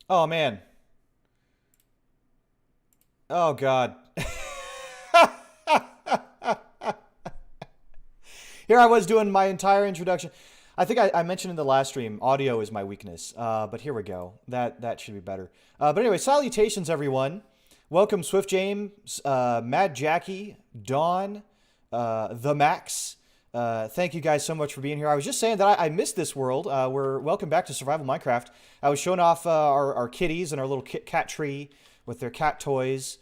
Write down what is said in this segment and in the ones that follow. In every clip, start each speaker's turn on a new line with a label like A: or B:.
A: Oh, man. Oh, God. Here I was doing my entire introduction. I think I mentioned in the last stream, audio is my weakness. But here we go. That should be better. But anyway, salutations, everyone. Welcome, Swift James, Mad Jackie, Dawn, The Max. Thank you guys so much for being here. I was just saying that I missed this world. We're welcome back to Survival Minecraft. I was showing off our kitties and our little cat tree with their cat toys.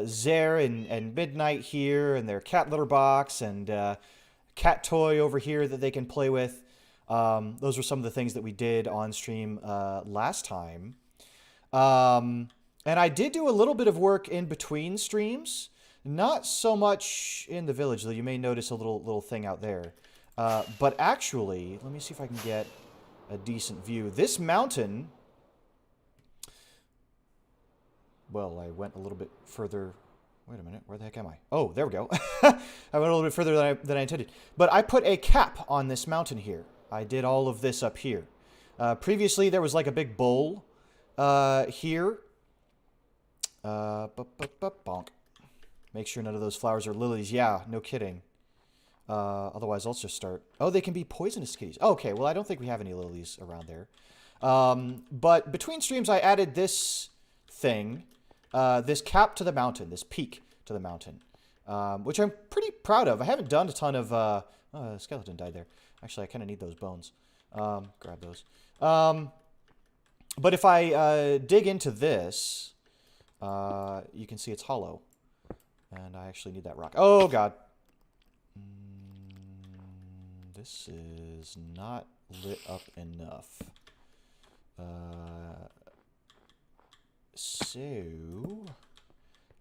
A: Zare and Midnight here, and their cat litter box, and cat toy over here that they can play with. Those were some of the things that we did on stream last time. And I did do a little bit of work in between streams. Not so much in the village, though. You may notice a little thing out there. But actually, let me see if I can get a decent view. This mountain... Well, I went a little bit further. Wait a minute. Where the heck am I? Oh, there we go. I went a little bit further than I intended. But I put a cap on this mountain here. I did all of this up here. Previously, there was like a big bowl here. Bonk. Make sure none of those flowers are lilies. Yeah, no kidding. Otherwise, I'll just start. Oh, they can be poisonous kitties. Okay, well, I don't think we have any lilies around there. But between streams, I added this thing. This cap to the mountain, this peak to the mountain, which I'm pretty proud of. I haven't done a ton of... oh, a skeleton died there. Actually, I kind of need those bones. Grab those. But if I dig into this, you can see it's hollow. And I actually need that rock. Oh, God. This is not lit up enough. So,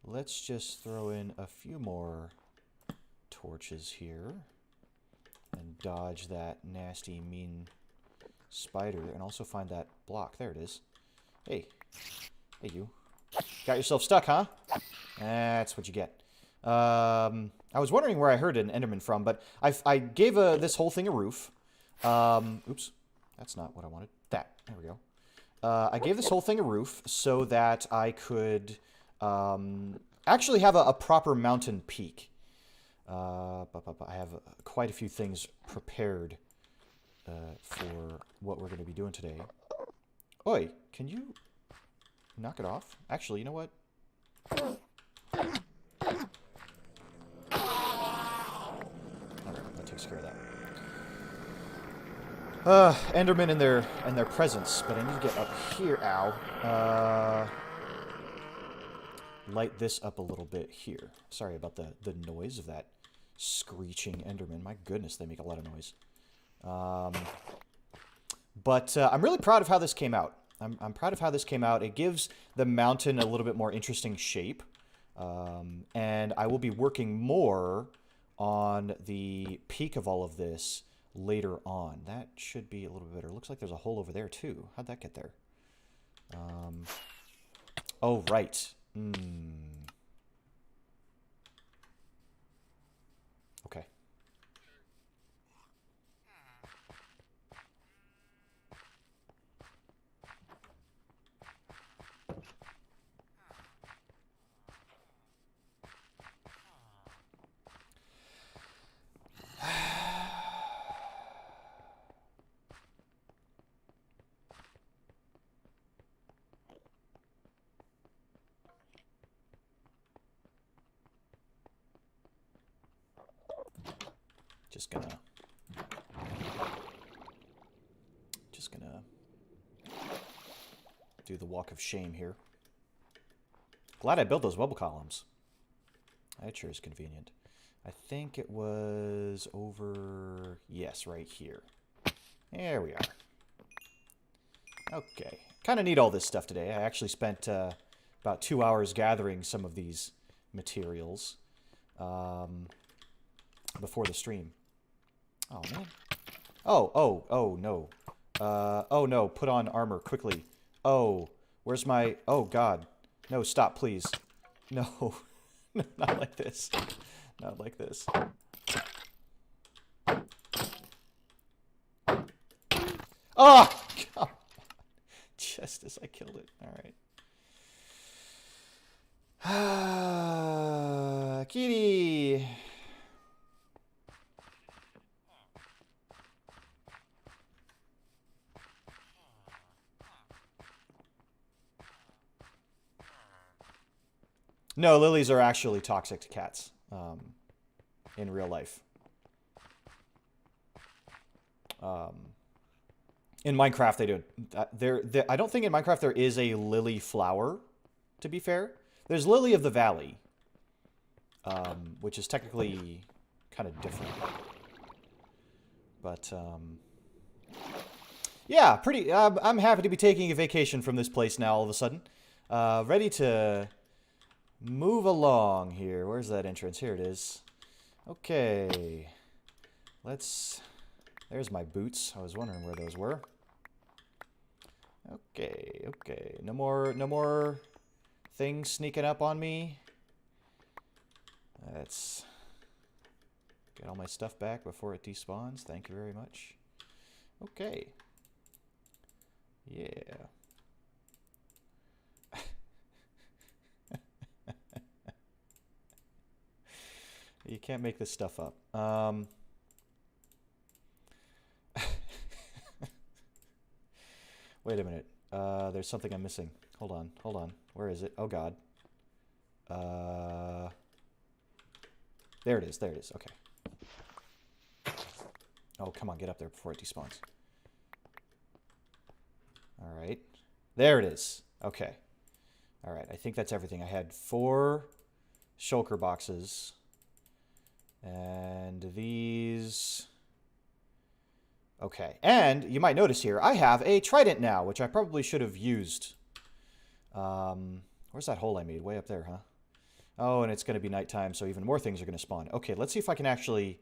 A: let's just throw in a few more torches here and dodge that nasty, mean spider, and also find that block. There it is. Hey. Hey, you. Got yourself stuck, huh? That's what you get. I was wondering where I heard an Enderman from, but I gave this whole thing a roof. Oops. That's not what I wanted. There we go. I gave this whole thing a roof so that I could actually have a proper mountain peak. I have quite a few things prepared for what we're going to be doing today. Oi, can you knock it off? Actually, you know what? Alright, that takes care of that. Endermen and their presence, but I need to get up here. Ow. Light this up a little bit here. Sorry about the noise of that screeching Enderman. My goodness, they make a lot of noise. But I'm really proud of how this came out. I'm proud of how this came out. It gives the mountain a little bit more interesting shape. And I will be working more on the peak of all of this later on. That should be a little bit better. Looks like there's a hole over there too. How'd that get there? Oh, right. Okay. Just gonna do the walk of shame here. Glad I built those bubble columns. That sure is convenient. I think it was over... Yes, right here. There we are. Okay. Kind of need all this stuff today. I actually spent about 2 hours gathering some of these materials before the stream. Oh, man. Oh, no. Oh, no. Put on armor quickly. Oh, where's my... Oh, God. No, stop, please. No. No, not like this. Not like this. Oh, God. just as I killed it. All right. Kitty. No, lilies are actually toxic to cats in real life. In Minecraft, they do. I don't think in Minecraft there is a lily flower, to be fair. There's Lily of the Valley, which is technically kind of different. But, yeah, pretty... I'm happy to be taking a vacation from this place now all of a sudden. Ready to move along here. Where's that entrance? Here it is. Okay. Let's... There's my boots. I was wondering where those were. Okay, okay. No more things sneaking up on me. Let's get all my stuff back before it despawns. Thank you very much. Okay. Yeah. You can't make this stuff up. Wait a minute. There's something I'm missing. Hold on, hold on. Where is it? Oh, God. There it is, there it is. Okay. Oh, come on, get up there before it despawns. All right. There it is. Okay. All right, I think that's everything. I had 4 shulker boxes. And these... Okay, and you might notice here, I have a trident now, which I probably should have used. Where's that hole I made? Way up there, huh? Oh, and it's going to be nighttime, so even more things are going to spawn. Okay, let's see if I can actually...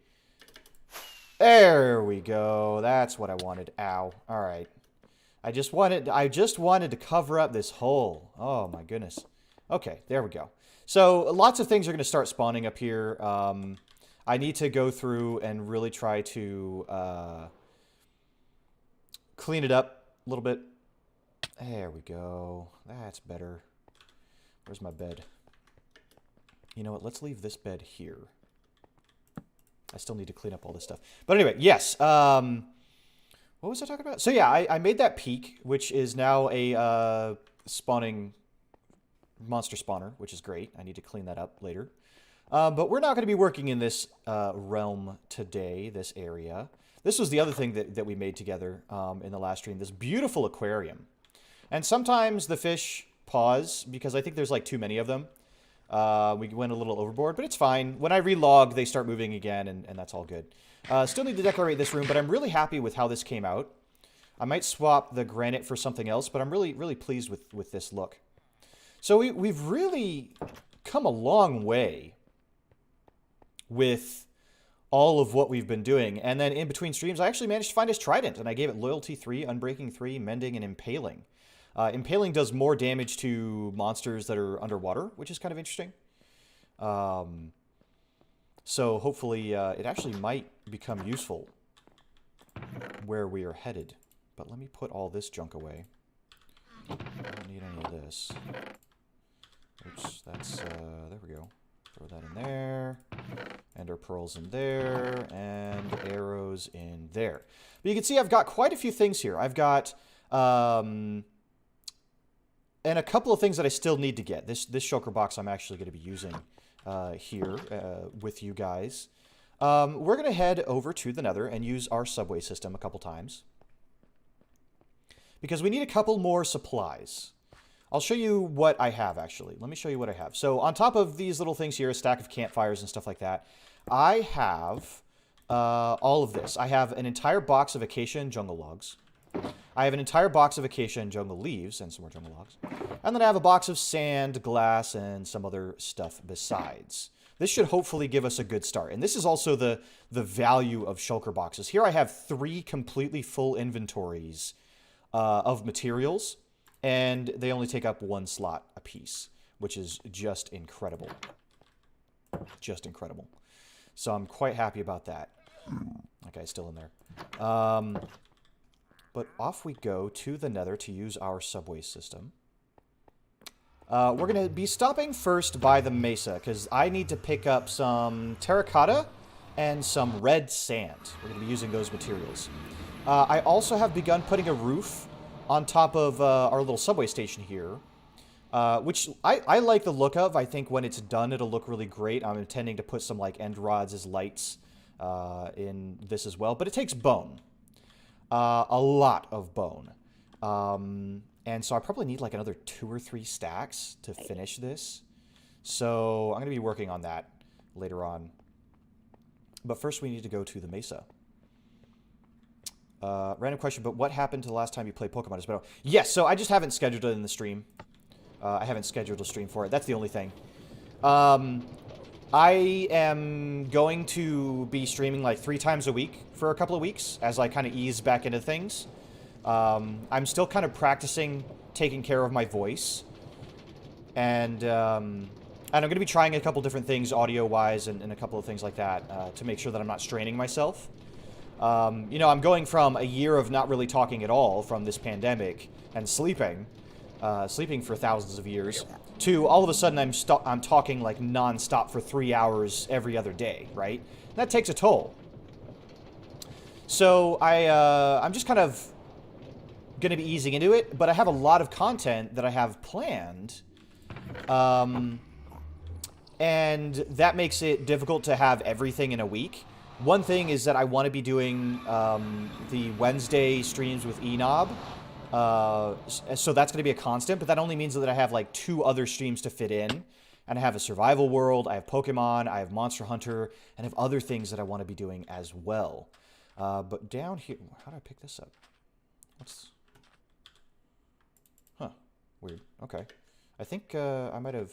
A: There we go. That's what I wanted. Ow. All right. I just wanted to cover up this hole. Oh, my goodness. Okay, there we go. So lots of things are going to start spawning up here. I need to go through and really try to... clean it up a little bit. There we go. That's better. Where's my bed? You know what? Let's leave this bed here. I still need to clean up all this stuff. But anyway, yes. What was I talking about? So yeah, I made that peak, which is now a spawning monster spawner, which is great. I need to clean that up later. But we're not going to be working in this realm today, this area. This was the other thing that we made together in the last stream, this beautiful aquarium. And sometimes the fish pause because I think there's like too many of them. We went a little overboard, but it's fine. When I relog, they start moving again, and that's all good. Still need to decorate this room, but I'm really happy with how this came out. I might swap the granite for something else, but I'm really, really pleased with this look. So we've really come a long way with all of what we've been doing. And then in between streams, I actually managed to find his trident, and I gave it Loyalty 3, Unbreaking 3, Mending, and Impaling. Impaling does more damage to monsters that are underwater, which is kind of interesting. So hopefully it actually might become useful where we are headed. But let me put all this junk away. I don't need any of this. Oops, that's, there we go. Throw that in there. Ender pearls in there. And arrows in there. But you can see I've got quite a few things here. I've got... and a couple of things that I still need to get. This shulker box I'm actually going to be using here with you guys. We're going to head over to the Nether and use our subway system a couple times. Because we need a couple more supplies. I'll show you what I have, actually. Let me show you what I have. So on top of these little things here, a stack of campfires and stuff like that, I have all of this. I have an entire box of acacia and jungle logs. I have an entire box of acacia and jungle leaves and some more jungle logs. And then I have a box of sand, glass, and some other stuff besides. This should hopefully give us a good start. And this is also the value of shulker boxes. Here I have 3 completely full inventories of materials, and they only take up 1 slot a piece, which is just incredible. Just incredible. So I'm quite happy about that. That guy's still in there. But off we go to the Nether to use our subway system. We're going to be stopping first by the mesa, because I need to pick up some terracotta and some red sand. We're going to be using those materials. I also have begun putting a roof on top of our little subway station here, which I like the look of. I think when it's done, it'll look really great. I'm intending to put some like end rods as lights in this as well, but it takes bone. A lot of bone. And so I probably need like another 2 or 3 stacks to finish this. So I'm going to be working on that later on. But first we need to go to the mesa. Random question, but what happened to the last time you played Pokemon? Yes, so I just haven't scheduled it in the stream. I haven't scheduled a stream for it. That's the only thing. I am going to be streaming like 3 times a week for a couple of weeks as I kind of ease back into things. I'm still kind of practicing taking care of my voice. And I'm going to be trying a couple different things audio-wise and a couple of things like that to make sure that I'm not straining myself. You know, I'm going from a year of not really talking at all from this pandemic and sleeping for thousands of years, to all of a sudden I'm talking like non-stop for 3 hours every other day, right? That takes a toll. So I'm just kind of going to be easing into it, but I have a lot of content that I have planned, and that makes it difficult to have everything in a week. One thing is that I want to be doing the Wednesday streams with Enob. So that's going to be a constant, but that only means that I have like 2 other streams to fit in. And I have a survival world, I have Pokemon, I have Monster Hunter, and I have other things that I want to be doing as well. But down here, how do I pick this up? Huh, weird. Okay. I think I might have...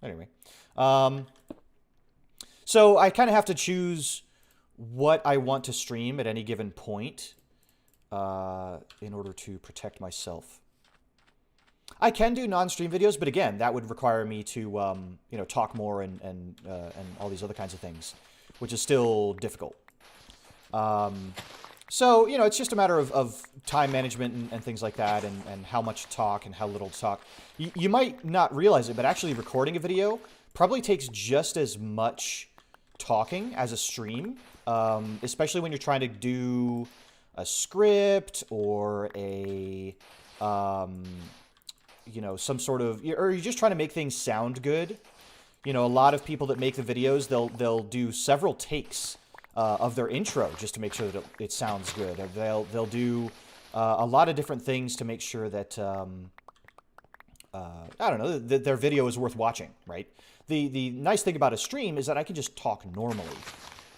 A: Anyway. So I kind of have to choose what I want to stream at any given point in order to protect myself. I can do non-stream videos, but again, that would require me to, you know, talk more and all these other kinds of things, which is still difficult. So, you know, it's just a matter of time management and things like that, and how much to talk and how little to talk. You might not realize it, but actually recording a video probably takes just as much talking as a stream, especially when you're trying to do a script or a, you know, some sort of, or you're just trying to make things sound good. You know, a lot of people that make the videos, they'll do several takes of their intro just to make sure that it sounds good. Or they'll do a lot of different things to make sure that I don't know, that their video is worth watching, right? The nice thing about a stream is that I can just talk normally,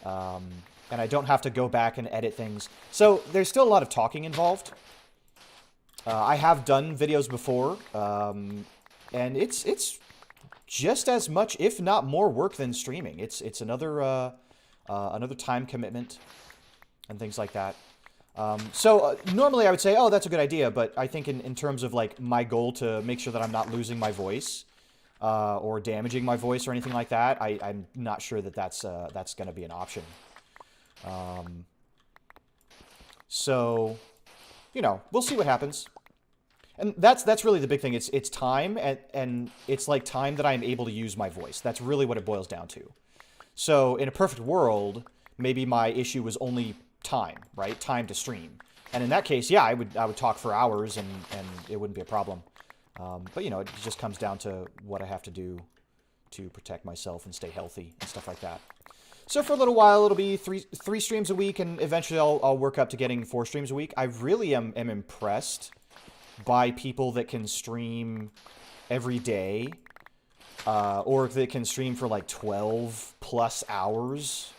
A: and I don't have to go back and edit things. So there's still a lot of talking involved. I have done videos before, and it's just as much, if not more, work than streaming. It's another another time commitment and things like that. So normally I would say, oh, that's a good idea, but I think in terms of like my goal to make sure that I'm not losing my voice or damaging my voice or anything like that, I'm not sure that that's going to be an option. So, you know, we'll see what happens. And that's really the big thing. It's time, and it's like time that I'm able to use my voice. That's really what it boils down to. So in a perfect world, maybe my issue was only time, right? Time to stream. And in that case, yeah, I would talk for hours and it wouldn't be a problem. But, you know, it just comes down to what I have to do to protect myself and stay healthy and stuff like that. So for a little while, it'll be three streams a week, and eventually I'll work up to getting 4 streams a week. I really am impressed by people that can stream every day, or that can stream for like 12 plus hours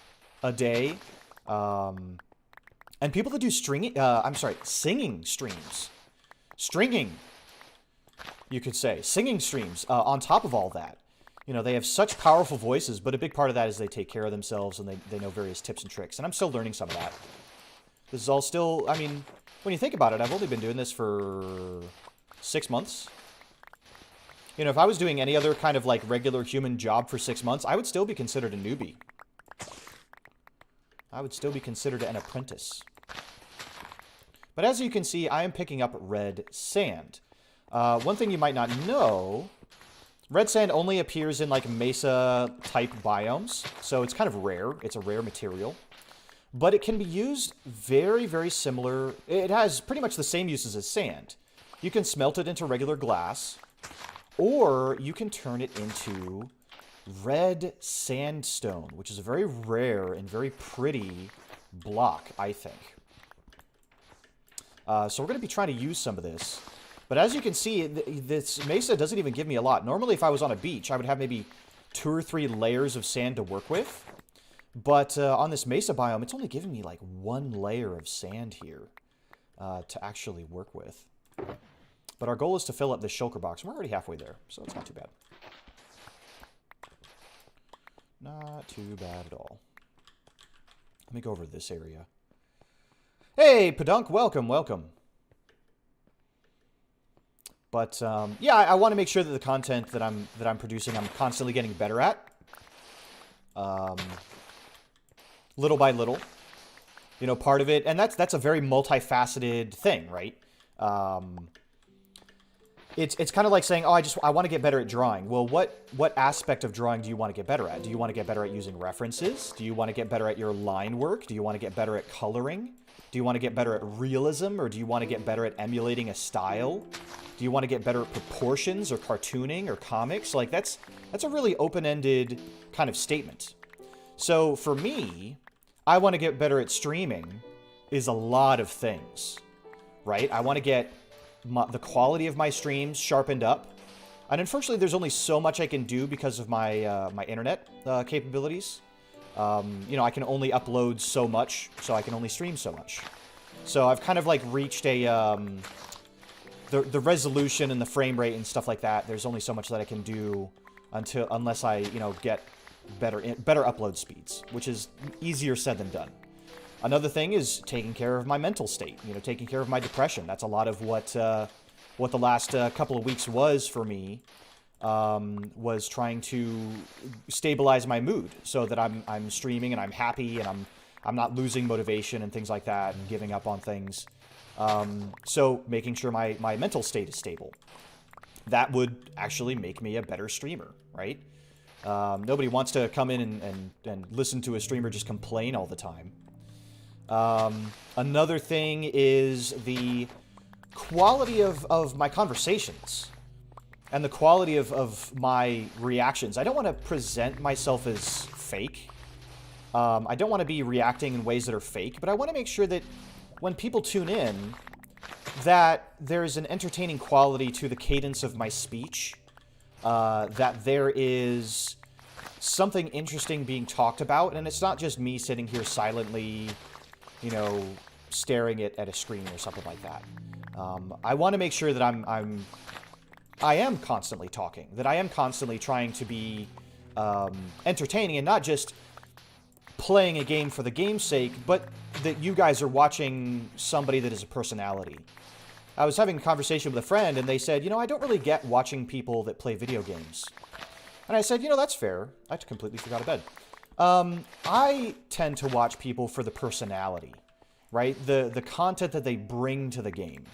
A: a day. And people that do singing streams. Stringing, you could say. Singing streams on top of all that. You know, they have such powerful voices, but a big part of that is they take care of themselves and they know various tips and tricks. And I'm still learning some of that. This is all still, I mean, when you think about it, I've only been doing this for 6 months. You know, if I was doing any other kind of like regular human job for 6 months, I would still be considered a newbie. I would still be considered an apprentice. But as you can see, I am picking up red sand. One thing you might not know, red sand only appears in like mesa-type biomes, so it's kind of rare. It's a rare material. But it can be used very, very similar. It has pretty much the same uses as sand. You can smelt it into regular glass, or you can turn it into red sandstone, which is a very rare and very pretty block, I think. So we're going to be trying to use some of this. But as you can see, this mesa doesn't even give me a lot. Normally, if I was on a beach, I would have maybe 2 or 3 layers of sand to work with. But on this mesa biome, it's only giving me like 1 layer of sand here to actually work with. But our goal is to fill up this shulker box. We're already halfway there, so it's not too bad. Not too bad at all. Let me go over to this area. Hey, Padunk, welcome, welcome. But yeah, I want to make sure that the content that I'm producing, I'm constantly getting better at. Little by little, you know, part of it, and that's a very multifaceted thing, right? It's kind of like saying, oh, I want to get better at drawing. Well, what aspect of drawing do you want to get better at? Do you want to get better at using references? Do you want to get better at your line work? Do you want to get better at coloring? Do you want to get better at realism, or do you want to get better at emulating a style? Do you want to get better at proportions or cartooning or comics? Like that's a really open-ended kind of statement. So for me, I want to get better at streaming is a lot of things, right? I want to get the quality of my streams sharpened up. And unfortunately, there's only so much I can do because of my my internet capabilities. You know, I can only upload so much, so I can only stream so much. So I've kind of like reached a the resolution and the frame rate and stuff like that. There's only so much that I can do unless I, you know, get better upload speeds, which is easier said than done. Another thing is taking care of my mental state, you know, taking care of my depression. That's a lot of what the last couple of weeks was for me, was trying to stabilize my mood so that I'm streaming and I'm happy and I'm not losing motivation and things like that and giving up on things. So making sure my mental state is stable. That would actually make me a better streamer, right? Nobody wants to come in and listen to a streamer just complain all the time. Another thing is the quality of my conversations and the quality of my reactions. I don't want to present myself as fake. I don't want to be reacting in ways that are fake, but I want to make sure that when people tune in, that there's an entertaining quality to the cadence of my speech, that there is something interesting being talked about, and it's not just me sitting here silently, you know, staring at a screen or something like that. I want to make sure that I am constantly talking, that I am constantly trying to be entertaining and not just playing a game for the game's sake, but that you guys are watching somebody that is a personality. I was having a conversation with a friend, and they said, you know, I don't really get watching people that play video games. And I said, you know, that's fair. I completely forgot about it. I tend to watch people for the personality, right? The content that they bring to the game.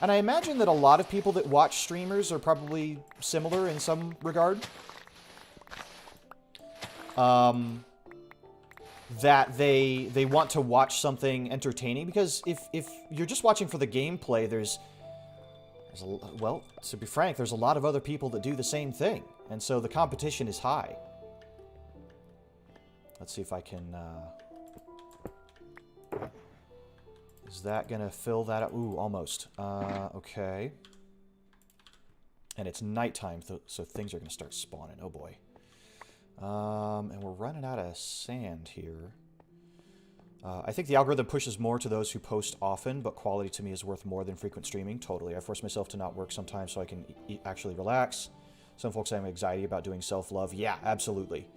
A: And I imagine that a lot of people that watch streamers are probably similar in some regard. That they want to watch something entertaining, because if you're just watching for the gameplay, well, to be frank, there's a lot of other people that do the same thing, and so the competition is high. Let's see if I can, is that gonna fill that up? Ooh, almost. Okay. And it's nighttime, so things are gonna start spawning. Oh boy. And we're running out of sand here. I think the algorithm pushes more to those who post often, but quality to me is worth more than frequent streaming. Totally. I force myself to not work sometimes so I can actually relax. Some folks have anxiety about doing self-love. Yeah, absolutely.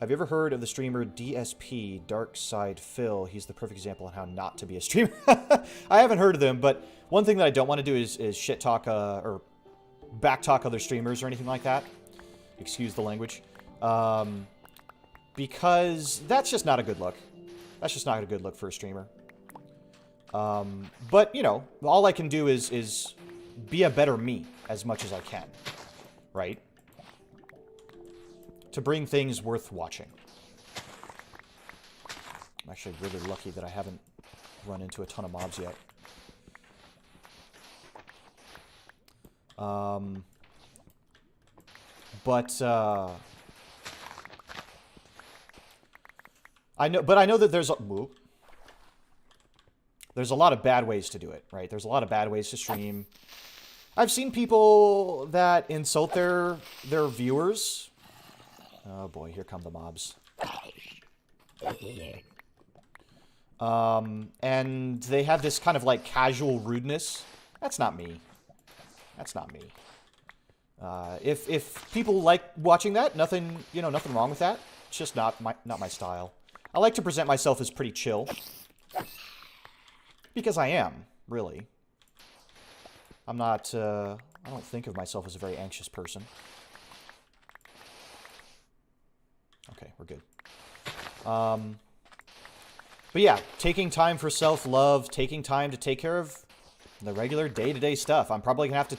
A: Have you ever heard of the streamer DSP, Dark Side Phil? He's the perfect example on how not to be a streamer. I haven't heard of them, but one thing that I don't want to do is shit talk or back talk other streamers or anything like that. Excuse the language. Because that's just not a good look. That's just not a good look for a streamer. But, you know, all I can do is be a better me as much as I can. Right? To bring things worth watching. I'm actually really lucky that I haven't run into a ton of mobs yet. I know that there's a lot of bad ways to do it, right? There's a lot of bad ways to stream. I've seen people that insult their viewers. Oh boy, here come the mobs. And they have this kind of like casual rudeness. That's not me. That's not me. If people like watching that, nothing wrong with that. It's just not my style. I like to present myself as pretty chill. Because I am, really. I'm not, I don't think of myself as a very anxious person. Okay, we're good. But yeah, taking time for self-love, taking time to take care of the regular day-to-day stuff. I'm probably going to have to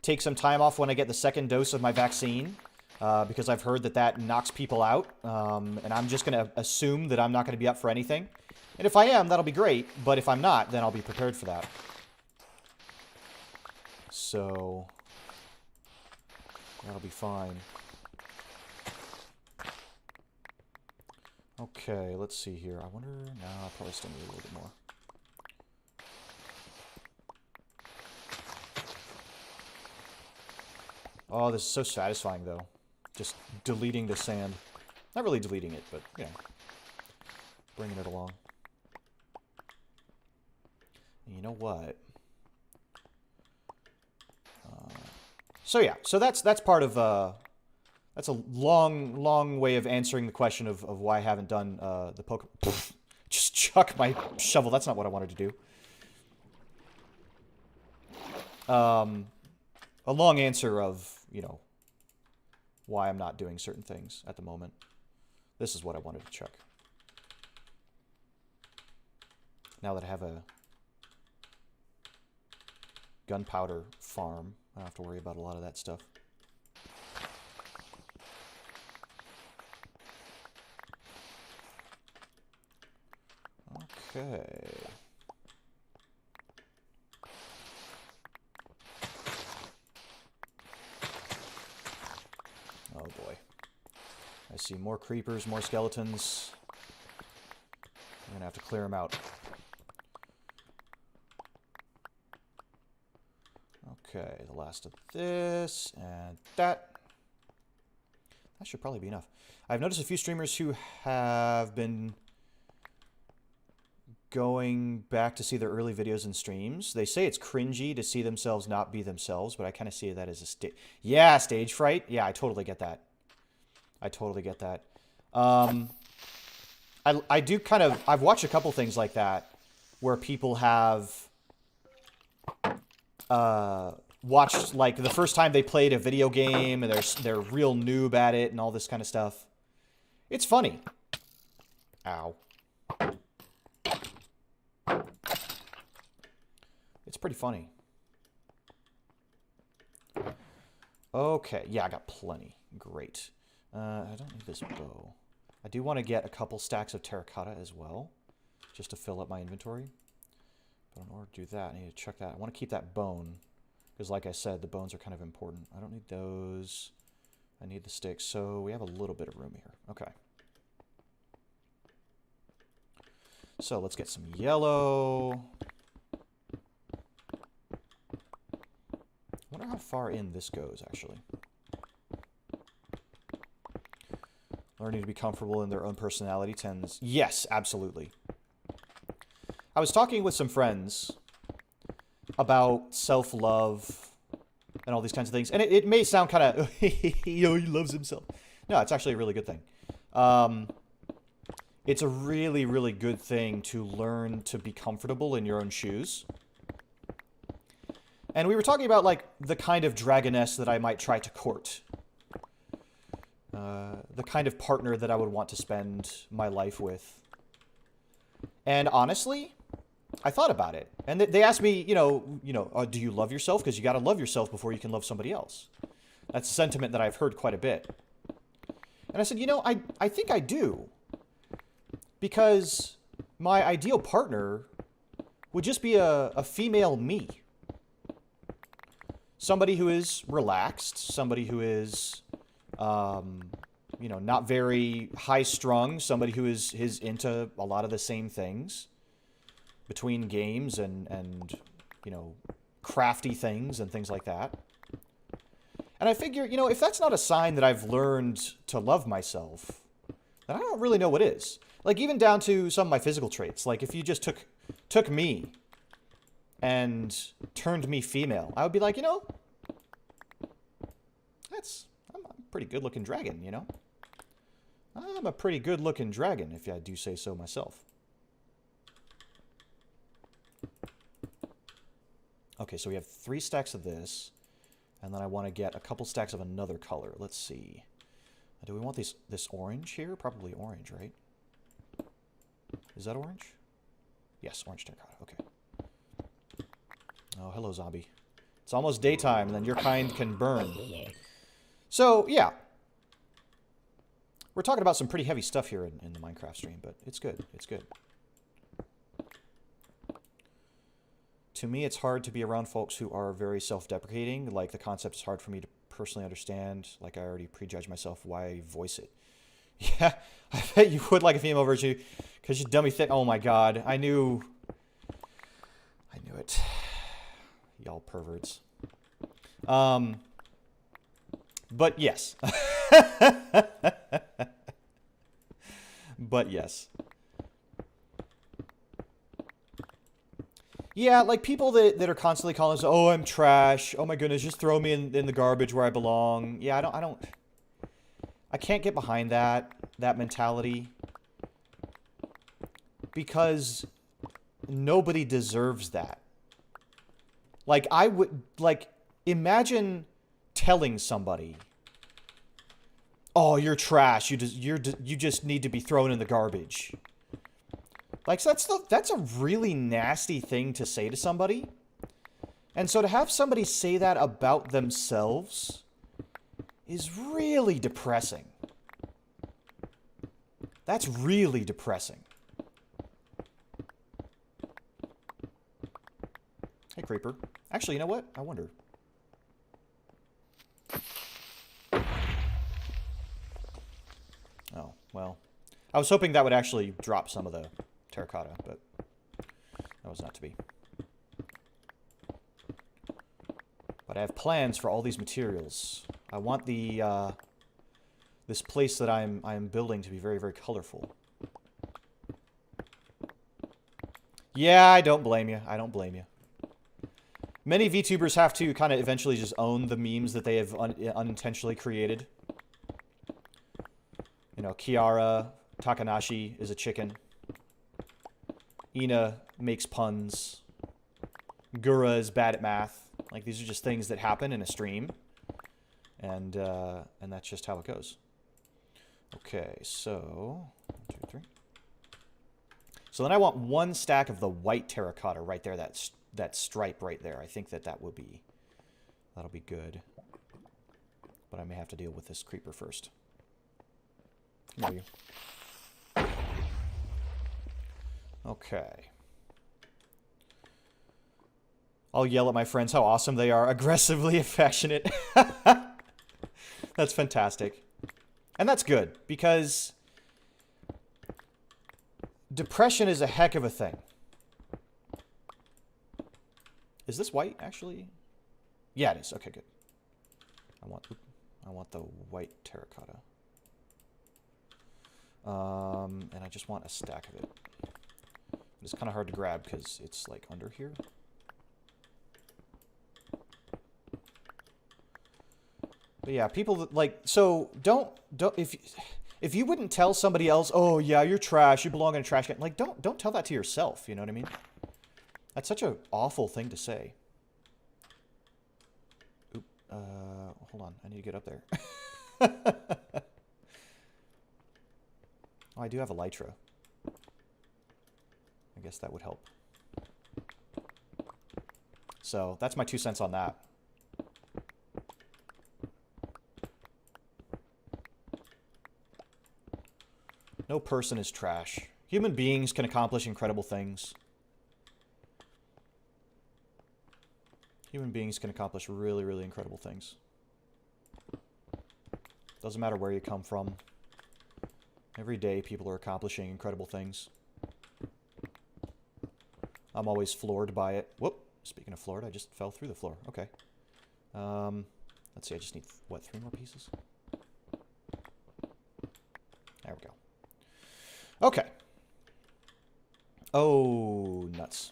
A: take some time off when I get the second dose of my vaccine, because I've heard that knocks people out, and I'm just going to assume that I'm not going to be up for anything. And if I am, that'll be great, but if I'm not, then I'll be prepared for that. So, that'll be fine. Okay, let's see here. I wonder... No, I'll probably still need a little bit more. Oh, this is so satisfying, though. Just deleting the sand. Not really deleting it, but, you know. Bringing it along. And you know what? So yeah, so that's part of... That's a long way of answering the question of why I haven't done the Pokemon. Just chuck my shovel. That's not what I wanted to do. A long answer of, you know, why I'm not doing certain things at the moment. This is what I wanted to chuck. Now that I have a gunpowder farm, I don't have to worry about a lot of that stuff. Okay. Oh boy. I see more creepers, more skeletons. I'm gonna have to clear them out. Okay, the last of this and that. That should probably be enough. I've noticed a few streamers who have been going back to see their early videos and streams. They say it's cringy to see themselves not be themselves, but I kind of see that as a stage fright. Yeah, I totally get that. I totally get that. I do kind of... I've watched a couple things like that where people have watched, like, the first time they played a video game and they're real noob at it and all this kind of stuff. It's funny. Ow. It's pretty funny. Okay, yeah, I got plenty. Great. I don't need this bow. I do want to get a couple stacks of terracotta as well, just to fill up my inventory. But in order to do that, I need to check that. I want to keep that bone, because like I said, the bones are kind of important. I don't need those. I need the sticks, so we have a little bit of room here. Okay. So let's get some yellow. I wonder how far in this goes, actually. Learning to be comfortable in their own personality tends... Yes, absolutely. I was talking with some friends about self-love and all these kinds of things. And it may sound kind of... he loves himself. No, it's actually a really good thing. It's a really, really good thing to learn to be comfortable in your own shoes. And we were talking about, like, the kind of dragoness that I might try to court. The kind of partner that I would want to spend my life with. And honestly, I thought about it. And they asked me, do you love yourself? Because you got to love yourself before you can love somebody else. That's a sentiment that I've heard quite a bit. And I said, I think I do. Because my ideal partner would just be a female me. Somebody who is relaxed, somebody who is, not very high-strung, somebody who is into a lot of the same things between games and crafty things and things like that. And I figure, if that's not a sign that I've learned to love myself, then I don't really know what is. Like, even down to some of my physical traits. Like, if you just took me and turned me female, I would be like, I'm a pretty good-looking dragon, I'm a pretty good-looking dragon, if I do say so myself. Okay, so we have 3 stacks of this, and then I want to get a couple stacks of another color. Let's see. Do we want this orange here? Probably orange, right? Is that orange? Yes, orange terracotta. Okay. Oh, hello, zombie. It's almost daytime, and then your kind can burn. So, yeah. We're talking about some pretty heavy stuff here in the Minecraft stream, but it's good. It's good. To me, it's hard to be around folks who are very self-deprecating. Like, the concept is hard for me to personally understand. Like, I already prejudge myself why I voice it. Yeah, I bet you would like a female version, because you dummy thick. Oh my god, I knew it. Y'all perverts. But yes. But yes. Yeah, like people that are constantly calling us, oh, I'm trash. Oh my goodness, just throw me in the garbage where I belong. Yeah, I can't get behind that mentality. Because nobody deserves that. Like, imagine telling somebody, oh, you're trash. You just need to be thrown in the garbage. Like, so that's a really nasty thing to say to somebody. And so to have somebody say that about themselves is really depressing. That's really depressing. Hey, Creeper. Actually, you know what? I wonder. Oh, well. I was hoping that would actually drop some of the terracotta, but that was not to be. But I have plans for all these materials. I want this place that I'm building to be very, very colorful. Yeah, I don't blame you. I don't blame you. Many VTubers have to kind of eventually just own the memes that they have unintentionally created. You know, Kiara Takanashi is a chicken. Ina makes puns. Gura is bad at math. Like, these are just things that happen in a stream. And that's just how it goes. Okay, so 1, 2, 3. So then I want 1 stack of the white terracotta right there, that stripe right there. I think that'll be good. But I may have to deal with this creeper first. Come here, you. Okay. I'll yell at my friends how awesome they are. Aggressively affectionate. That's fantastic. And that's good, because depression is a heck of a thing. Is this white, actually? Yeah, it is. Okay, good. I want the white terracotta. And I just want a stack of it. It's kind of hard to grab because it's like under here. But yeah, people that, like, so don't if you wouldn't tell somebody else, oh yeah, you're trash, you belong in a trash can, like don't tell that to yourself, you know what I mean? That's such an awful thing to say. Oop, hold on, I need to get up there. Oh, I do have elytra. guess that would help. So that's my 2 cents on that. No person is trash. Human beings can accomplish incredible things. Human beings can accomplish really, really incredible things. Doesn't matter where you come from. Every day people are accomplishing incredible things. I'm always floored by it. Whoop. Speaking of floored, I just fell through the floor. Okay. Let's see, I just need, what, 3 more pieces? There we go. Okay. Oh, nuts.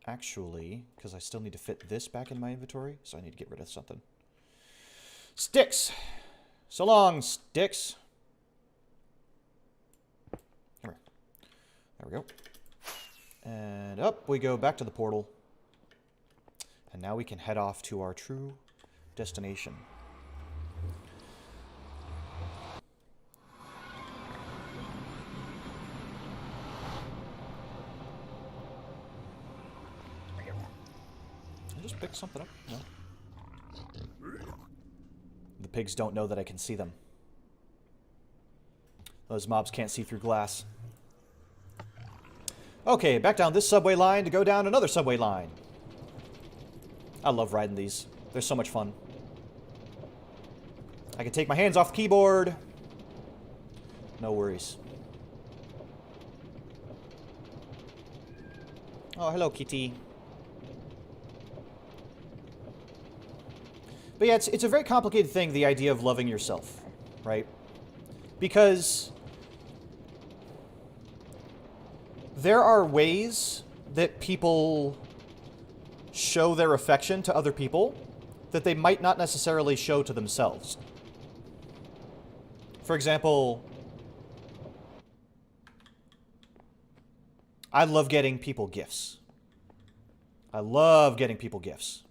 A: Actually, because I still need to fit this back in my inventory, so I need to get rid of something. Sticks! So long, sticks! Come here. There we go. And up we go back to the portal. And now we can head off to our true destination. Just pick something up. No. The pigs don't know that I can see them. Those mobs can't see through glass. Okay, back down this subway line to go down another subway line. I love riding these. They're so much fun. I can take my hands off the keyboard. No worries. Oh, hello, kitty. But yeah, it's a very complicated thing, the idea of loving yourself, right? Because there are ways that people show their affection to other people that they might not necessarily show to themselves. For example, I love getting people gifts. I love getting people gifts.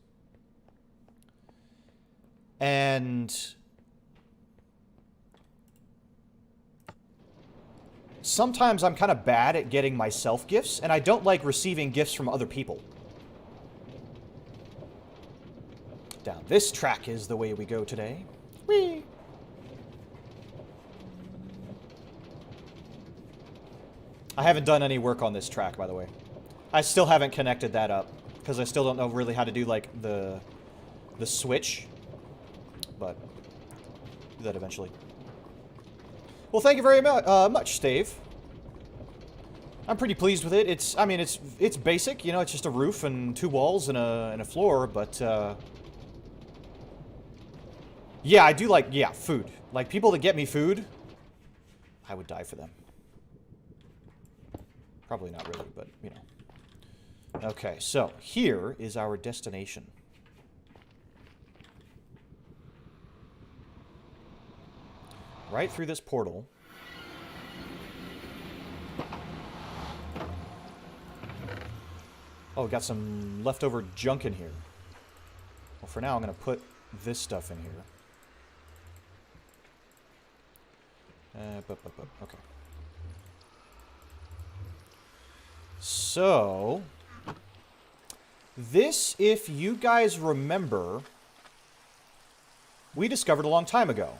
A: And sometimes I'm kind of bad at getting myself gifts, and I don't like receiving gifts from other people. Down this track is the way we go today. Whee! I haven't done any work on this track, by the way. I still haven't connected that up, because I still don't know really how to do, like, the switch. But do that eventually. Well, thank you very much, Stave. I'm pretty pleased with it. I mean, it's basic, you know. It's just a roof and 2 walls and a floor. But yeah, I do like food. Like people that get me food, I would die for them. Probably not really, but you know. Okay, so here is our destination. Right through this portal. Oh, got some leftover junk in here. Well, for now, I'm going to put this stuff in here. Okay. So, this, if you guys remember, we discovered a long time ago.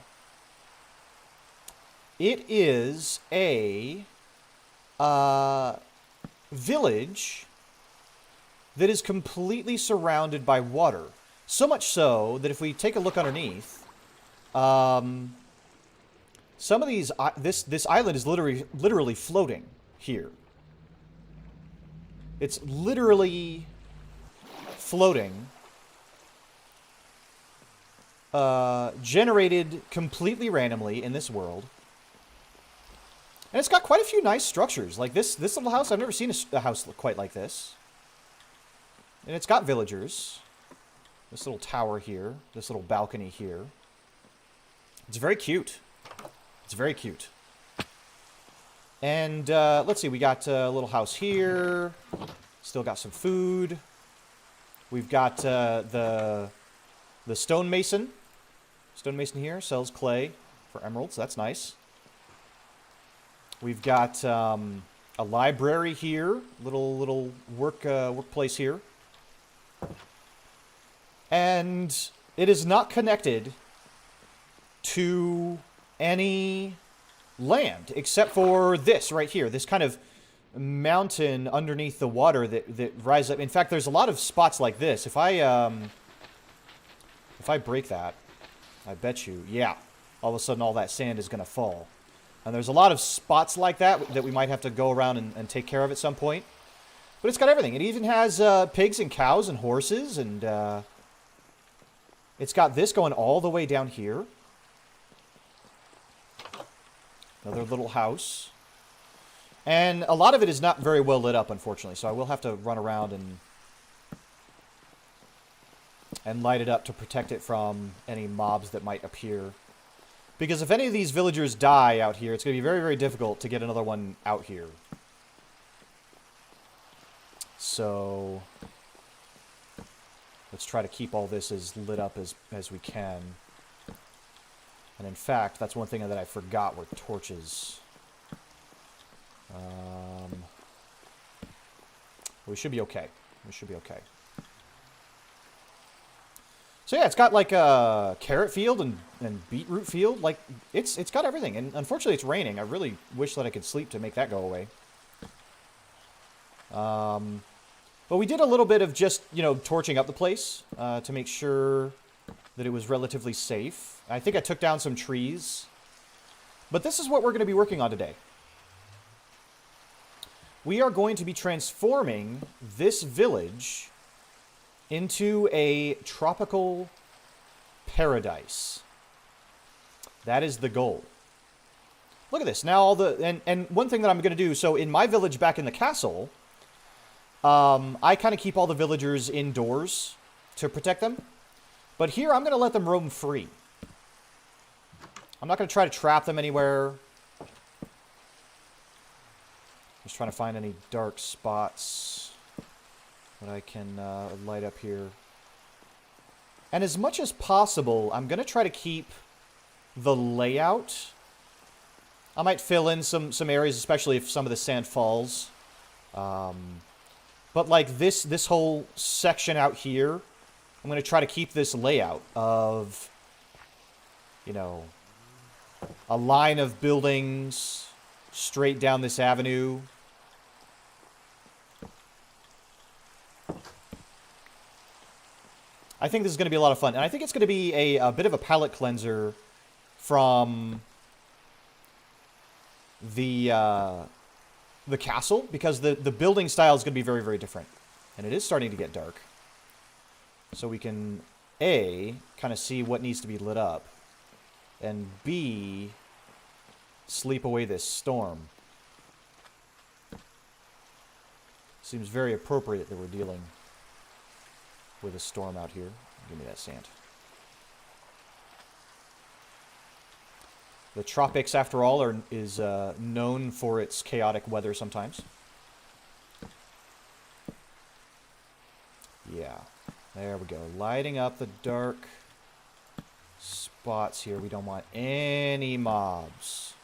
A: It is a village that is completely surrounded by water. So much so that if we take a look underneath, some of these this island is literally floating here. It's literally floating, generated completely randomly in this world. And it's got quite a few nice structures. Like this little house, I've never seen a house look quite like this. And it's got villagers. This little tower here. This little balcony here. It's very cute. It's very cute. And let's see, we got a little house here. Still got some food. We've got the stonemason. Stonemason here sells clay for emeralds. That's nice. We've got a library here, little workplace here, and it is not connected to any land except for this right here, this kind of mountain underneath the water that rises up. In fact, there's a lot of spots like this. If I break that, I bet you, yeah, all of a sudden all that sand is going to fall. And there's a lot of spots like that we might have to go around and take care of at some point. But it's got everything. It even has pigs and cows and horses, and it's got this going all the way down here. Another little house. And a lot of it is not very well lit up, unfortunately, so I will have to run around and light it up to protect it from any mobs that might appear. Because if any of these villagers die out here, it's going to be very, very difficult to get another one out here. So let's try to keep all this as lit up as we can. And in fact, that's one thing that I forgot were torches. We should be okay. We should be okay. So yeah, it's got like a carrot field and beetroot field. Like, it's got everything. And unfortunately, it's raining. I really wish that I could sleep to make that go away. But we did a little bit of just, torching up the place to make sure that it was relatively safe. I think I took down some trees. But this is what we're going to be working on today. We are going to be transforming this village into a tropical paradise. That is the goal. Look at this. Now all the... And one thing that I'm going to do... So in my village back in the castle, I kind of keep all the villagers indoors to protect them. But here I'm going to let them roam free. I'm not going to try to trap them anywhere. Just trying to find any dark spots that I can light up here. And as much as possible, I'm going to try to keep the layout. I might fill in some areas, especially if some of the sand falls. But like this whole section out here, I'm going to try to keep this layout of, a line of buildings straight down this avenue. I think this is going to be a lot of fun. And I think it's going to be a bit of a palate cleanser from the castle, because the building style is going to be very, very different. And it is starting to get dark. So we can, A, kind of see what needs to be lit up, and B, sleep away this storm. Seems very appropriate that we're dealing with a storm out here. Give me that sand. The tropics, after all, is known for its chaotic weather sometimes. Yeah. There we go. Lighting up the dark spots here. We don't want any mobs.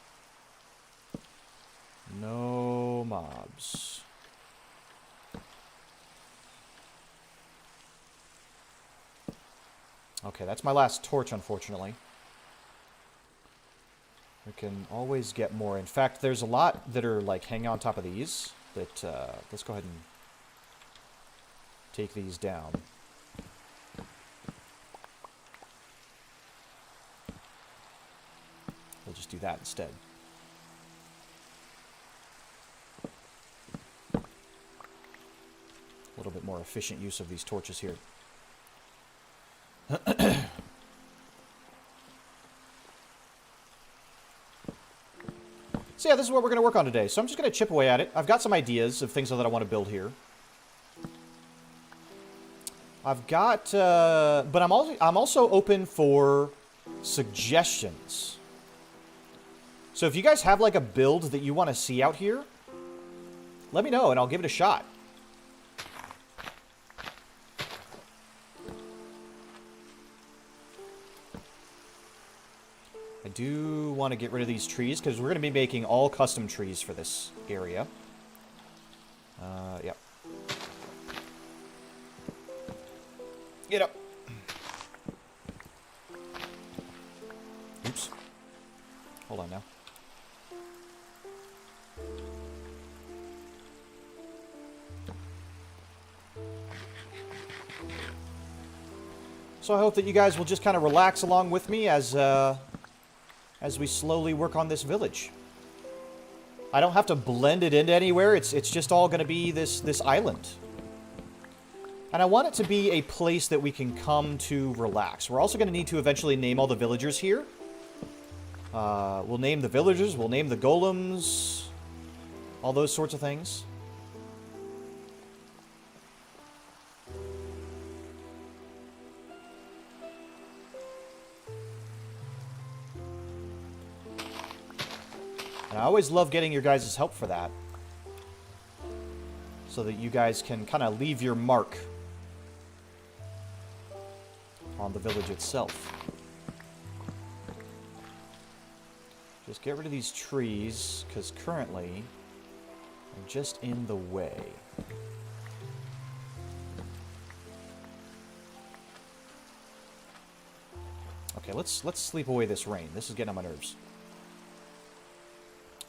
A: No mobs. Okay, that's my last torch, unfortunately. We can always get more. In fact, there's a lot that are, like, hanging on top of these. That, let's go ahead and take these down. We'll just do that instead. A little bit more efficient use of these torches here. So yeah, this is what we're going to work on today. So I'm just going to chip away at it. I've got some ideas of things that I want to build here. I've got, but I'm also open for suggestions. So if you guys have like a build that you want to see out here, let me know and I'll give it a shot. I I do want to get rid of these trees, because we're going to be making all custom trees for this area. Yep. Get up. Oops. Hold on now. So I hope that you guys will just kind of relax along with me as we slowly work on this village. I don't have to blend it into anywhere. It's just all going to be this island. And I want it to be a place that we can come to relax. We're also going to need to eventually name all the villagers here. We'll name the villagers, we'll name the golems, all those sorts of things. And I always love getting your guys' help for that, so that you guys can kind of leave your mark on the village itself. Just get rid of these trees, because currently they're just in the way. Okay, let's sleep away this rain. This is getting on my nerves.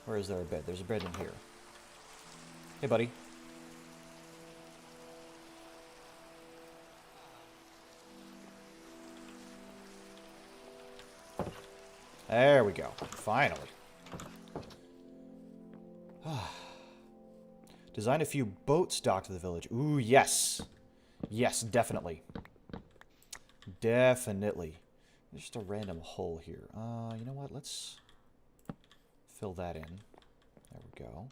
A: Where is there a bed? There's a bed in here. Hey, buddy. There we go. Finally. Design a few boats docked to the village. Ooh, yes. Yes, definitely. Definitely. There's just a random hole here. You know what? Let's fill that in. There we go.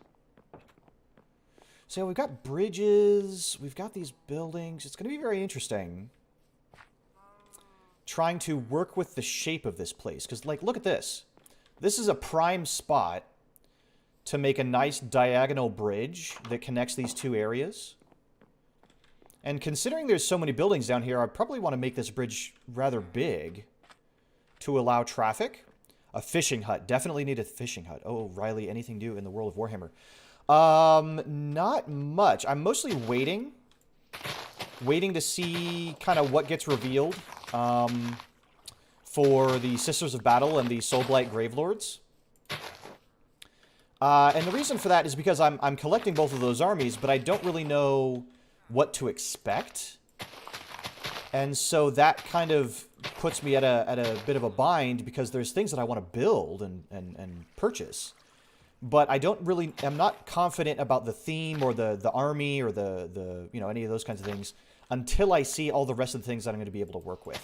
A: So we've got bridges. We've got these buildings. It's going to be very interesting trying to work with the shape of this place. Because, like, look at this. This is a prime spot to make a nice diagonal bridge that connects these two areas. And considering there's so many buildings down here, I probably want to make this bridge rather big to allow traffic. A fishing hut. Definitely need a fishing hut. Oh, Riley, anything new in the world of Warhammer? Not much. I'm mostly waiting to see kind of what gets revealed for the Sisters of Battle and the Soulblight Gravelords. And the reason for that is because I'm collecting both of those armies, but I don't really know what to expect. And so that kind of puts me at a bit of a bind, because there's things that I want to build and purchase. But I don't really, I'm not confident about the theme or the army or the you know, any of those kinds of things until I see all the rest of the things that I'm going to be able to work with.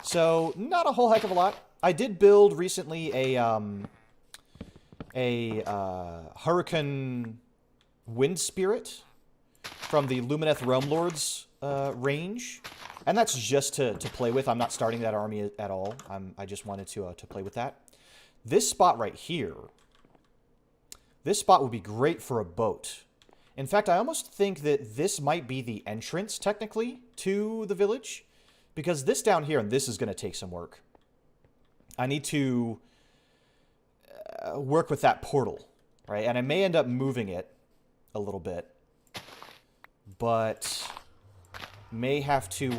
A: So, not a whole heck of a lot. I did build recently a Hurricane Wind Spirit from the Lumineth Realm Lords range. And that's just to play with. I'm not starting that army at all. I just wanted to play with that. This spot right here, this spot would be great for a boat. In fact, I almost think that this might be the entrance, technically, to the village. Because this down here, and this is going to take some work. I need to work with that portal, right? And I may end up moving it a little bit. But may have to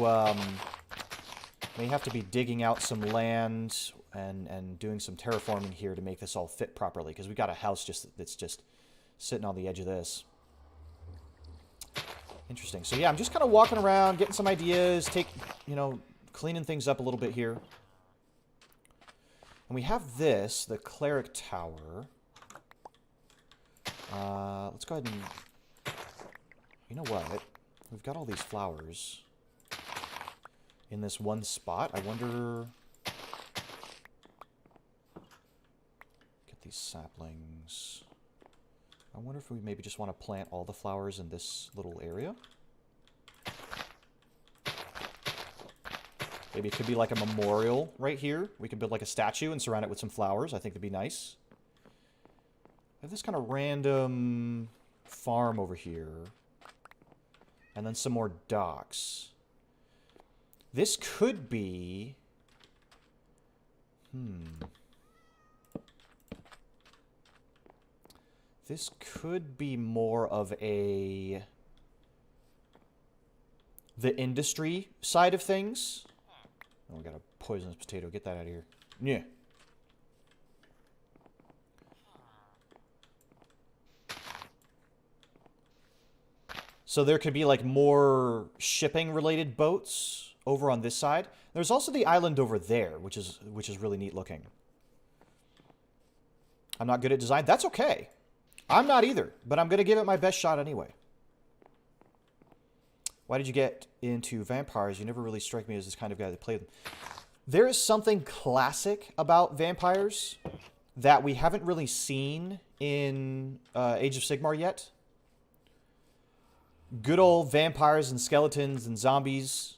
A: be digging out some land and doing some terraforming here to make this all fit properly, because we got a house that's just sitting on the edge of this. Interesting. So yeah, I'm just kind of walking around, getting some ideas, cleaning things up a little bit here. And we have this, the Cleric Tower. Let's go ahead and... You know what? We've got all these flowers in this one spot. I wonder... Get these saplings. I wonder if we maybe just want to plant all the flowers in this little area. Maybe it could be like a memorial right here. We could build like a statue and surround it with some flowers. I think that'd be nice. I have this kind of random farm over here. And then some more docks. This could be... This could be more of the industry side of things. Oh, we got a poisonous potato. Get that out of here. Yeah. So there could be like more shipping related boats over on this side. There's also the island over there, which is really neat looking. I'm not good at design. That's okay. I'm not either, but I'm going to give it my best shot anyway. Why did you get into vampires? You never really strike me as this kind of guy that played them. There is something classic about vampires that we haven't really seen in Age of Sigmar yet. Good old vampires and skeletons and zombies.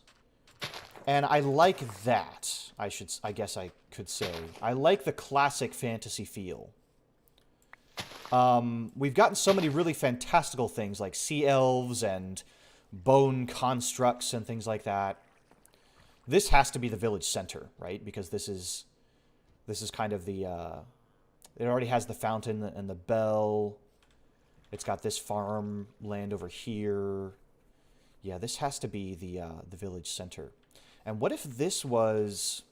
A: And I like that, I guess I could say. I like the classic fantasy feel. We've gotten so many really fantastical things like sea elves and bone constructs and things like that. This has to be the village center, right? Because this is kind of the it already has the fountain and the bell. It's got this farm land over here. Yeah, this has to be the village center. And what if this was...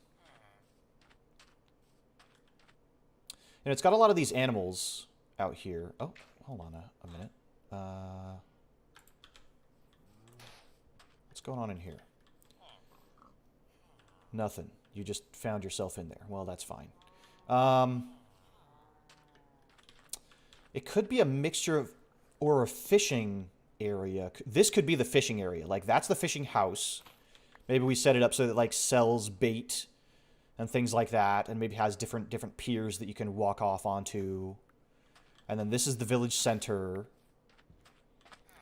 A: And it's got a lot of these animals out here. Oh, hold on a minute. What's going on in here? Nothing. You just found yourself in there. Well, that's fine. It could be a mixture of... Or a fishing area. This could be the fishing area. Like, that's the fishing house. Maybe we set it up so that it, like, sells bait and things like that. And maybe has different piers that you can walk off onto. And then this is the village center.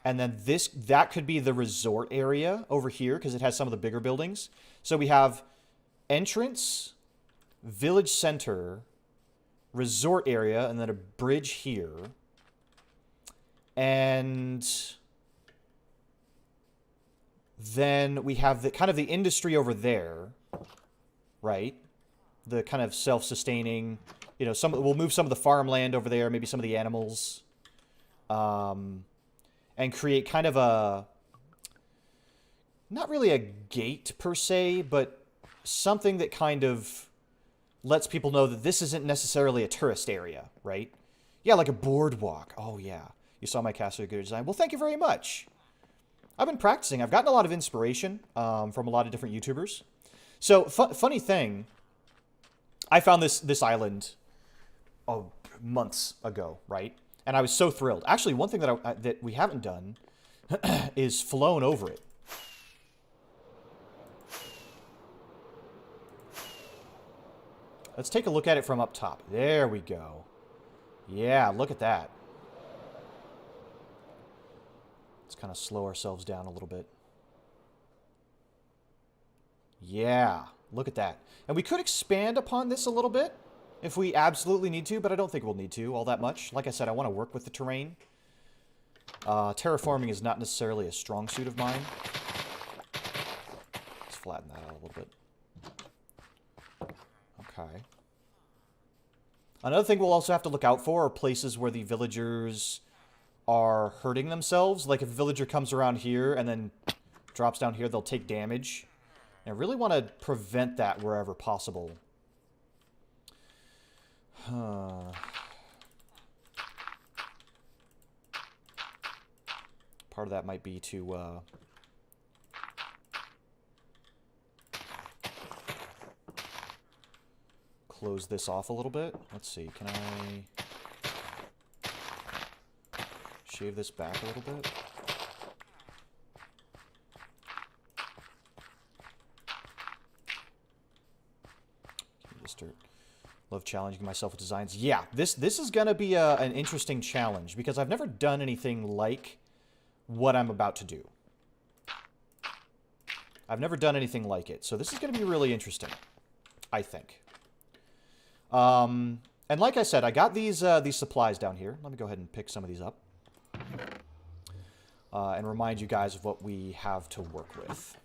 A: And then that could be the resort area over here, because it has some of the bigger buildings. So we have entrance, village center, resort area, and then a bridge here. And then we have the kind of the industry over there, right? The kind of self-sustaining, you know, we'll move some of the farmland over there, maybe some of the animals, and create kind of a, not really a gate per se, but something that kind of lets people know that this isn't necessarily a tourist area, right? Yeah, like a boardwalk. Oh, yeah. You saw my cast of good design. Well, thank you very much. I've been practicing. I've gotten a lot of inspiration from a lot of different YouTubers. So, funny thing, I found this island months ago, right? And I was so thrilled. Actually, one thing that we haven't done is flown over it. Let's take a look at it from up top. There we go. Yeah, look at that. Let's kind of slow ourselves down a little bit. Yeah, look at that. And we could expand upon this a little bit if we absolutely need to, but I don't think we'll need to all that much. Like I said, I want to work with the terrain. Terraforming is not necessarily a strong suit of mine. Let's flatten that out a little bit. Okay. Another thing we'll also have to look out for are places where the villagers are hurting themselves. Like if a villager comes around here and then drops down here, they'll take damage. And I really want to prevent that wherever possible. Part of that might be to close this off a little bit. Let's see, can I shave this back a little bit? Love challenging myself with designs. Yeah, this is going to be an interesting challenge because I've never done anything like what I'm about to do. I've never done anything like it, so this is going to be really interesting, I think. And like I said, I got these supplies down here. Let me go ahead and pick some of these up. And remind you guys of what we have to work with.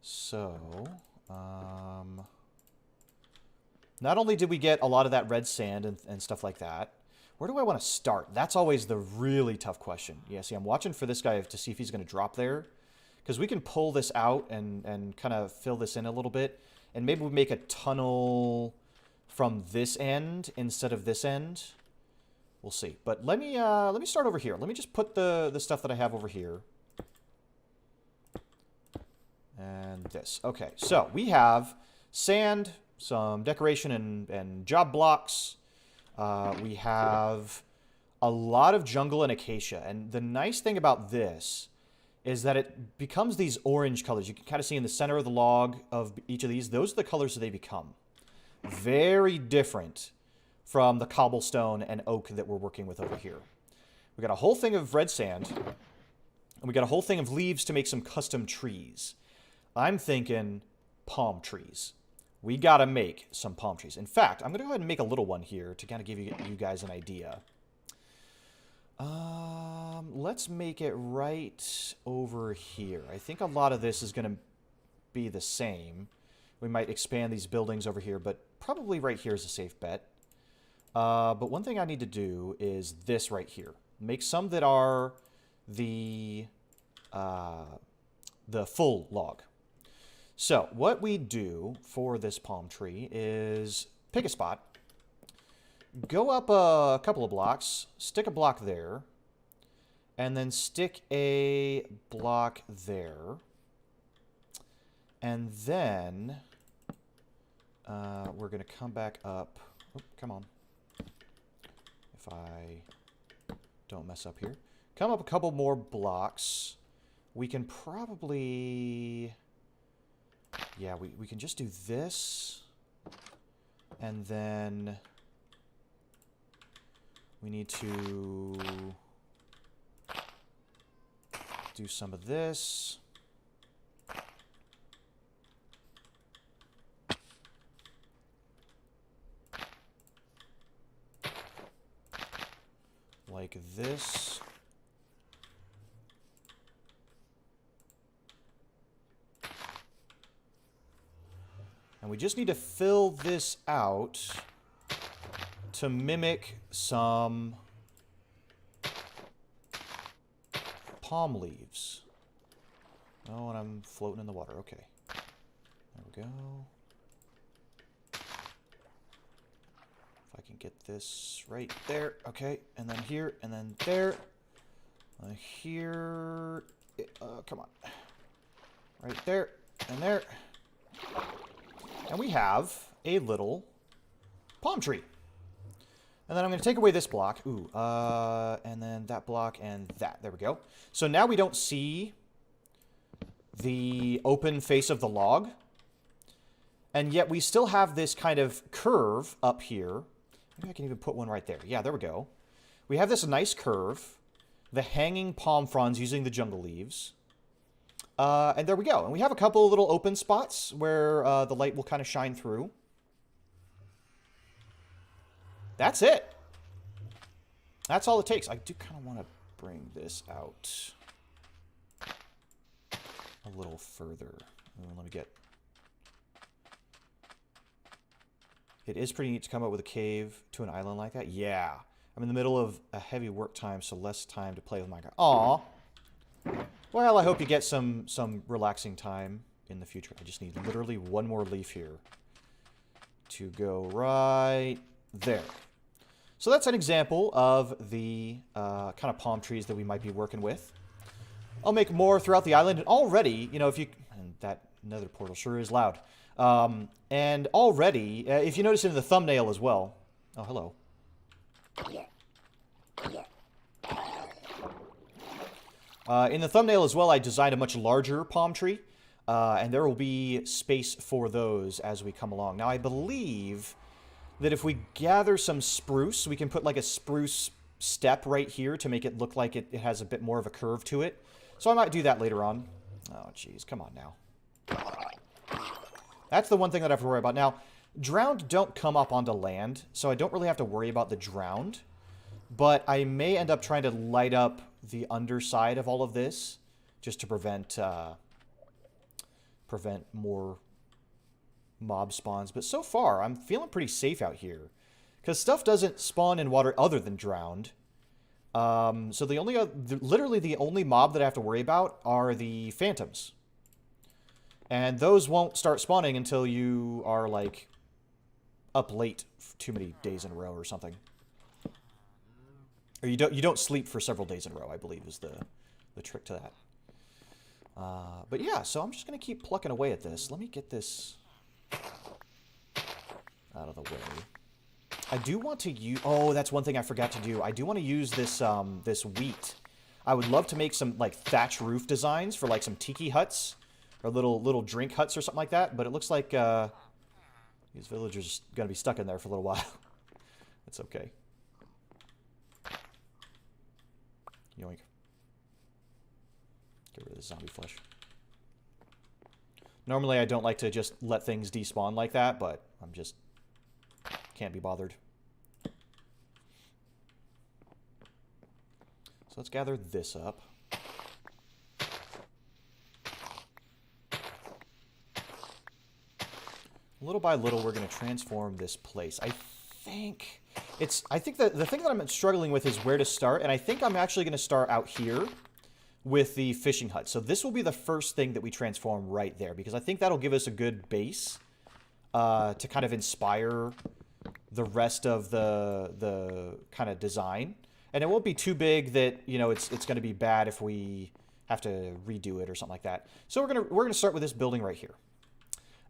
A: So, Not only did we get a lot of that red sand and stuff like that, where do I want to start? That's always the really tough question. Yeah, see, I'm watching for this guy to see if he's going to drop there. Because we can pull this out and kind of fill this in a little bit. And maybe we make a tunnel from this end instead of this end. We'll see. But let me start over here. Let me just put the stuff that I have over here. And this. Okay, so we have sand, some decoration and job blocks. We have a lot of jungle and acacia. And the nice thing about this is that it becomes these orange colors. You can kind of see in the center of the log of each of these. Those are the colors that they become. Very different from the cobblestone and oak that we're working with over here. We got a whole thing of red sand. And we got a whole thing of leaves to make some custom trees. I'm thinking palm trees. We got to make some palm trees. In fact, I'm going to go ahead and make a little one here to kind of give you guys an idea. Let's make it right over here. I think a lot of this is going to be the same. We might expand these buildings over here, but probably right here is a safe bet. But one thing I need to do is this right here. Make some that are the full log. So what we do for this palm tree is pick a spot. Go up a couple of blocks, stick a block there, and then stick a block there. And then we're going to come back up. Oh, come on. If I don't mess up here. Come up a couple more blocks. We can probably... Yeah, we can just do this. And then... we need to do some of this. Like this. And we just need to fill this out to mimic some palm leaves. Oh, and I'm floating in the water. Okay. There we go. If I can get this right there. Okay. And then here. And then there. Here. Come on. Right there. And there. And we have a little palm tree. And then I'm going to take away this block. Ooh, and then that block and that. There we go. So now we don't see the open face of the log. And yet we still have this kind of curve up here. Maybe I can even put one right there. Yeah, there we go. We have this nice curve. The hanging palm fronds using the jungle leaves. And there we go. And we have a couple of little open spots where the light will kind of shine through. That's it. That's all it takes. I do kind of want to bring this out a little further. Let me get... It is pretty neat to come up with a cave to an island like that. Yeah. I'm in the middle of a heavy work time, so less time to play with my guy. Aw. Well, I hope you get some relaxing time in the future. I just need literally one more leaf here to go right there. So that's an example of the kind of palm trees that we might be working with. I'll make more throughout the island. And already, you know, if you... And that nether portal sure is loud. And already, if you notice in the thumbnail as well... Oh, hello. In the thumbnail as well, I designed a much larger palm tree. And there will be space for those as we come along. Now, I believe that if we gather some spruce, we can put like a spruce step right here to make it look like it has a bit more of a curve to it. So I might do that later on. Oh, jeez. Come on now. That's the one thing that I have to worry about. Now, drowned don't come up onto land, so I don't really have to worry about the drowned. But I may end up trying to light up the underside of all of this just to prevent more mob spawns. But so far, I'm feeling pretty safe out here. Because stuff doesn't spawn in water other than drowned. So the only, literally the only mob that I have to worry about are the phantoms. And those won't start spawning until you are, like, up late too many days in a row or something. Or you don't sleep for several days in a row, I believe, is the trick to that. But yeah, so I'm just going to keep plucking away at this. Let me get this out of the way. I do want to use... Oh, that's one thing I forgot to do. I do want to use this this wheat. I would love to make some, like, thatch roof designs for, like, some tiki huts. Or little drink huts or something like that. But it looks like these villagers are going to be stuck in there for a little while. It's okay. Yoink. Get rid of the zombie flesh. Normally I don't like to just let things despawn like that, but I'm just... can't be bothered. So let's gather this up. Little by little, we're going to transform this place. I think that the thing that I'm struggling with is where to start, and I think I'm actually going to start out here with the fishing hut. So this will be the first thing that we transform right there, because I think that'll give us a good base to kind of inspire the rest of the kind of design. And it won't be too big that, you know, it's going to be bad if we have to redo it or something like that. So we're going to start with this building right here.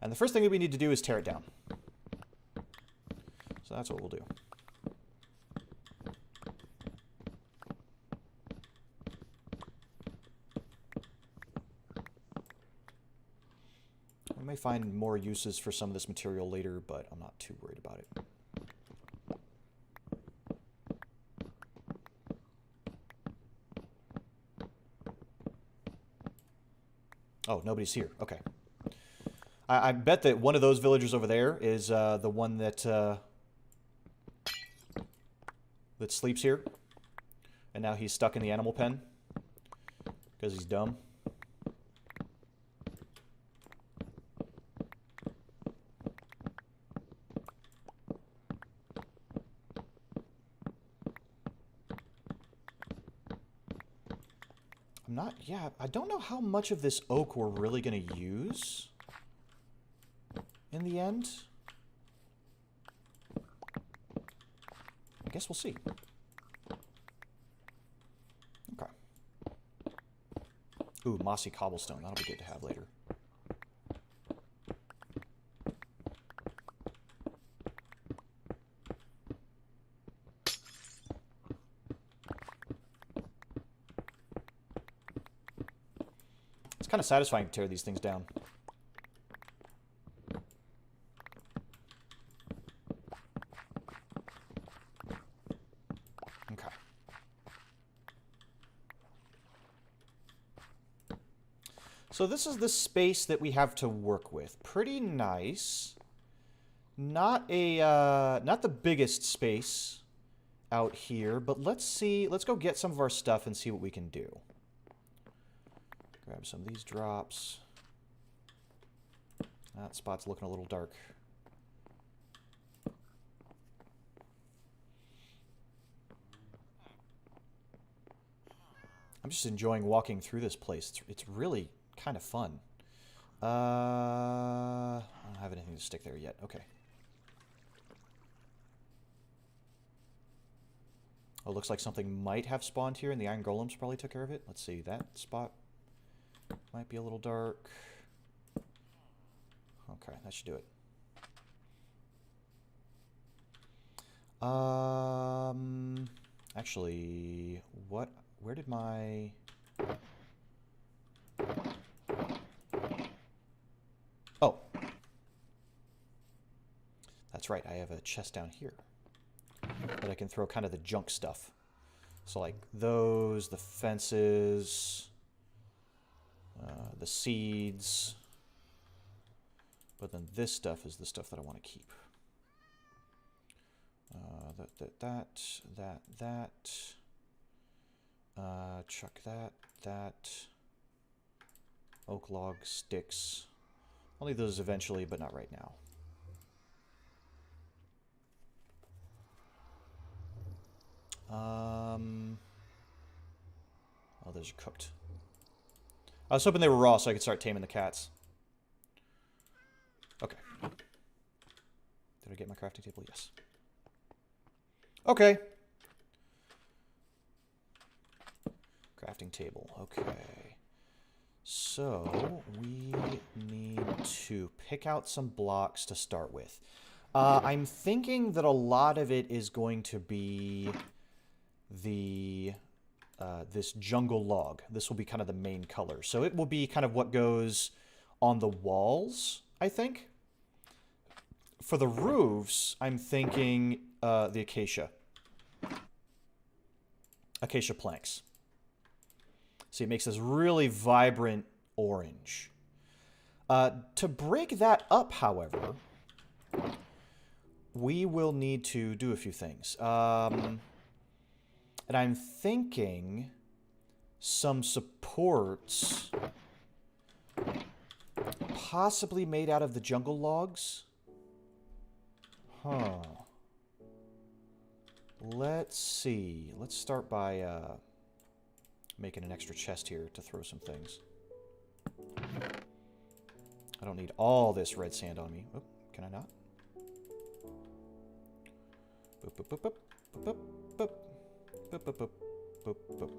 A: And the first thing that we need to do is tear it down. So that's what we'll do. We may find more uses for some of this material later, but I'm not too worried about it. Oh, nobody's here. Okay. I bet that one of those villagers over there is the one that that sleeps here. And now he's stuck in the animal pen because he's dumb. Yeah, I don't know how much of this oak we're really going to use in the end. I guess we'll see. Okay. Ooh, mossy cobblestone. That'll be good to have later. Kind of satisfying to tear these things down. Okay. So this is the space that we have to work with. Pretty nice. Not the biggest space out here, but let's see. Let's go get some of our stuff and see what we can do. Grab some of these drops. That spot's looking a little dark. I'm just enjoying walking through this place. It's really kind of fun. I don't have anything to stick there yet. Okay. Oh, looks like something might have spawned here, and the iron golems probably took care of it. Let's see, that spot might be a little dark. Okay, that should do it. Actually, where did my... Oh. That's right, I have a chest down here. But I can throw kind of the junk stuff. So like those, the fences... the seeds, but then this stuff is the stuff that I want to keep. Chuck that. Oak log, sticks. I'll need those eventually, but not right now. Oh, those are cooked. I was hoping they were raw so I could start taming the cats. Okay. Did I get my crafting table? Yes. Okay. Crafting table. Okay. So, we need to pick out some blocks to start with. I'm thinking that a lot of it is going to be the this jungle log. This will be kind of the main color. So it will be kind of what goes on the walls, I think. For the roofs, I'm thinking the acacia. Acacia planks. See, it makes this really vibrant orange. To break that up, however, we will need to do a few things. And I'm thinking some supports possibly made out of the jungle logs. Huh. Let's see. Let's start by making an extra chest here to throw some things. I don't need all this red sand on me. Oh, can I not? Boop, boop, boop, boop, boop, boop, boop, boop, boop, boop, boop.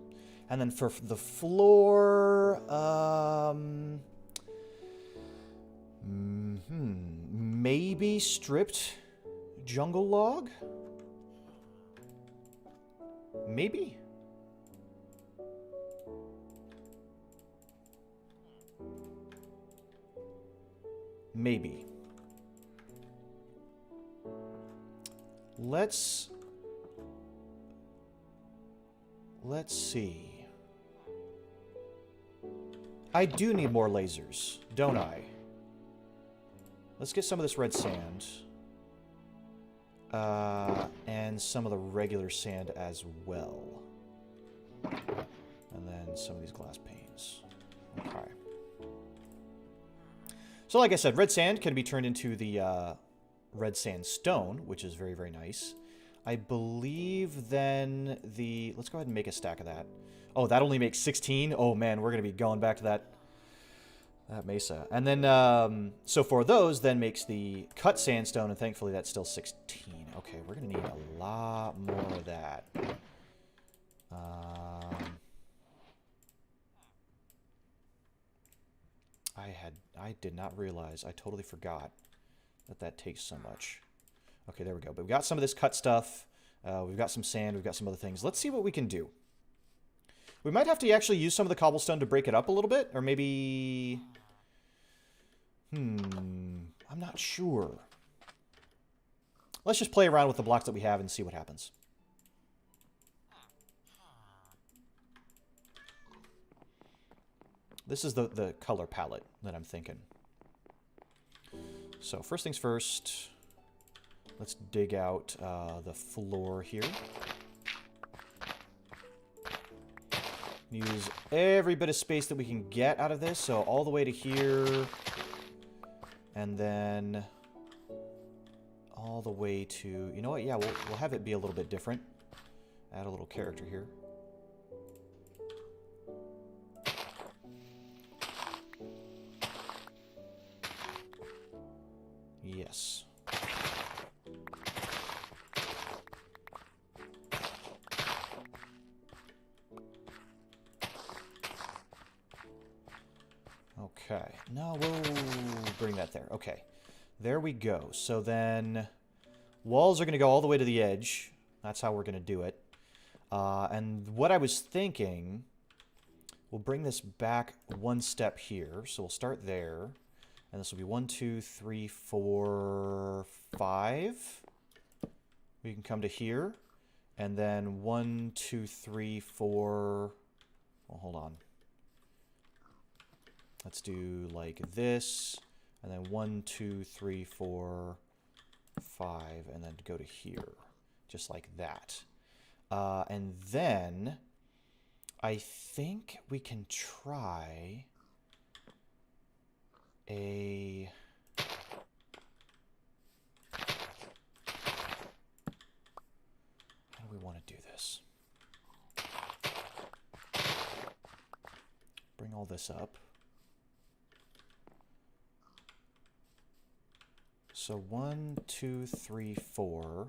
A: And then for the floor, maybe stripped jungle log? Maybe? Maybe. Let's see. I do need more lasers, don't I? Let's get some of this red sand. And some of the regular sand as well. And then some of these glass panes. Okay. So like I said, red sand can be turned into the red sandstone, which is very, very nice. I believe then the... Let's go ahead and make a stack of that. Oh, that only makes 16? Oh man, we're going to be going back to that mesa. And then, so for those, then makes the cut sandstone, and thankfully that's still 16. Okay, we're going to need a lot more of that. I did not realize, I totally forgot that takes so much. Okay, there we go. But we've got some of this cut stuff. We've got some sand. We've got some other things. Let's see what we can do. We might have to actually use some of the cobblestone to break it up a little bit. Or maybe... I'm not sure. Let's just play around with the blocks that we have and see what happens. This is the color palette that I'm thinking. So first things first, let's dig out the floor here. Use every bit of space that we can get out of this, so all the way to here, and then all the way to, you know what, yeah, we'll have it be a little bit different. Add a little character here. Yes. Okay. No, we'll bring that there. Okay. There we go. So then walls are going to go all the way to the edge. That's how we're going to do it. And what I was thinking, we'll bring this back one step here. So we'll start there. And this will be 1, 2, 3, 4, 5. We can come to here. And then 1, 2, 3, 4. Well, hold on. Let's do like this. And then 1, 2, 3, 4, 5. And then go to here. Just like that. And then I think we can try a... this up. So 1, 2, 3, 4.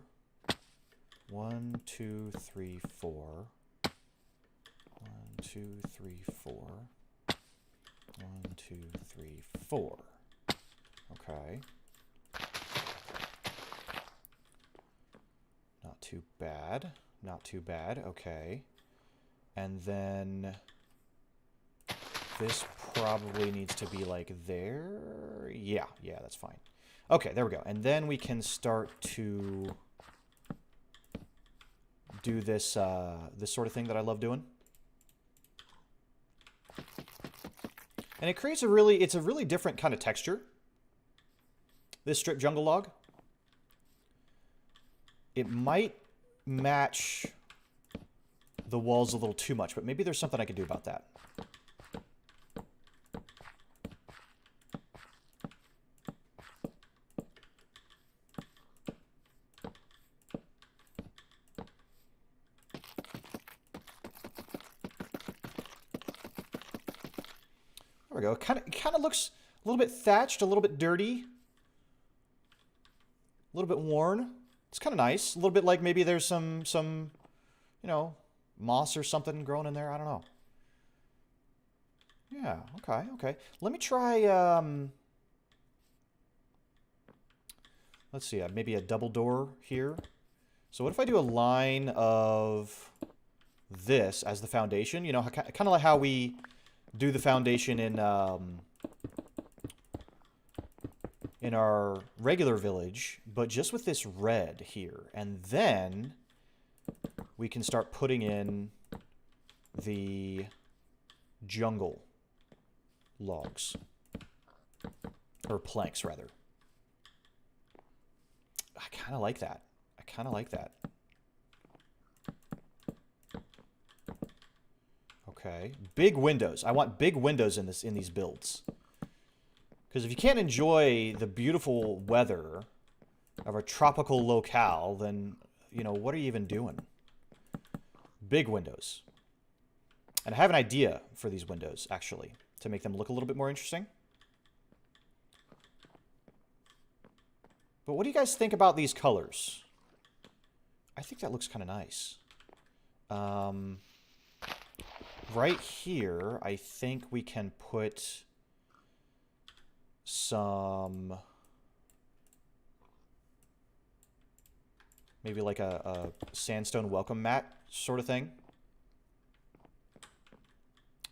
A: 1, 2, 3, 4. 1, 2, 3, 4. 1, 2, 3, 4. Okay. Not too bad. Not too bad. Okay. And then this probably needs to be like there. Yeah, that's fine. Okay, there we go. And then we can start to do this this sort of thing that I love doing. And it creates it's a really different kind of texture. This strip jungle log. It might match the walls a little too much, but maybe there's something I can do about that. There we go. Kind of looks a little bit thatched, a little bit dirty, a little bit worn. It's kind of nice. A little bit like maybe there's some you know, moss or something growing in there. I don't know. Yeah, okay. Let me try, let's see, maybe a double door here. So what if I do a line of this as the foundation? You know, kind of like how we do the foundation in our regular village, but just with this red here. And then we can start putting in the jungle logs. Or planks, rather. I kind of like that. Okay. Big windows. I want big windows in these builds. Because if you can't enjoy the beautiful weather of a tropical locale, then, you know, what are you even doing? Big windows. And I have an idea for these windows, actually, to make them look a little bit more interesting. But what do you guys think about these colors? I think that looks kind of nice. Right here, I think we can put some, maybe like a sandstone welcome mat sort of thing,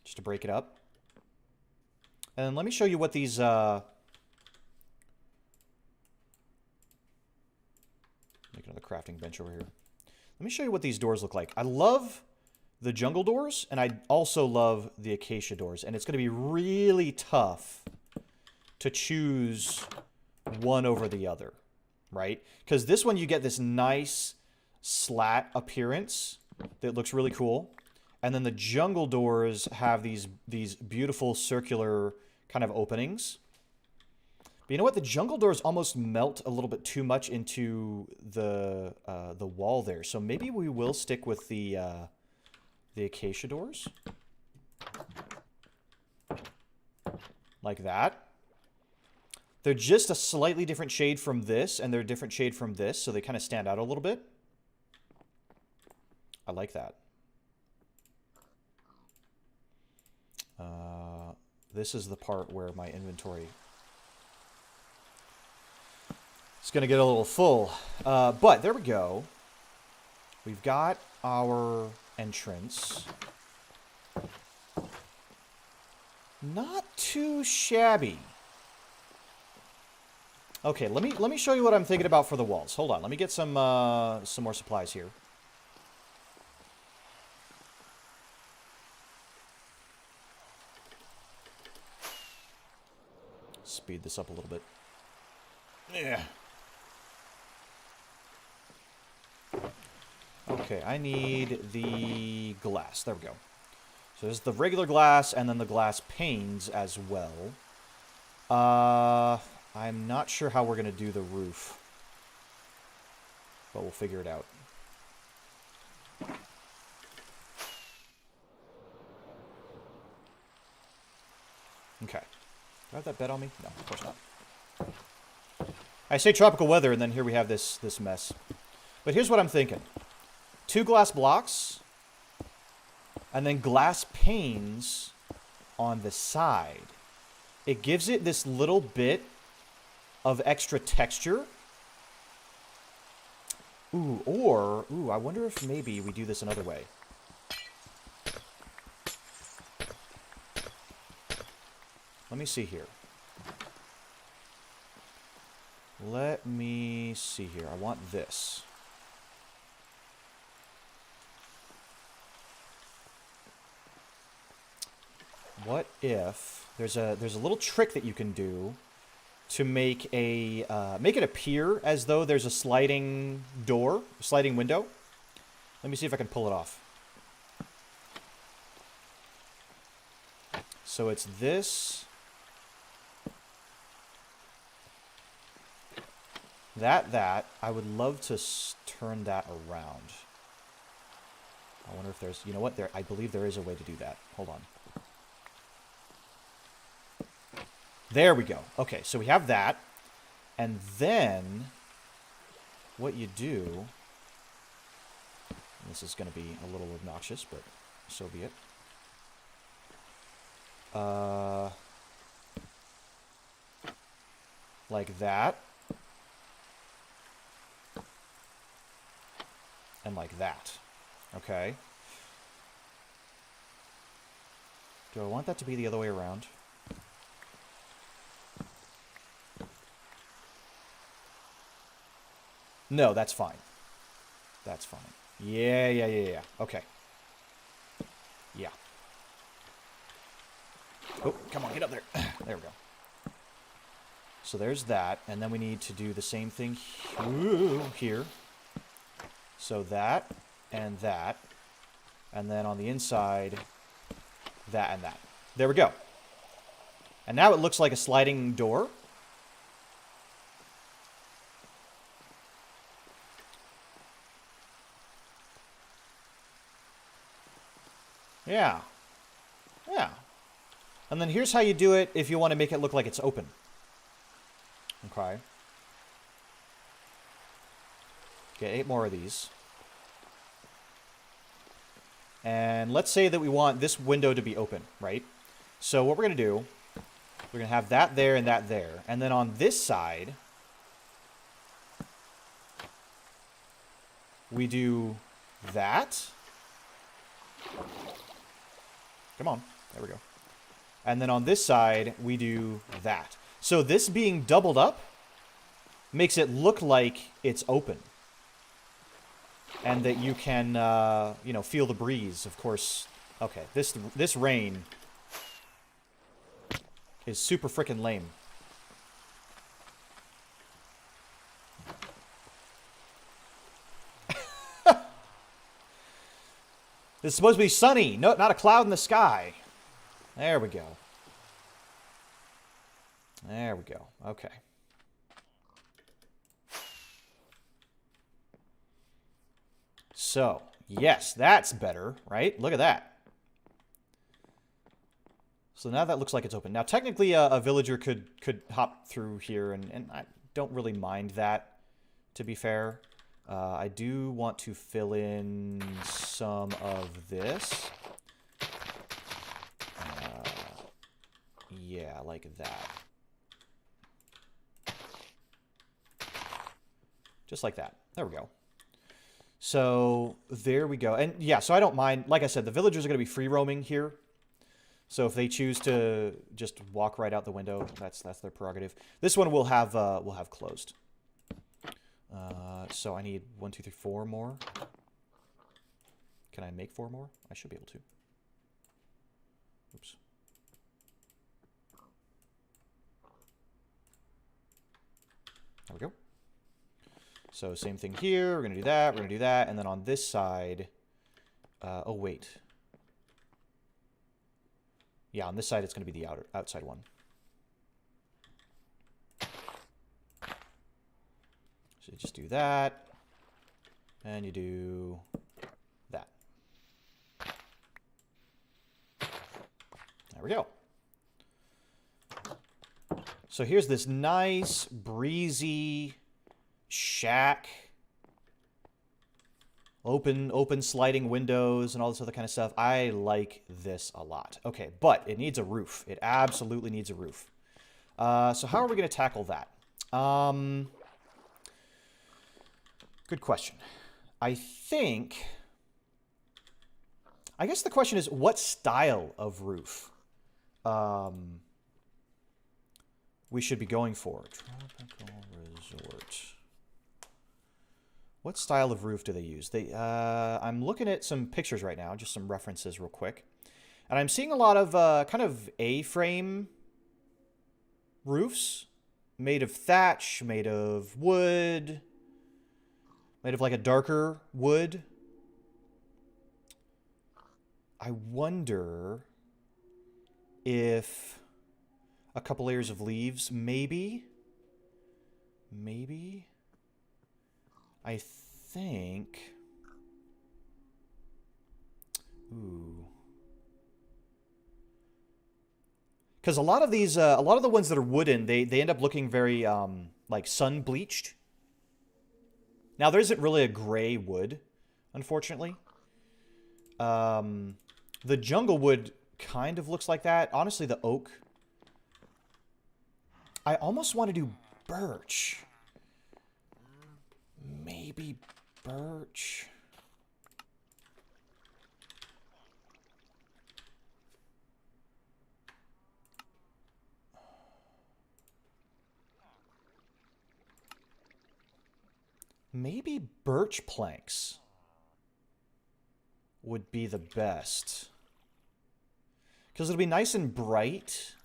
A: just to break it up. And then let me show you what these make another crafting bench over here. Let me show you what these doors look like. I love the jungle doors, and I also love the acacia doors, and it's going to be really tough to choose one over the other, right? Because this one, you get this nice slat appearance that looks really cool. And then the jungle doors have these beautiful circular kind of openings. But you know what? The jungle doors almost melt a little bit too much into the wall there. So maybe we will stick with the acacia doors. Like that. They're just a slightly different shade from this, and they're a different shade from this, so they kind of stand out a little bit. I like that. This is the part where my inventory is going to get a little full. But there we go. We've got our entrance. Not too shabby. Okay, let me show you what I'm thinking about for the walls. Hold on, let me get some more supplies here. Speed this up a little bit. Yeah. Okay, I need the glass. There we go. So there's the regular glass and then the glass panes as well. I'm not sure how we're going to do the roof, but we'll figure it out. Okay. Do I have that bed on me? No, of course not. I say tropical weather, and then here we have this mess. But here's what I'm thinking. 2 glass blocks, and then glass panes on the side. It gives it this little bit of extra texture. Ooh, I wonder if maybe we do this another way. Let me see here. Let me see here. I want this. What if there's a little trick that you can do to make it appear as though there's a sliding door, a sliding window. Let me see if I can pull it off. So it's this, that. I would love to turn that around. I wonder if there's, you know what? I believe there is a way to do that. Hold on. There we go. Okay, so we have that. And then what you do, this is going to be a little obnoxious, but so be it. Like that. And like that. Okay. Do I want that to be the other way around? No, that's fine. That's fine. Yeah. Okay. Yeah. Oh, come on, get up there. There we go. So there's that, and then we need to do the same thing here. So that, and then on the inside, that and that. There we go. And now it looks like a sliding door. Yeah. Yeah. And then here's how you do it if you want to make it look like it's open. Okay. Get 8 more of these. And let's say that we want this window to be open, right? So what we're going to do, we're going to have that there and that there. And then on this side, we do that. Come on. There we go. And then on this side, we do that. So this being doubled up makes it look like it's open. And that you can, you know, feel the breeze, of course. Okay, this rain is super freaking lame. It's supposed to be sunny. No, not a cloud in the sky. There we go. There we go. Okay. So, yes, that's better, right? Look at that. So now that looks like it's open. Now, technically, a villager could hop through here, and I don't really mind that, to be fair. I do want to fill in some of this. Yeah, like that. Just like that. There we go. So there we go. And yeah, so I don't mind. Like I said, the villagers are going to be free roaming here. So if they choose to just walk right out the window, that's their prerogative. This one we'll have closed. So I need 1, 2, 3, 4 more. Can I make 4 more? I should be able to. Oops. There we go. So same thing here. We're going to do that. We're going to do that. And then on this side... oh, wait. Yeah, on this side it's going to be the outside one. So you just do that. And you do that. There we go. So here's this nice, breezy shack. Open sliding windows and all this other kind of stuff. I like this a lot. Okay, but it needs a roof. It absolutely needs a roof. So how are we going to tackle that? Good question. I guess the question is, what style of roof we should be going for? Tropical resort. What style of roof do they use? I'm looking at some pictures right now, just some references real quick. And I'm seeing a lot of kind of A-frame roofs made of thatch, made of wood, made of like a darker wood. I wonder if a couple layers of leaves, maybe. I think... Ooh. Because a lot of these, a lot of the ones that are wooden, they end up looking very, like, sun-bleached. Now, there isn't really a gray wood, unfortunately. The jungle wood kind of looks like that. Honestly, the oak... I almost want to do birch. Maybe birch. Maybe birch planks would be the best. Because it'll be nice and bright.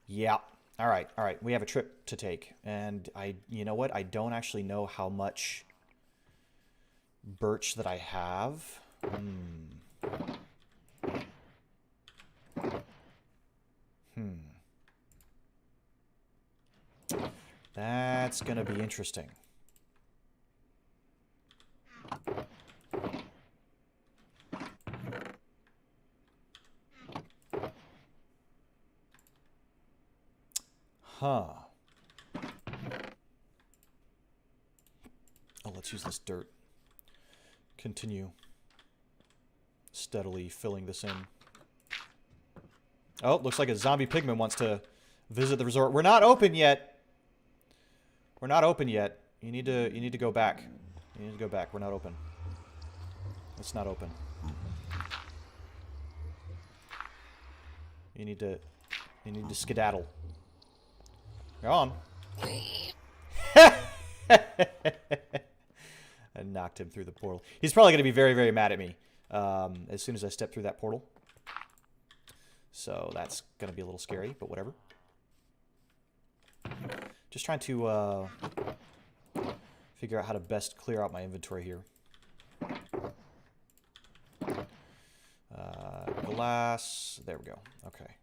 A: Yeah. All right. We have a trip to take. And you know what? I don't actually know how much birch that I have. That's going to be interesting. Huh. Oh, let's use this dirt. Continue steadily filling this in. Oh, looks like a zombie pigman wants to visit the resort. We're not open yet. We're not open yet. You need to go back. You need to go back. We're not open. It's not open. You need to skedaddle. Go on. I knocked him through the portal. He's probably going to be very, very mad at me as soon as I step through that portal. So that's going to be a little scary, but whatever. Just trying to figure out how to best clear out my inventory here. Glass. There we go. Okay.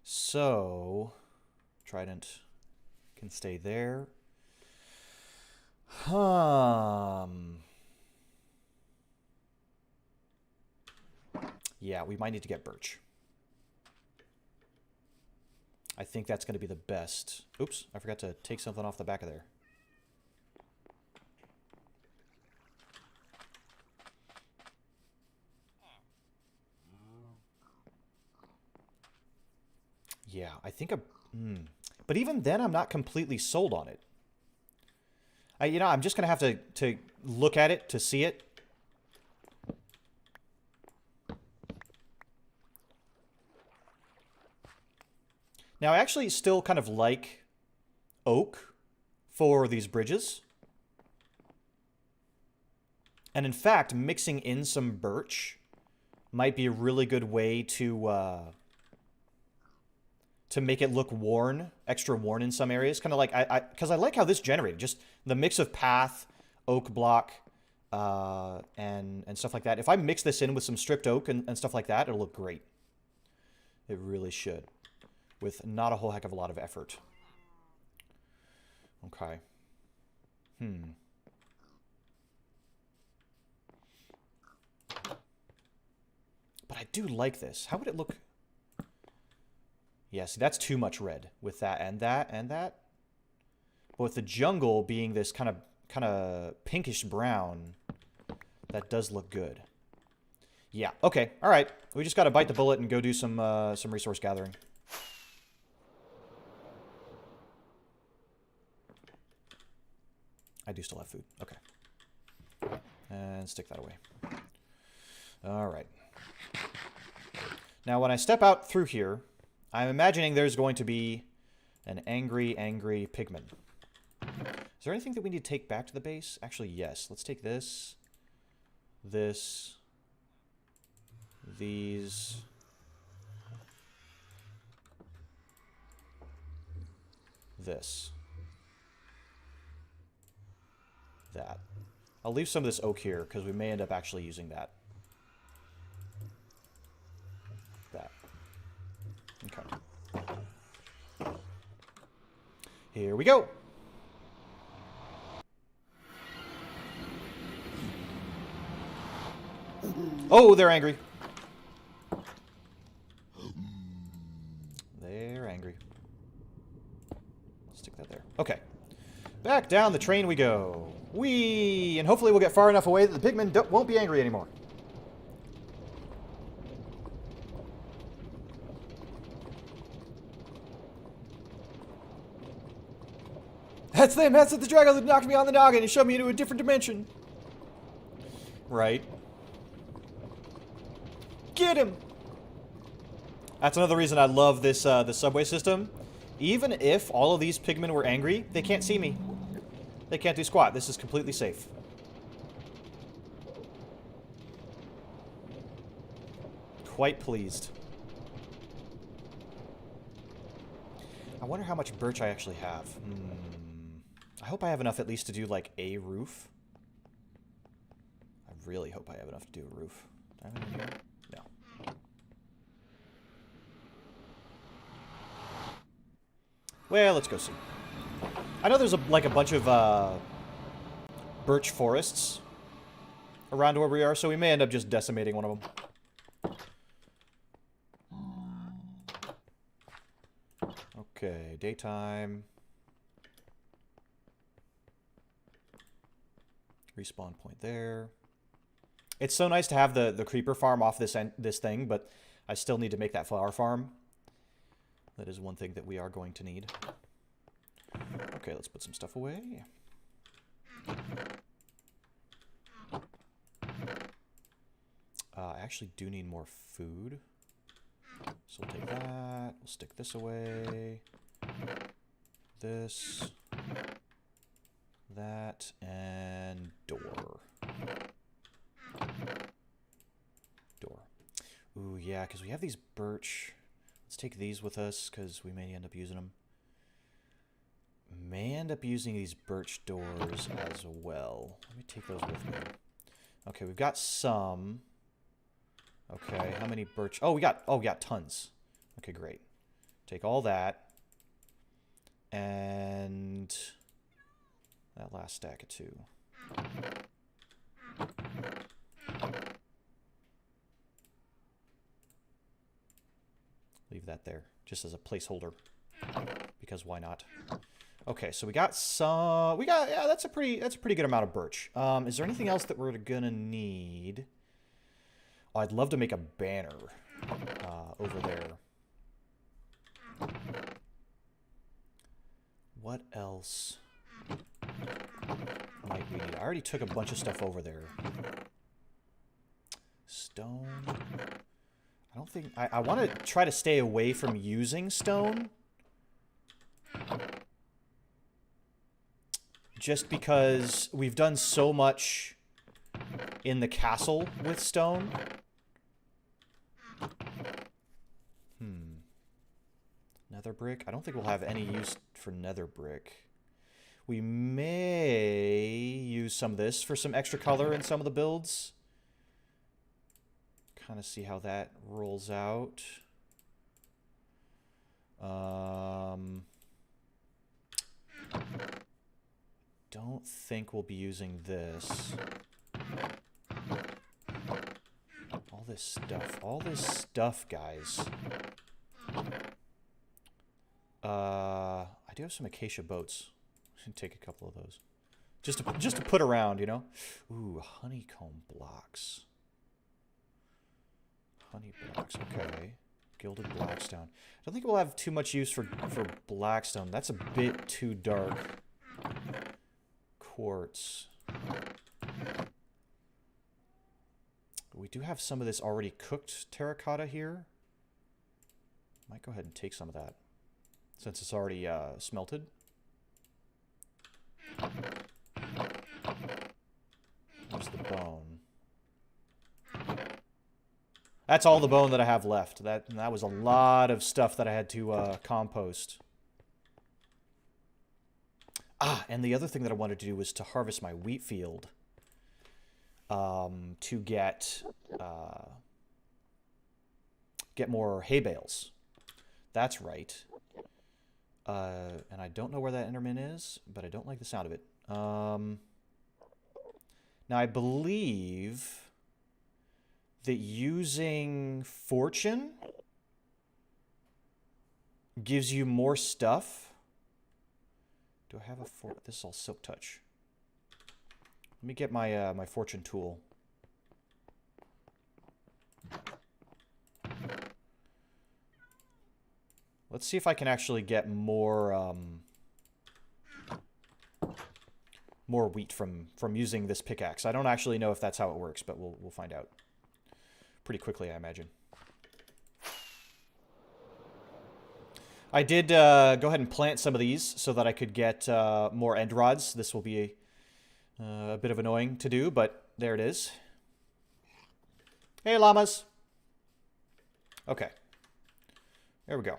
A: So, trident can stay there. Yeah, we might need to get birch. I think that's going to be the best. Oops, I forgot to take something off the back of there. Yeah, I think but even then, I'm not completely sold on it. I'm just going to have to look at it to see it. Now, I actually still kind of like oak for these bridges. And in fact, mixing in some birch might be a really good way to make it look worn, extra worn in some areas. Kind of like, because I like how this generated. Just the mix of path, oak block, and stuff like that. If I mix this in with some stripped oak and stuff like that, it'll look great. It really should. With not a whole heck of a lot of effort. Okay. But I do like this. How would it look? Yeah, see, that's too much red with that and that and that. But with the jungle being this kind of pinkish brown, that does look good. Yeah, okay, all right. We just got to bite the bullet and go do some resource gathering. I do still have food. Okay. And stick that away. All right. Now, when I step out through here, I'm imagining there's going to be an angry, angry pigman. Is there anything that we need to take back to the base? Actually, yes. Let's take this, this, these, this, that. I'll leave some of this oak here because we may end up actually using that. That. Okay. Here we go. Oh, they're angry. They're angry. Stick that there. Okay. Back down the train we go. Whee! And hopefully we'll get far enough away that the pigmen won't be angry anymore. That's them! That's the dragon that knocked me on the noggin and shoved me into a different dimension. Right. Get him! That's another reason I love this this subway system. Even if all of these pigmen were angry, they can't see me. They can't do squat. This is completely safe. Quite pleased. I wonder how much birch I actually have. I hope I have enough at least to do, like, a roof. I really hope I have enough to do a roof. Do I have any here? No. Well, let's go see. I know there's, like, a bunch of, birch forests around where we are, so we may end up just decimating one of them. Okay, daytime. Respawn point there. It's so nice to have the creeper farm off this thing, but I still need to make that flower farm. That is one thing that we are going to need. Okay, let's put some stuff away. I actually do need more food. So we'll take that. We'll stick this away. This. That. And door. Door. Ooh, yeah, because we have these birch. Let's take these with us, because we may end up using them. May end up using these birch doors as well. Let me take those with me. Okay, we've got some. Okay, how many birch? Oh, we got tons. Okay, great. Take all that. And that last stack of 2. Leave that there, just as a placeholder. Because why not? Okay, so we got some. Yeah, that's a pretty good amount of birch. Is there anything else that we're gonna need? Oh, I'd love to make a banner over there. What else might we need? I already took a bunch of stuff over there. Stone. I don't think... I want to try to stay away from using stone. Just because we've done so much in the castle with stone. Nether brick? I don't think we'll have any use for nether brick. We may use some of this for some extra color in some of the builds. Kind of see how that rolls out. Don't think we'll be using this. All this stuff, guys. I do have some acacia boats. I should take a couple of those. Just to put around, you know? Ooh, honeycomb blocks. Honey blocks, okay. Gilded blackstone. I don't think we'll have too much use for blackstone. That's a bit too dark. Quartz. We do have some of this already cooked terracotta here. Might go ahead and take some of that, since it's already smelted. There's the bone. That's all the bone that I have left. That was a lot of stuff that I had to compost. Ah, and the other thing that I wanted to do was to harvest my wheat field. To get more hay bales. That's right. And I don't know where that Enderman is, but I don't like the sound of it. Now, I believe that using fortune gives you more stuff. Do I have a this is all silk touch. Let me get my my fortune tool. Let's see if I can actually get more more wheat from using this pickaxe. I don't actually know if that's how it works, but we'll find out pretty quickly, I imagine. I did go ahead and plant some of these so that I could get more end rods. This will be a bit of annoying to do, but there it is. Hey, llamas. Okay. There we go.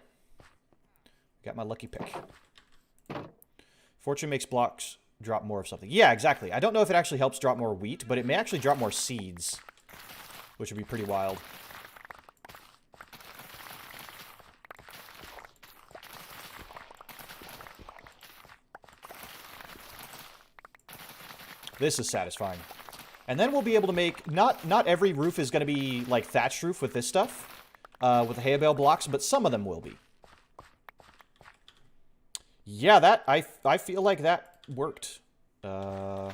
A: Got my lucky pick. Fortune makes blocks drop more of something. Yeah, exactly. I don't know if it actually helps drop more wheat, but it may actually drop more seeds, which would be pretty wild. This is satisfying. And then we'll be able to make... Not every roof is going to be like thatched roof with this stuff. With the hay bale blocks, but some of them will be. Yeah, that... I feel like that worked. And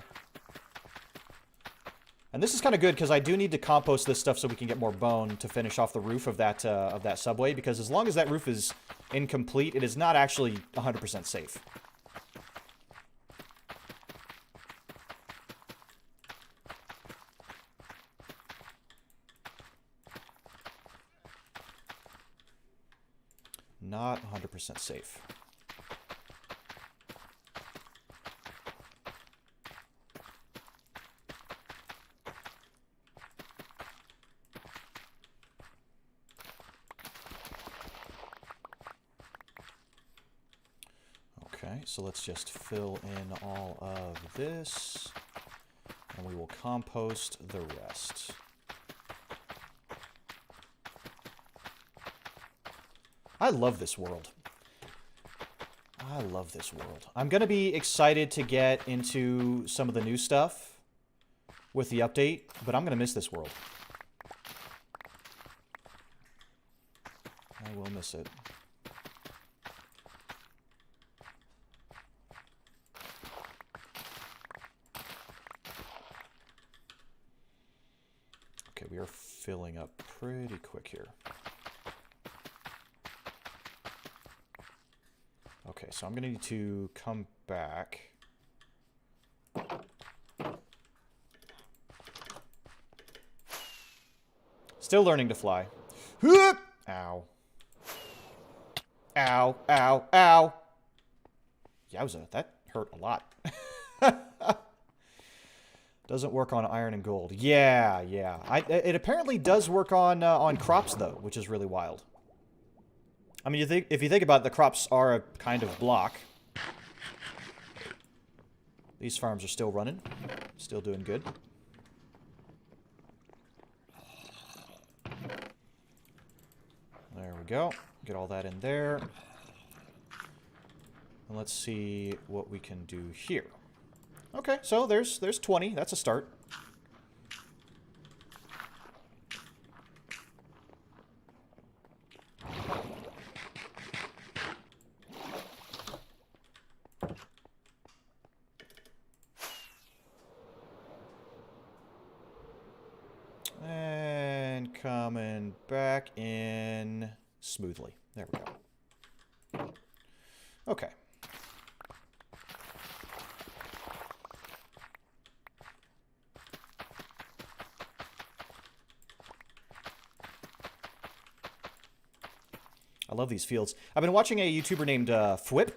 A: this is kind of good because I do need to compost this stuff so we can get more bone to finish off the roof of that subway. Because as long as that roof is incomplete, it is not actually 100% safe. Not 100% safe. Okay, so let's just fill in all of this, and we will compost the rest. I love this world. I love this world. I'm going to be excited to get into some of the new stuff with the update, but I'm going to miss this world. I will miss it. Okay, we are filling up pretty quick here. Okay, so I'm going to need to come back. Still learning to fly. Ow. Ow, ow, ow. Yowza, that hurt a lot. Doesn't work on iron and gold. Yeah. It apparently does work on crops, though, which is really wild. I mean, if you think about it, the crops are a kind of block. These farms are still running. Still doing good. There we go. Get all that in there. And let's see what we can do here. Okay, so there's 20. That's a start. coming back in smoothly. There we go. Okay. I love these fields. I've been watching a YouTuber named Fwip.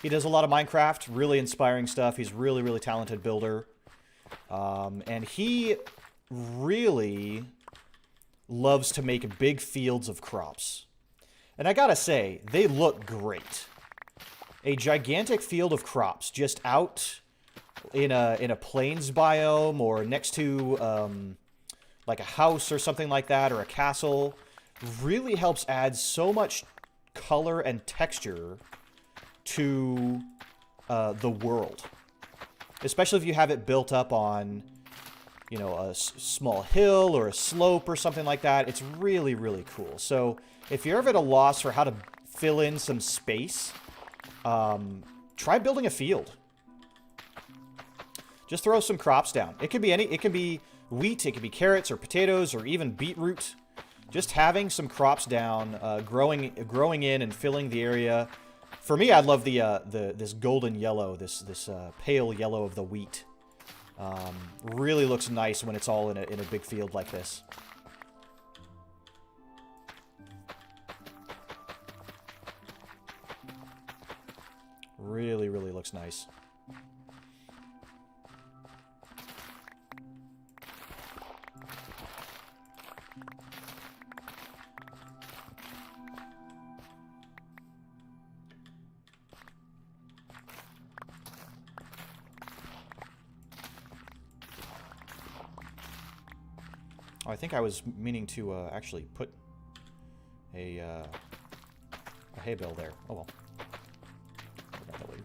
A: He does a lot of Minecraft, really inspiring stuff. He's really, really talented builder. And he really loves to make big fields of crops. And I gotta say, they look great. A gigantic field of crops just out in a plains biome or next to like a house or something like that, or a castle, really helps add so much color and texture to the world. Especially if you have it built up on, you know, a small hill or a slope or something like that. It's really, really cool. So if you're ever at a loss for how to fill in some space, try building a field. Just throw some crops down. It could be it can be wheat, it could be carrots or potatoes or even beetroot. Just having some crops down, growing in and filling the area. For me, I love this golden yellow, this pale yellow of the wheat. Really looks nice when it's all in a big field like this. Really, really looks nice. Oh, I think I was meaning to actually put a hay bale there. Oh well. Forgot that later.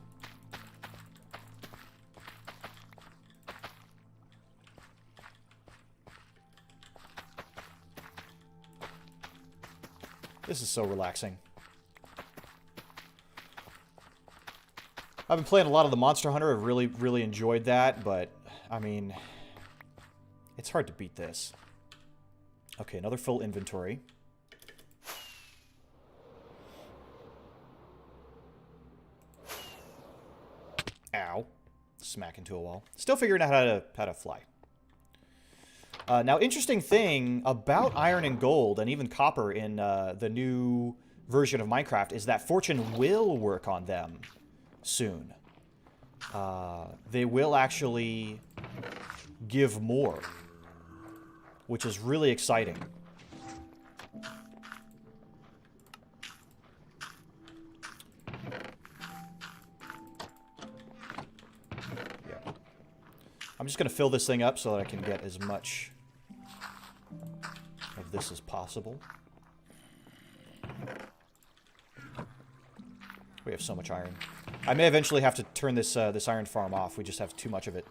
A: This is so relaxing. I've been playing a lot of the Monster Hunter. I've really, really enjoyed that, but I mean, it's hard to beat this. Okay, another full inventory. Ow. Smack into a wall. Still figuring out how to fly. Now, interesting thing about iron and gold, and even copper in the new version of Minecraft, is that Fortune will work on them soon. They will actually give more, which is really exciting. Yeah. I'm just going to fill this thing up so that I can get as much of this as possible. We have so much iron. I may eventually have to turn this this iron farm off. We just have too much of it.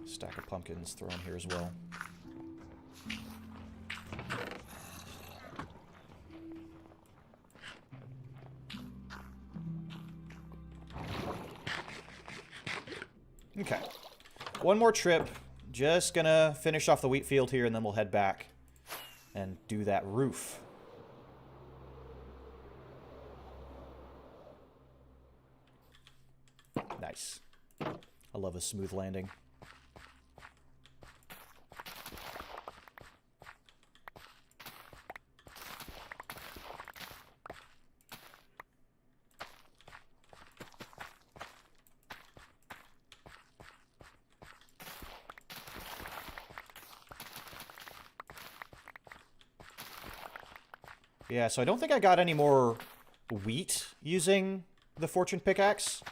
A: Stack of pumpkins thrown here as well. Okay. One more trip. Just gonna finish off the wheat field here, and then we'll head back and do that roof. Nice. I love a smooth landing. Yeah, so I don't think I got any more wheat using the fortune pickaxe.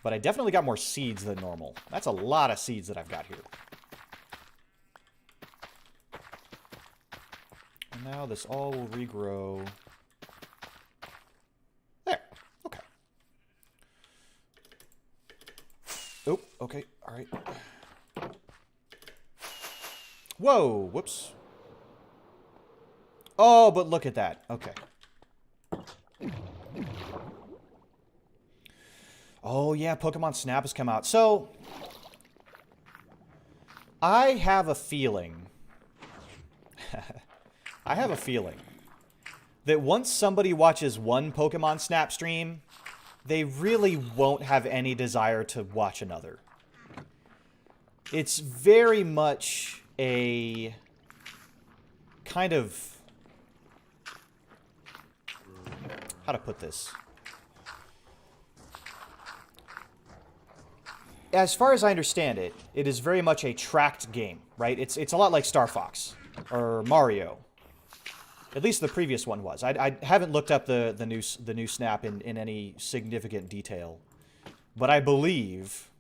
A: But I definitely got more seeds than normal. That's a lot of seeds that I've got here. And now this all will regrow. There. Okay. Oh, okay. All right. Whoa. Whoops. Oh, but look at that. Okay. Oh, yeah, Pokemon Snap has come out. So, I have a feeling... I have a feeling that once somebody watches one Pokemon Snap stream, they really won't have any desire to watch another. It's very much a kind of... How to put this? As far as I understand it, it is very much a tracked game, right? It's a lot like Star Fox or Mario. At least the previous one was. I haven't looked up the new Snap in any significant detail, but I believe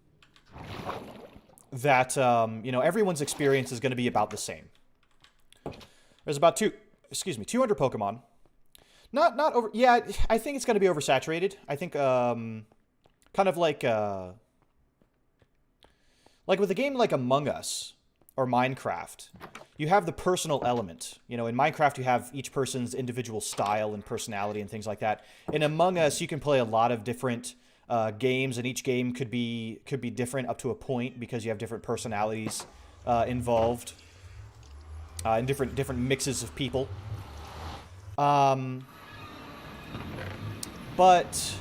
A: that you know, everyone's experience is going to be about the same. There's about 200 Pokemon. Not over. Yeah, I think it's going to be oversaturated. I think kind of like with a game like Among Us or Minecraft, you have the personal element. You know, in Minecraft, you have each person's individual style and personality and things like that. In Among Us, you can play a lot of different games, and each game could be different up to a point because you have different personalities involved and different mixes of people. But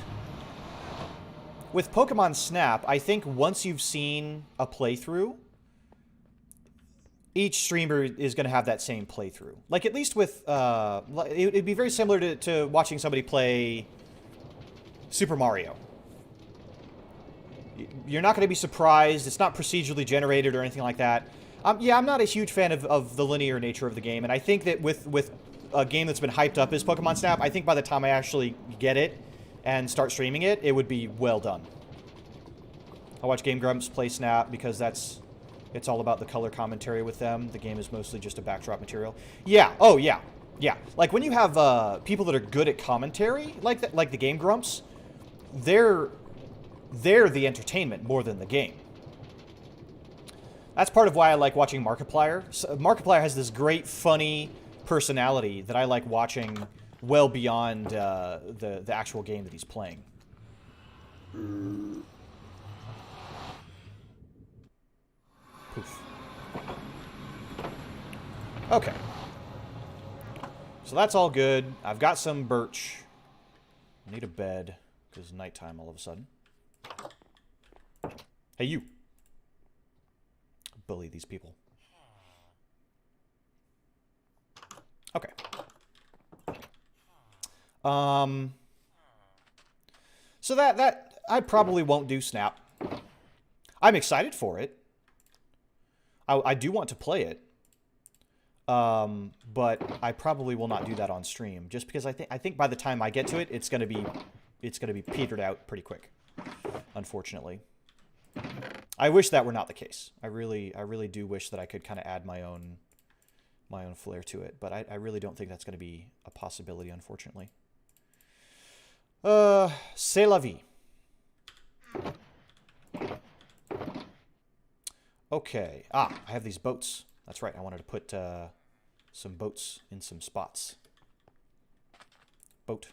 A: with Pokemon Snap, I think once you've seen a playthrough, each streamer is going to have that same playthrough. Like, at least with... it'd be very similar to watching somebody play Super Mario. You're not going to be surprised. It's not procedurally generated or anything like that. Yeah, I'm not a huge fan of the linear nature of the game, and I think that with a game that's been hyped up as Pokemon Snap, I think by the time I actually get it and start streaming it, it would be well done. I watch Game Grumps play Snap because it's all about the color commentary with them. The game is mostly just a backdrop material. Yeah. Oh, yeah. Yeah. Like, when you have people that are good at commentary, like the Game Grumps, they're the entertainment more than the game. That's part of why I like watching Markiplier. So, Markiplier has this great, funny personality that I like watching well beyond the actual game that he's playing. Poof. Okay. So that's all good. I've got some birch. I need a bed because it's nighttime all of a sudden. Hey, you. Bully these people. Okay. So that I probably won't do Snap. I'm excited for it. I do want to play it. But I probably will not do that on stream, just because I think by the time I get to it, it's gonna be petered out pretty quick. Unfortunately. I wish that were not the case. I really do wish that I could kind of add my own flair to it, but I really don't think that's going to be a possibility, unfortunately. C'est la vie. Okay. I have these boats. That's right. I wanted to put some boats in some spots. Boat.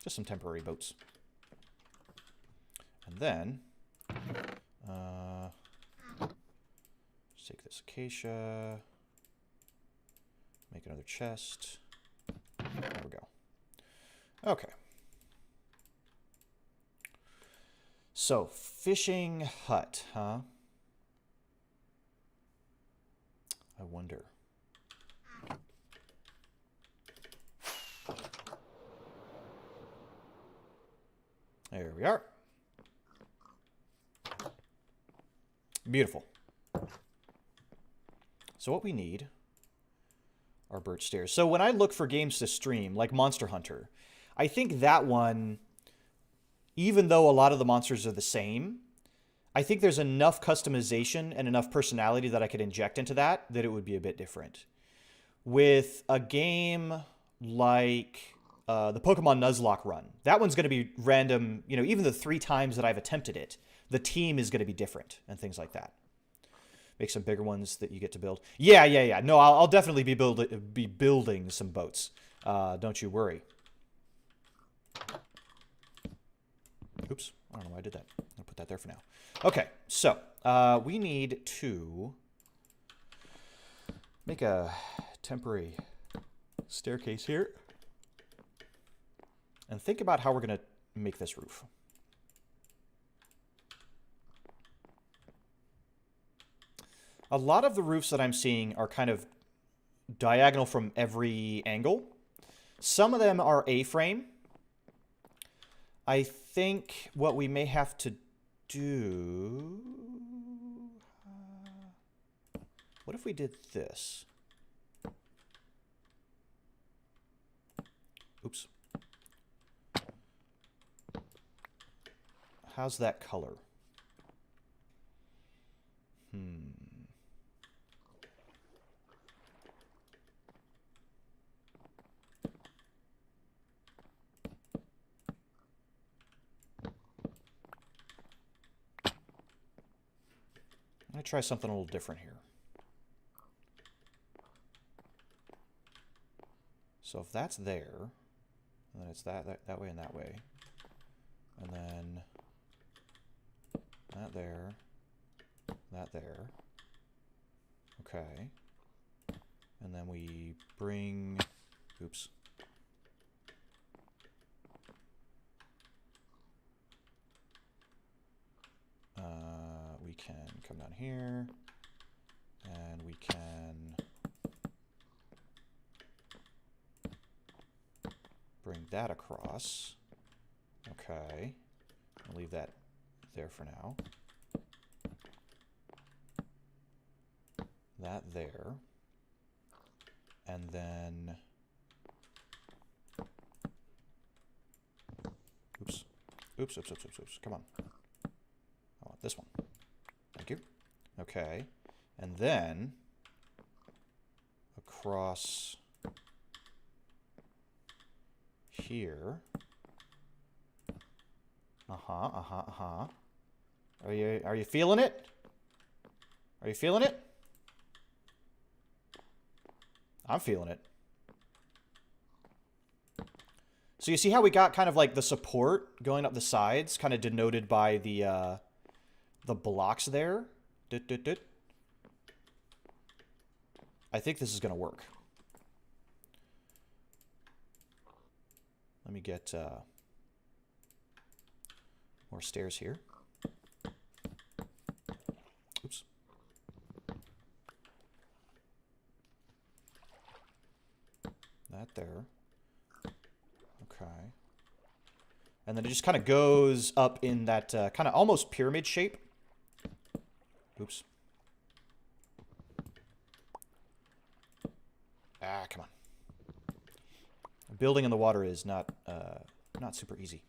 A: Just some temporary boats. And then, let's take this acacia, make another chest. There we go. Okay. So, fishing hut, huh? I wonder. There we are. Beautiful. So what we need are birch stairs. So when I look for games to stream, like Monster Hunter, I think that one, even though a lot of the monsters are the same, I think there's enough customization and enough personality that I could inject into that it would be a bit different. With a game like the Pokemon Nuzlocke run, that one's going to be random, you know, even the 3 times that I've attempted it. The team is going to be different and things like that. Make some bigger ones that you get to build. Yeah. No, I'll definitely be building some boats. Don't you worry. Oops, I don't know why I did that. I'll put that there for now. Okay, so we need to make a temporary staircase here. And think about how we're going to make this roof. A lot of the roofs that I'm seeing are kind of diagonal from every angle. Some of them are A-frame. I think what we may have to do... what if we did this? Oops. How's that color? I'm going to try something a little different here. So if that's there, and then it's that way and that way, and then that there, that there, okay, and then we bring, oops, we can come down here, and we can bring that across. Okay, I'll leave that there for now. That there. And then... oops. Oops, oops, oops, oops, oops. Come on. I want this one. Thank you. Okay. And then across here. Are you feeling it? Are you feeling it? I'm feeling it. So you see how we got kind of like the support going up the sides, kind of denoted by the blocks there? I think this is going to work. Let me get more stairs here. Oops. That there. Okay. And then it just kind of goes up in that kind of almost pyramid shape. Oops. Ah, come on. Building in the water is not super easy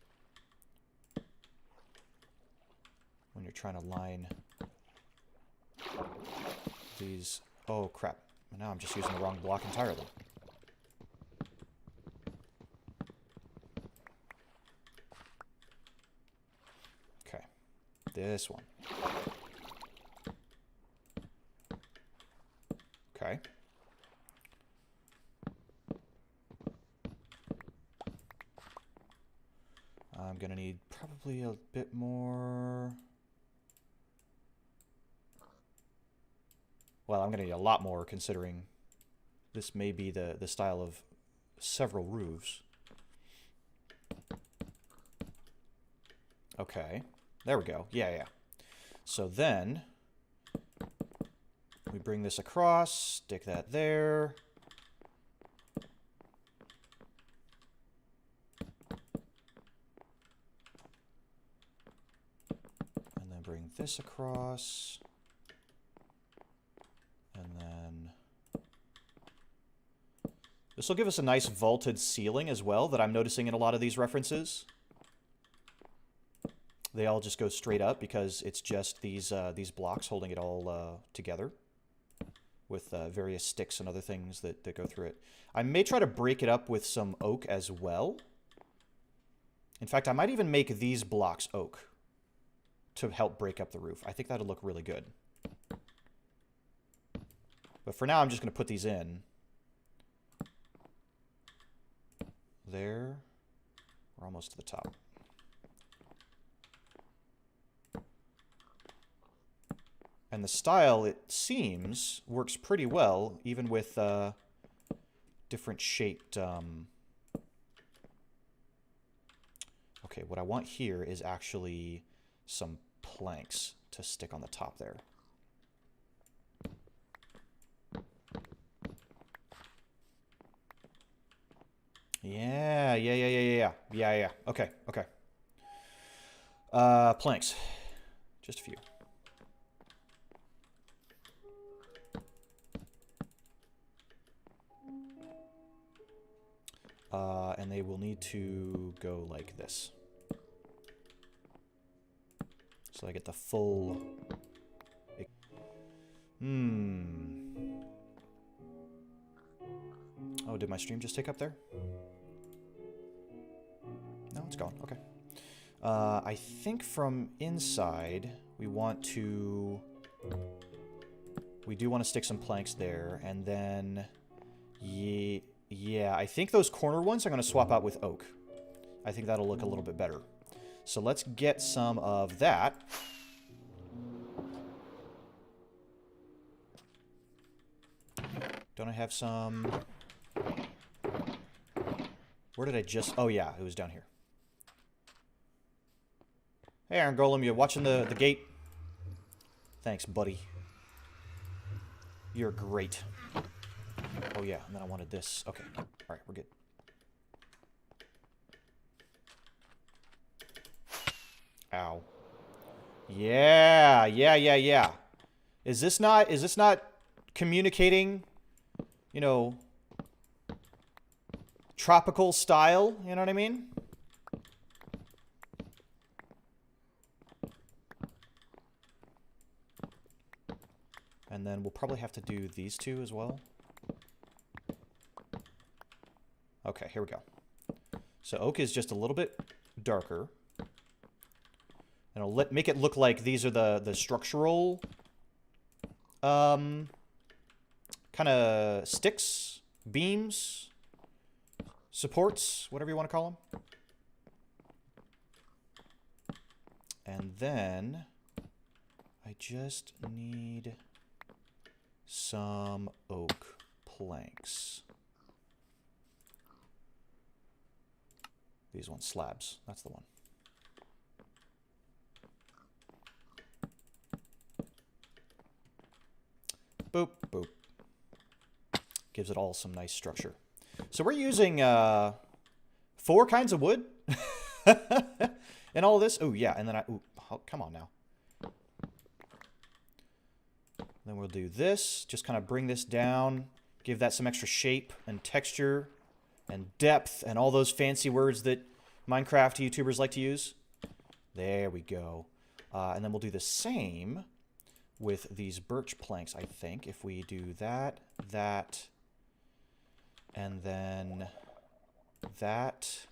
A: when you're trying to line these. Oh crap! Now I'm just using the wrong block entirely. Okay, this one. Okay. I'm gonna need probably a bit more. Well, I'm gonna need a lot more considering this may be the style of several roofs. Okay, there we go. Yeah. So then we bring this across, stick that there. Bring this across, and then this will give us a nice vaulted ceiling as well that I'm noticing in a lot of these references. They all just go straight up because it's just these blocks holding it all together with various sticks and other things that go through it. I may try to break it up with some oak as well. In fact, I might even make these blocks oak to help break up the roof. I think that'll look really good. But for now, I'm just going to put these in. There. We're almost to the top. And the style, it seems, works pretty well, even with different shaped... Okay, what I want here is actually some planks to stick on the top there. Yeah. Okay. Planks. Just a few. And they will need to go like this. So I get the full... Oh, did my stream just take up there? No, it's gone. Okay. I think from inside, we want to... We do want to stick some planks there, and then... Yeah, I think those corner ones I'm going to swap out with oak. I think that'll look a little bit better. So let's get some of that. Don't I have some... Where did I just... Oh, yeah, it was down here. Hey, Iron Golem, you watching the gate? Thanks, buddy. You're great. Oh, yeah, and then I wanted this. Okay, all right, we're good. Ow. Yeah. Is this not communicating, you know, tropical style? You know what I mean? And then we'll probably have to do these two as well. Okay, here we go. So oak is just a little bit darker. And I'll make it look like these are the structural kind of sticks, beams, supports, whatever you want to call them. And then I just need some oak planks. These ones, slabs. That's the one. Boop, boop. Gives it all some nice structure. So we're using 4 kinds of wood in all of this. Oh, yeah, and then oh, come on now. Then we'll do this. Just kind of bring this down. Give that some extra shape and texture and depth and all those fancy words that Minecraft YouTubers like to use. There we go. And then we'll do the same with these birch planks, I think. If we do that, and then that,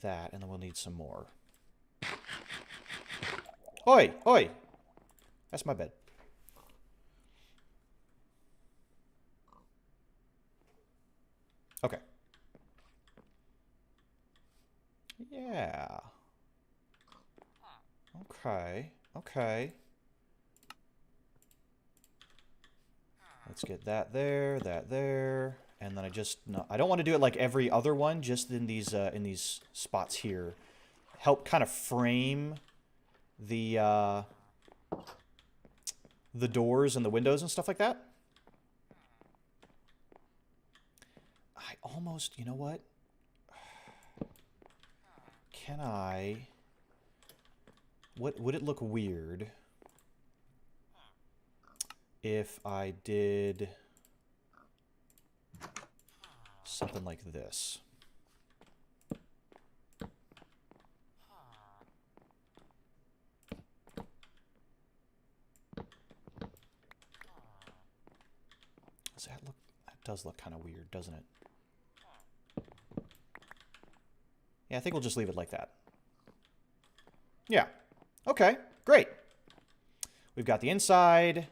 A: and then we'll need some more. Oi, oi! That's my bed. Okay. Yeah. Okay. Let's get that there, and then I don't want to do it like every other one, just in these spots here. Help kind of frame the doors and the windows and stuff like that. I almost, you know what? Can I... Would it look weird if I did something like this? Does that look... That does look kind of weird, doesn't it? Yeah, I think we'll just leave it like that. Yeah. Okay, great. We've got the inside.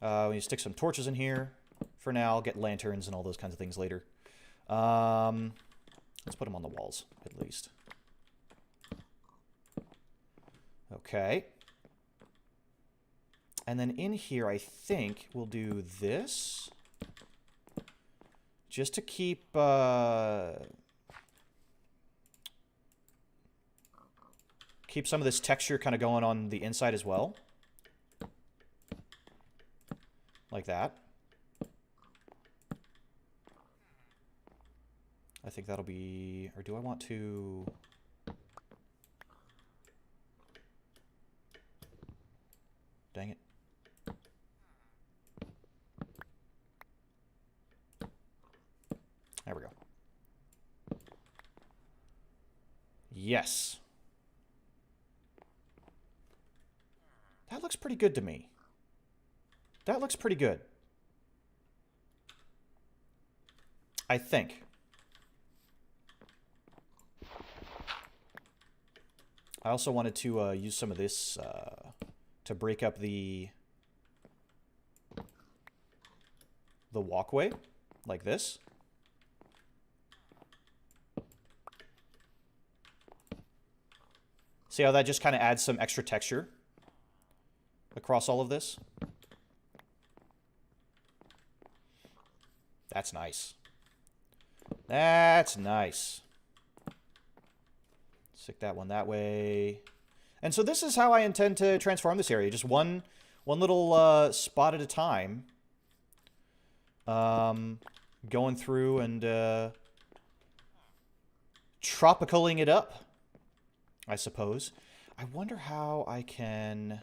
A: We need to stick some torches in here for now. I'll get lanterns and all those kinds of things later. Let's put them on the walls, at least. Okay. And then in here, I think we'll do this. Just to keep... keep some of this texture kind of going on the inside as well. Like that. I think that'll be... Or do I want to... Dang it. There we go. Yes. That looks pretty good to me. That looks pretty good. I think. I also wanted to use some of this to break up the walkway, like this. See how that just kind of adds some extra texture across all of this? That's nice. That's nice. Stick that one that way. And so this is how I intend to transform this area. Just one little spot at a time. Going through and tropicaling it up, I suppose. I wonder how I can...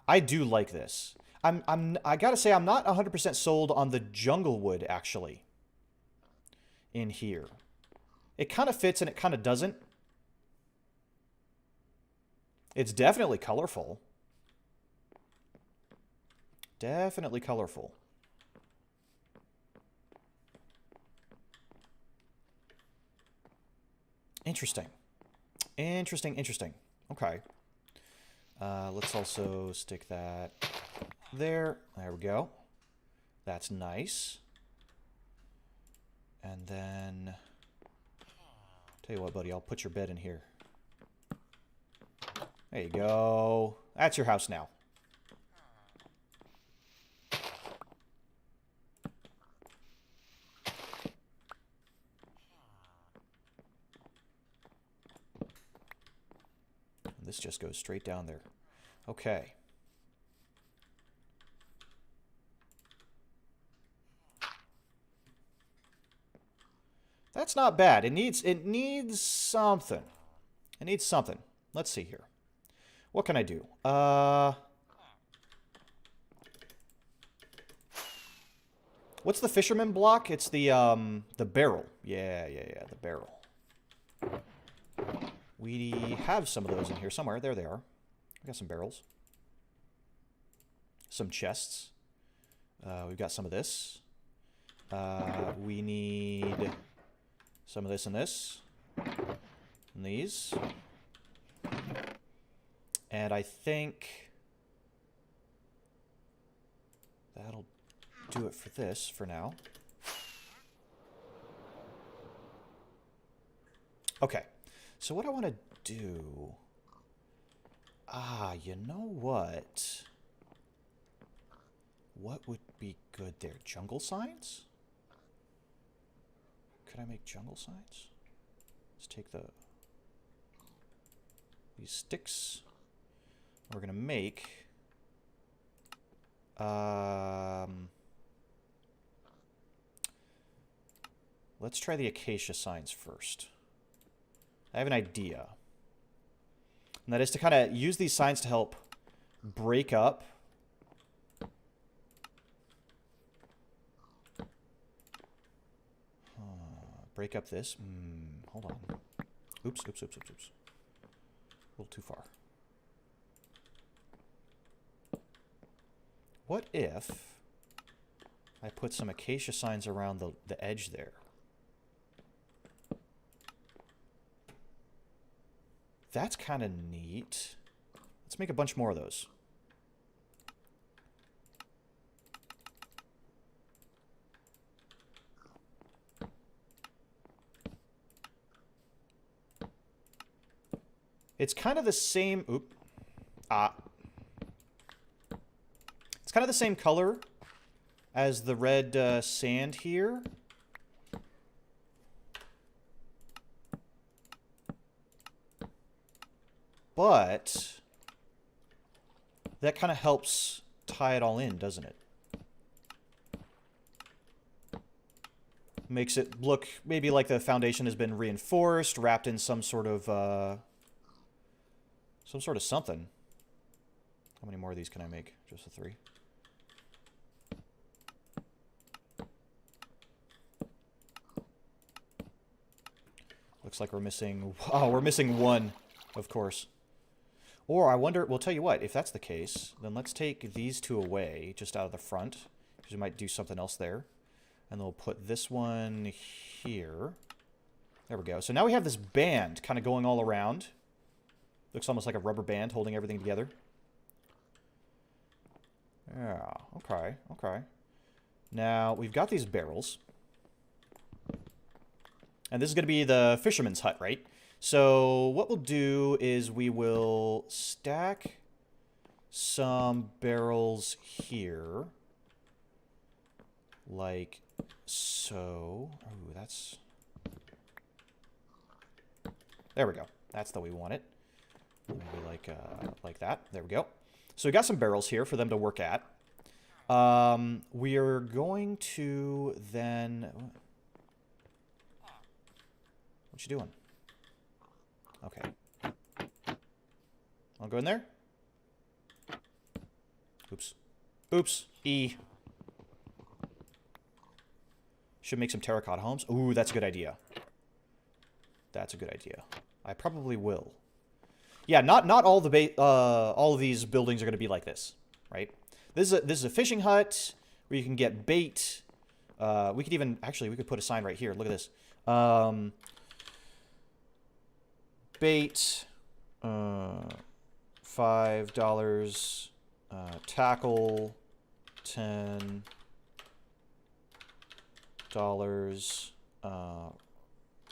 A: I do like this. I gotta say, I'm not 100% sold on the jungle wood, actually, in here. It kind of fits and it kind of doesn't. It's definitely colorful. Definitely colorful. Interesting. Interesting, interesting. Okay. Let's also stick that there. There we go. That's nice. And then... Tell you what, buddy, I'll put your bed in here. There you go. That's your house now. And this just goes straight down there. Okay. That's not bad. It needs something. It needs something. Let's see here. What can I do? What's the fisherman block? It's the barrel. Yeah, the barrel. We have some of those in here somewhere. There they are. We got some barrels. Some chests. We've got some of this. We need some of this and this. And these. And I think that'll do it for this for now. Okay. So what I want to do... you know what? What would be good there? Jungle signs? Could I make jungle signs? Let's take these sticks. We're going to make... let's try the acacia signs first. I have an idea. And that is to kind of use these signs to help break up this. Hold on. Oops. A little too far. What if I put some acacia signs around the edge there? That's kind of neat. Let's make a bunch more of those. It's kind of the same... kind of the same color as the red sand here. But that kind of helps tie it all in, doesn't it? Makes it look maybe like the foundation has been reinforced, wrapped in some sort of something. How many more of these can I make? Just the 3. Looks like we're missing... Oh, we're missing 1, of course. Or I wonder... Well, tell you what. If that's the case, then let's take these 2 away, just out of the front. Because we might do something else there. And then we'll put this one here. There we go. So now we have this band kind of going all around. Looks almost like a rubber band holding everything together. Yeah, okay, okay. Now, we've got these barrels. And this is going to be the fisherman's hut, right? So what we'll do is we will stack some barrels here. Like so. Ooh, that's... There we go. That's the way we want it. Maybe like that. There we go. So we got some barrels here for them to work at. We are going to then... What you doing? Okay. I'll go in there. Oops. Oops. E. Should make some terracotta homes. Ooh, that's a good idea. That's a good idea. I probably will. Yeah, not all the all of these buildings are going to be like this, right? This is a fishing hut where you can get bait. We could even actually we could put a sign right here. Look at this. Bait, $5. Tackle, $10.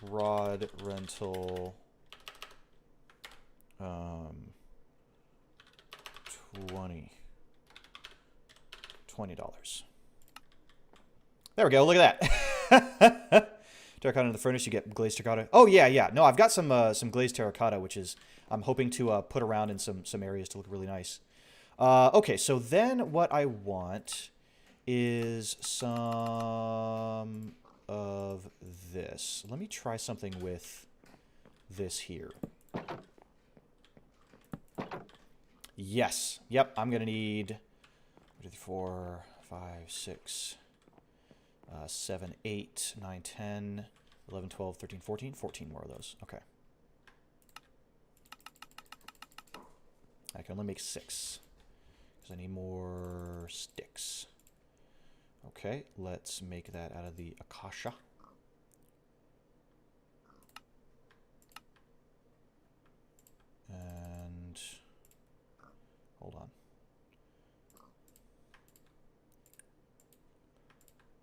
A: Rod rental, $20. There we go. Look at that. Terracotta in the furnace, you get glazed terracotta. Oh yeah, yeah. No, I've got some glazed terracotta, which is I'm hoping to put around in some areas to look really nice. Okay, so then what I want is some of this. Let me try something with this here. Yes. Yep, I'm going to need 4, 5, 6, 7, 8, 9, 10, 11, 12, 13, 14. 14 more of those. Okay. I can only make 6 because I need more sticks. Okay, let's make that out of the acacia. And hold on.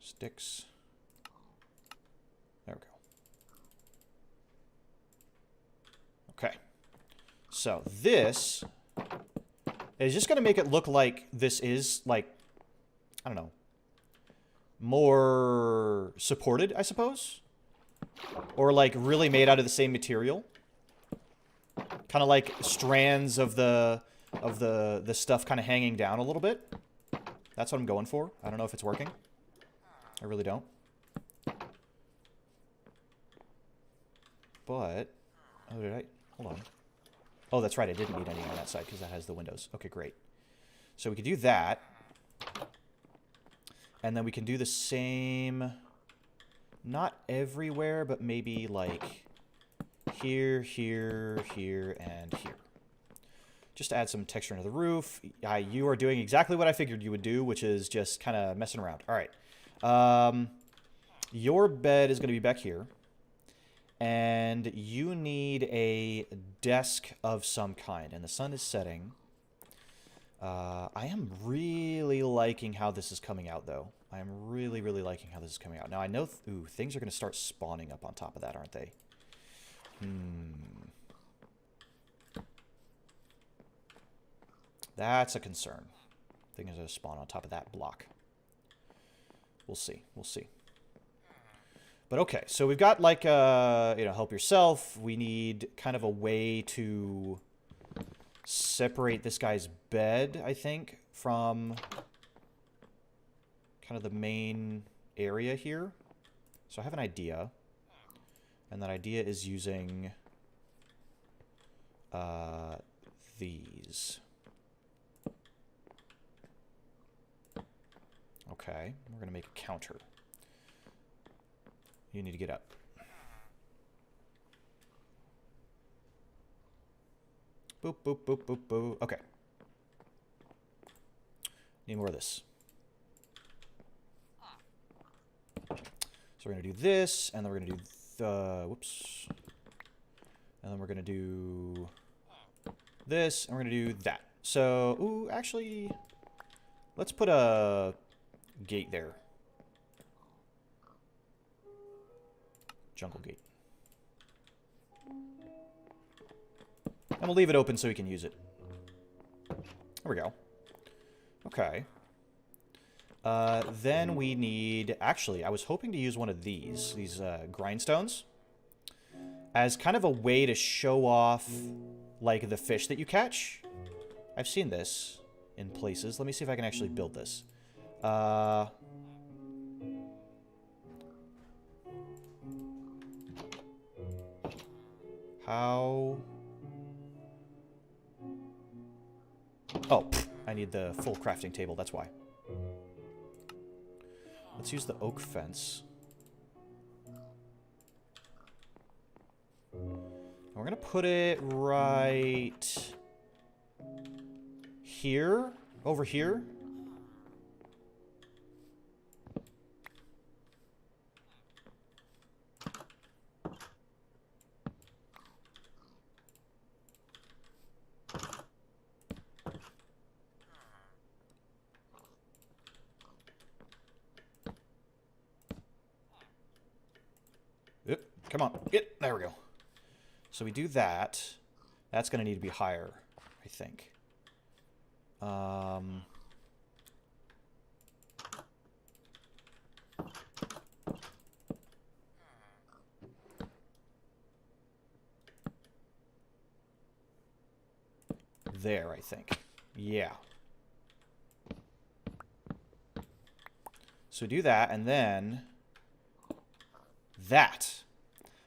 A: Sticks. There we go. Okay. So this is just going to make it look like this is like, I don't know, more supported, I suppose, or like really made out of the same material, kind of like strands of the stuff kind of hanging down a little bit. That's what I'm going for. I don't know if it's working. I really don't. But oh, did I? Hold on. Oh, that's right. I didn't need any on that side because that has the windows. Okay, great. So we could do that. And then we can do the same, not everywhere, but maybe like here, here, here, and here. Just to add some texture into the roof. You are doing exactly what I figured you would do, which is just kind of messing around. All right. Your bed is going to be back here. And you need a desk of some kind. And the sun is setting. I am really liking how this is coming out, though. I am really, really liking how this is coming out. Now, I know ooh, things are going to start spawning up on top of that, aren't they? That's a concern. thing is going to spawn on top of that block. We'll see. We'll see. But okay, so we've got like, you know, help yourself. We need kind of a way to separate this guy's bed, I think, from kind of the main area here. So I have an idea. And that idea is using these. Okay, we're going to make a counter. You need to get up. Boop, boop, boop, boop, boop. Okay. Need more of this. So we're going to do this, and then we're going to do the... Whoops. And then we're going to do this, and we're going to do that. So, ooh, actually, let's put a gate there. Jungle gate. And we'll leave it open so we can use it. There we go. Okay. Then we need... Actually, I was hoping to use one of these grindstones, as kind of a way to show off, like, the fish that you catch. I've seen this in places. Let me see if I can actually build this. How... Oh, I need the full crafting table, that's why. Let's use the oak fence. And we're gonna put it right here, over here. Come on, there we go. So we do that. That's going to need to be higher, I think. There, I think. Yeah. So do that, and then that.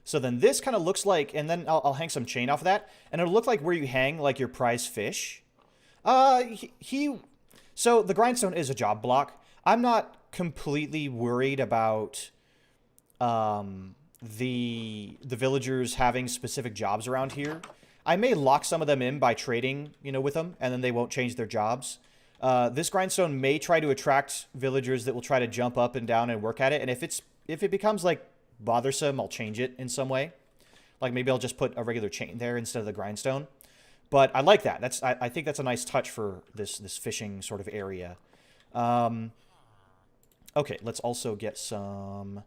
A: So then this kind of looks like, and then I'll hang some chain off of that, and it'll look like where you hang, like, your prize fish. So the grindstone is a job block. I'm not completely worried about the villagers having specific jobs around here. I may lock some of them in by trading, you know, with them, and then they won't change their jobs. This grindstone may try to attract villagers that will try to jump up and down and work at it, and if it becomes, like, bothersome, I'll change it in some way. Like, maybe I'll just put a regular chain there instead of the grindstone. But I like that. I think that's a nice touch for this fishing sort of area. Okay, let's also get some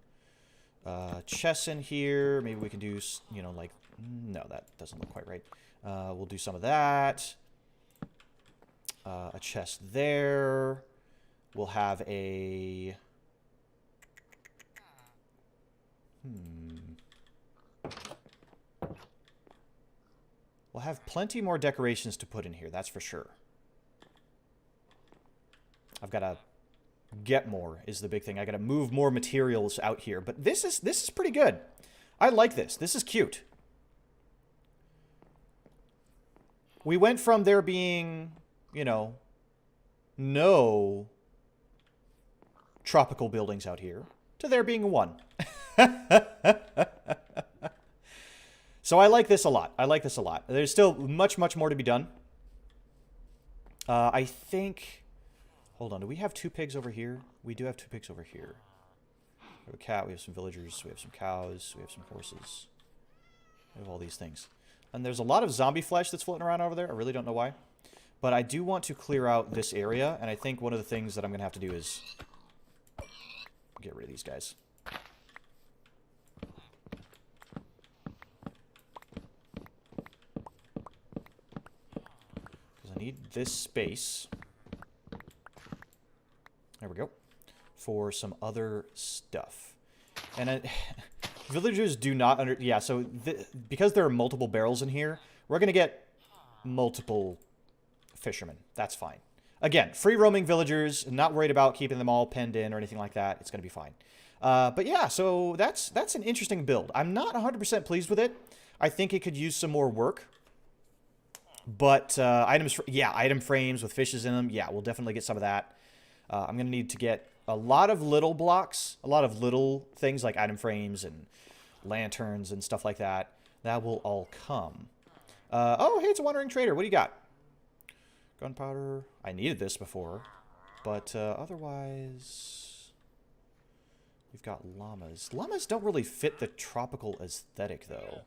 A: chests in here. Maybe we can do, you know, like... No, that doesn't look quite right. We'll do some of that. A chest there. We'll have a... We'll have plenty more decorations to put in here, that's for sure. I've got to get more is the big thing. I got to move more materials out here, but this is pretty good. I like this. This is cute. We went from there being, you know, no tropical buildings out here to there being one. So I like this a lot. I like this a lot. There's still much, much more to be done. I think... Hold on. Do we have 2 pigs over here? We do have 2 pigs over here. We have a cat. We have some villagers. We have some cows. We have some horses. We have all these things. And there's a lot of zombie flesh that's floating around over there. I really don't know why. But I do want to clear out this area. And I think one of the things that I'm going to have to do is get rid of these guys. Because I need this space. There we go. For some other stuff. And villagers do not yeah, so because there are multiple barrels in here, we're going to get multiple fishermen. That's fine. Again, free roaming villagers, not worried about keeping them all penned in or anything like that. It's going to be fine. But yeah, so that's an interesting build. I'm not 100% pleased with it. I think it could use some more work. But item frames with fishes in them. Yeah, we'll definitely get some of that. I'm going to need to get a lot of little blocks, a lot of little things like item frames and lanterns and stuff like that. That will all come. Oh, hey, it's a wandering trader. What do you got? Gunpowder. I needed this before. But otherwise, we've got llamas. Llamas don't really fit the tropical aesthetic, though.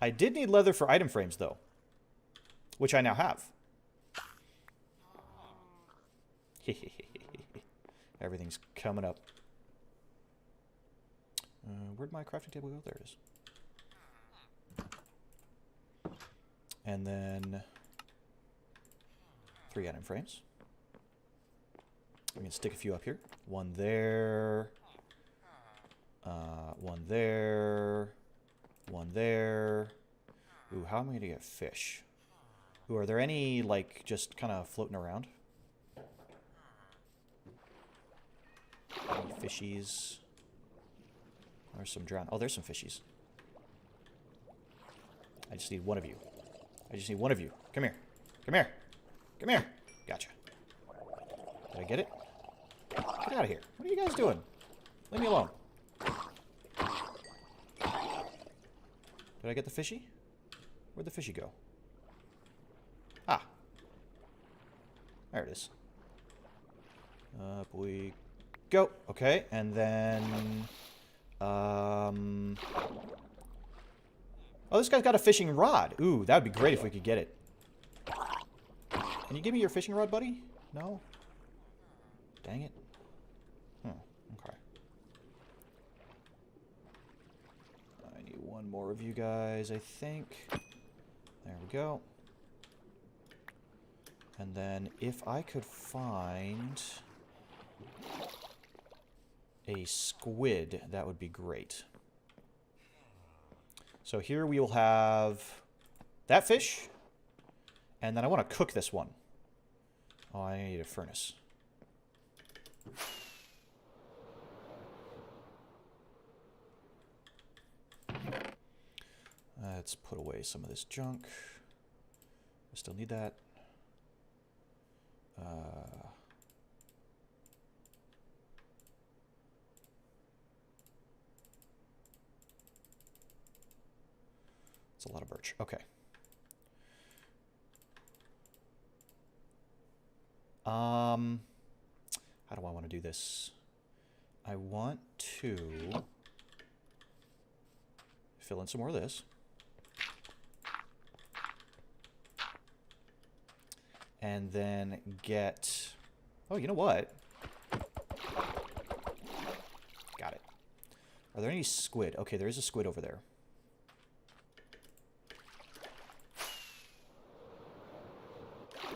A: I did need leather for item frames, though, which I now have. Everything's coming up. Where'd my crafting table go? There it is. And then 3 item frames. I'm going to stick a few up here. One there. One there. One there. Ooh, how am I going to get fish? Ooh, are there any, like, just kind of floating around? Any fishies? There's some drown. Oh, there's some fishies. I just need one of you. I just need one of you. Come here. Come here. Come here. Gotcha. Did I get it? Get out of here. What are you guys doing? Leave me alone. Did I get the fishy? Where'd the fishy go? Ah. There it is. Up we go. Okay, and then... Oh, this guy's got a fishing rod. Ooh, that would be great if we could get it. Can you give me your fishing rod, buddy? No? Dang it. Okay. I need one more of you guys, I think. There we go. And then if I could find a squid, that would be great. So here we will have that fish. And then I want to cook this one. Oh, I need a furnace. Let's put away some of this junk. I still need that. It's a lot of birch. Okay. How do I want to do this? I want to fill in some more of this. And then get... Oh, you know what? Got it. Are there any squid? Okay, there is a squid over there.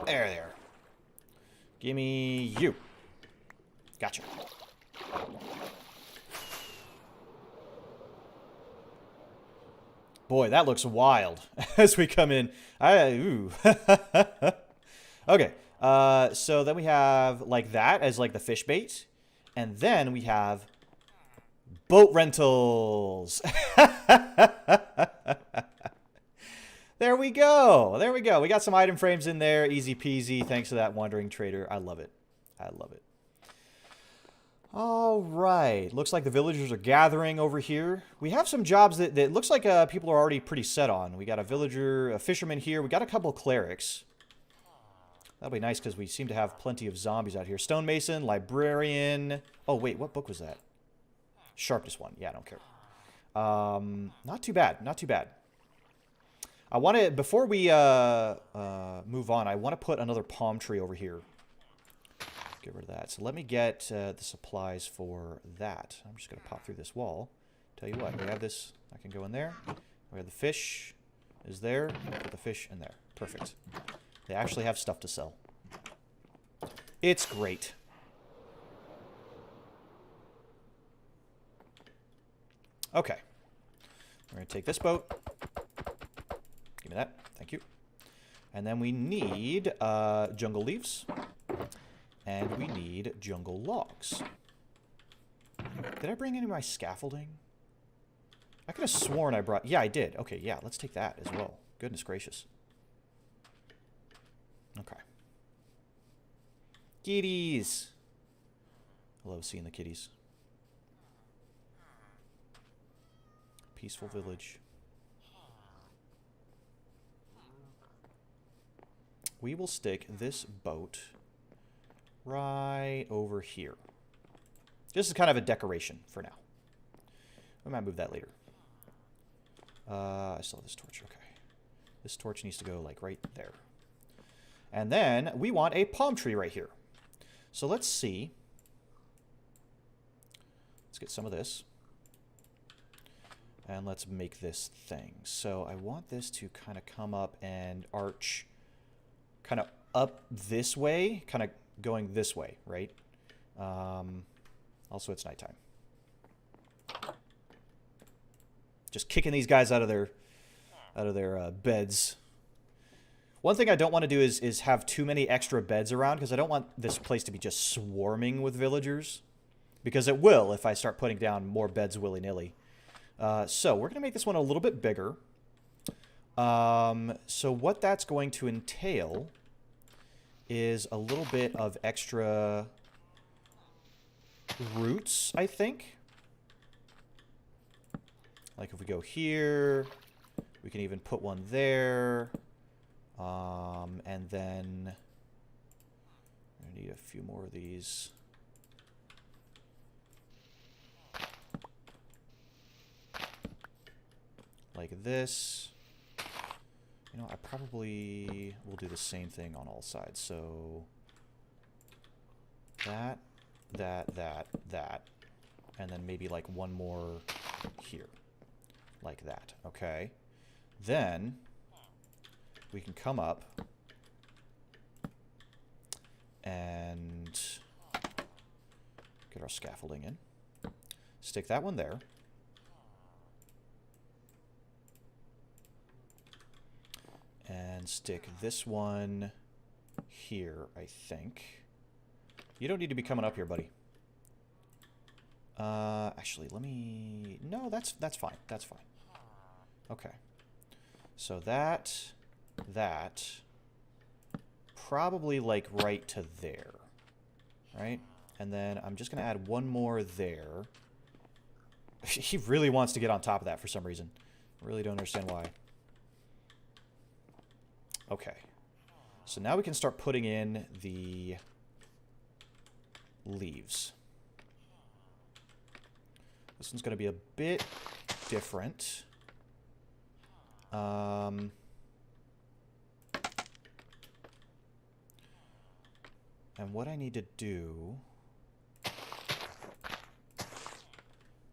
A: There. Give me you. Gotcha. Boy, that looks wild as we come in. Ooh. Okay, so then we have like that as like the fish bait. And then we have boat rentals. There we go. There we go. We got some item frames in there. Easy peasy. Thanks to that wandering trader. I love it. I love it. All right. Looks like the villagers are gathering over here. We have some jobs that looks like people are already pretty set on. We got a villager, a fisherman here. We got a couple of clerics. That'll be nice because we seem to have plenty of zombies out here. Stonemason, librarian. Oh, wait. What book was that? Sharpness one. Yeah, I don't care. Not too bad. Not too bad. I want to, before we move on, I want to put another palm tree over here. Get rid of that. So let me get the supplies for that. I'm just going to pop through this wall. Tell you what, we have this. I can go in there. We have the fish. is there. Put the fish in there. Perfect. They actually have stuff to sell. It's great. Okay. We're going to take this boat. Give me that. Thank you. And then we need jungle leaves. And we need jungle logs. Did I bring any of my scaffolding? I could have sworn I brought... Yeah, I did. Okay, yeah, let's take that as well. Goodness gracious. Okay. Kitties. I love seeing the kitties. Peaceful village. We will stick this boat right over here. This is kind of a decoration for now. We might move that later. I still have this torch. Okay. This torch needs to go, like, right there. And then we want a palm tree right here. So let's see. Let's get some of this. And let's make this thing. So I want this to kind of come up and arch kind of up this way, kind of going this way, right? Also, it's nighttime. Just kicking these guys out of their beds. One thing I don't want to do is have too many extra beds around, because I don't want this place to be just swarming with villagers. Because it will if I start putting down more beds willy-nilly. So we're going to make this one a little bit bigger. So what that's going to entail is a little bit of extra roots, I think. Like if we go here, we can even put one there. And then I need a few more of these. Like this. You know, I probably will do the same thing on all sides. So that, and then maybe like one more here. Like that, okay? Then we can come up and get our scaffolding in. Stick that one there. And stick this one here, I think. You don't need to be coming up here, buddy. Actually, let me... No, that's fine. That's fine. Okay. So that... Probably, like, right to there. Right? And then I'm just going to add one more there. He really wants to get on top of that for some reason. I really don't understand why. Okay. So now we can start putting in the leaves. This one's going to be a bit different. And what I need to do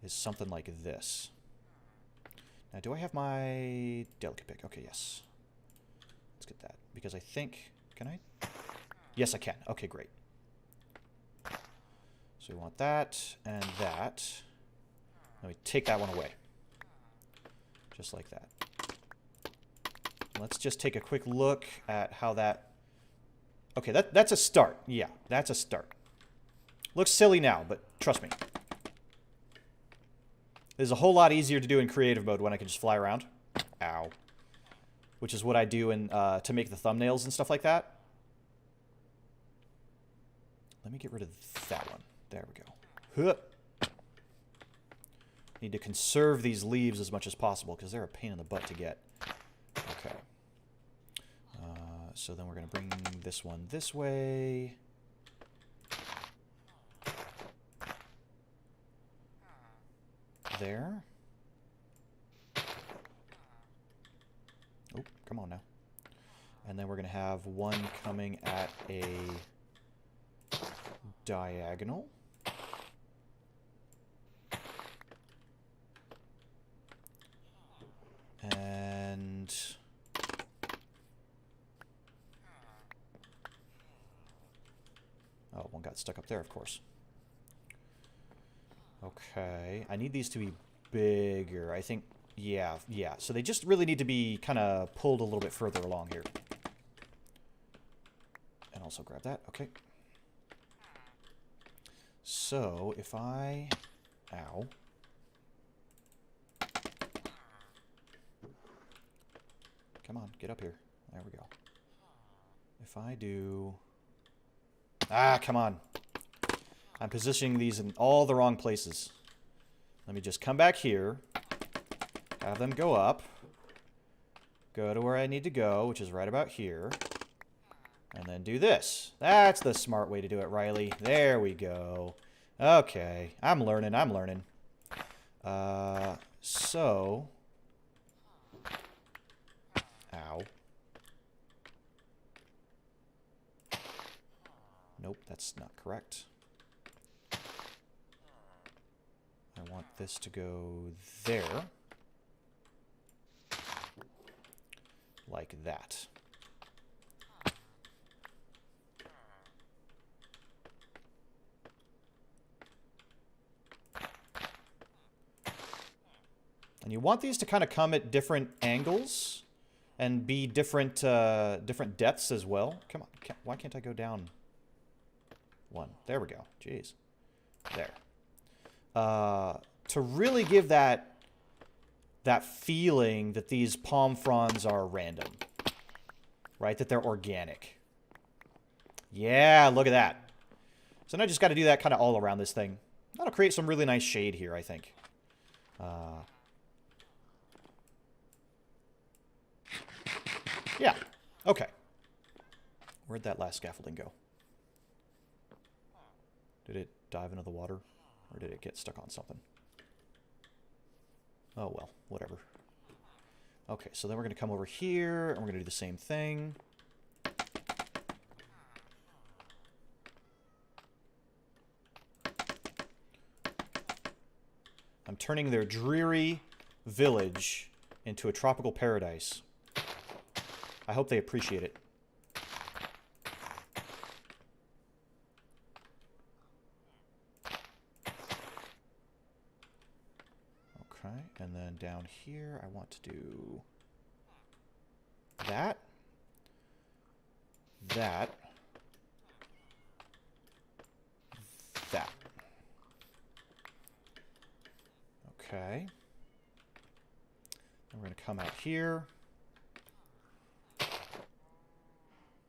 A: is something like this. Now, do I have my delicate pick? Okay, yes. Let's get that. Because I think... Can I? Yes, I can. Okay, great. So we want that and that. Now we take that one away. Just like that. Let's just take a quick look at how that... Okay, that's a start. Yeah, that's a start. Looks silly now, but trust me. This is a whole lot easier to do in creative mode when I can just fly around. Ow. Which is what I do in to make the thumbnails and stuff like that. Let me get rid of that one. There we go. Huh. Need to conserve these leaves as much as possible because they're a pain in the butt to get. Okay. So then we're going to bring this one this way. There. Oh, come on now. And then we're going to have one coming at a diagonal. And got stuck up there, of course. Okay. I need these to be bigger. I think, yeah. So they just really need to be kind of pulled a little bit further along here. And also grab that. Okay. So if I... Ow. Come on, get up here. There we go. If I do... Ah, come on. I'm positioning these in all the wrong places. Let me just come back here. Have them go up. Go to where I need to go, which is right about here. And then do this. That's the smart way to do it, Riley. There we go. Okay. I'm learning. So... Ow. Nope, that's not correct. I want this to go there. Like that. And you want these to kind of come at different angles and be different different depths as well. Come on, why can't I go down one? There we go. Jeez. There. To really give that feeling that these palm fronds are random. Right? That they're organic. Yeah, look at that. So now I just got to do that kind of all around this thing. That'll create some really nice shade here, I think. Yeah. Okay. Where'd that last scaffolding go? Did it dive into the water? Or did it get stuck on something? Oh, well. Whatever. Okay, so then we're going to come over here, and we're going to do the same thing. I'm turning their dreary village into a tropical paradise. I hope they appreciate it. Okay, and then down here I want to do that. That. That. Okay. And we're going to come out here.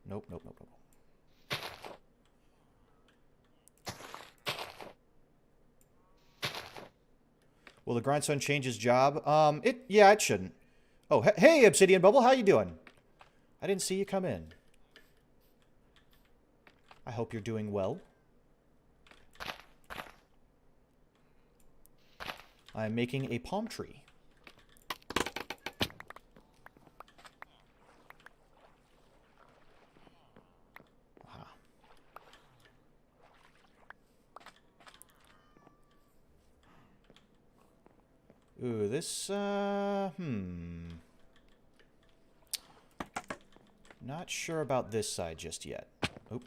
A: Nope, nope, nope, nope. Will the grindstone change his job? Yeah, it shouldn't. Oh, hey, Obsidian Bubble, how you doing? I didn't see you come in. I hope you're doing well. I'm making a palm tree. Ooh, this, not sure about this side just yet. Oop.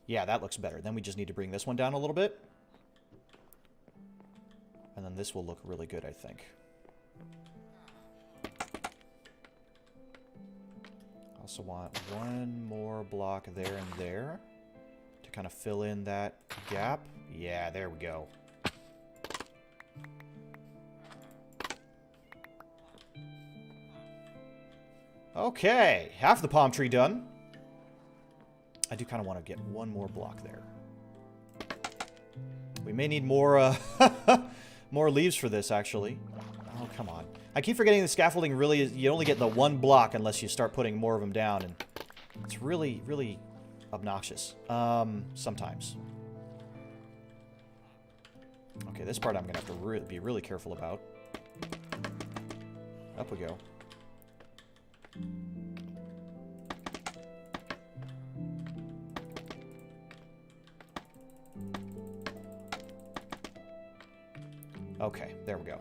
A: Yeah, that looks better. Then we just need to bring this one down a little bit. And then this will look really good, I think. Also want one more block there and there to kind of fill in that gap. Yeah, there we go. Okay, half the palm tree done. I do kind of want to get one more block there. We may need more more leaves for this, actually. Oh, come on. I keep forgetting the scaffolding really is... You only get the one block unless you start putting more of them down, and it's really, really obnoxious. Sometimes. Okay, this part I'm going to have to be really careful about. Up we go. Okay, there we go.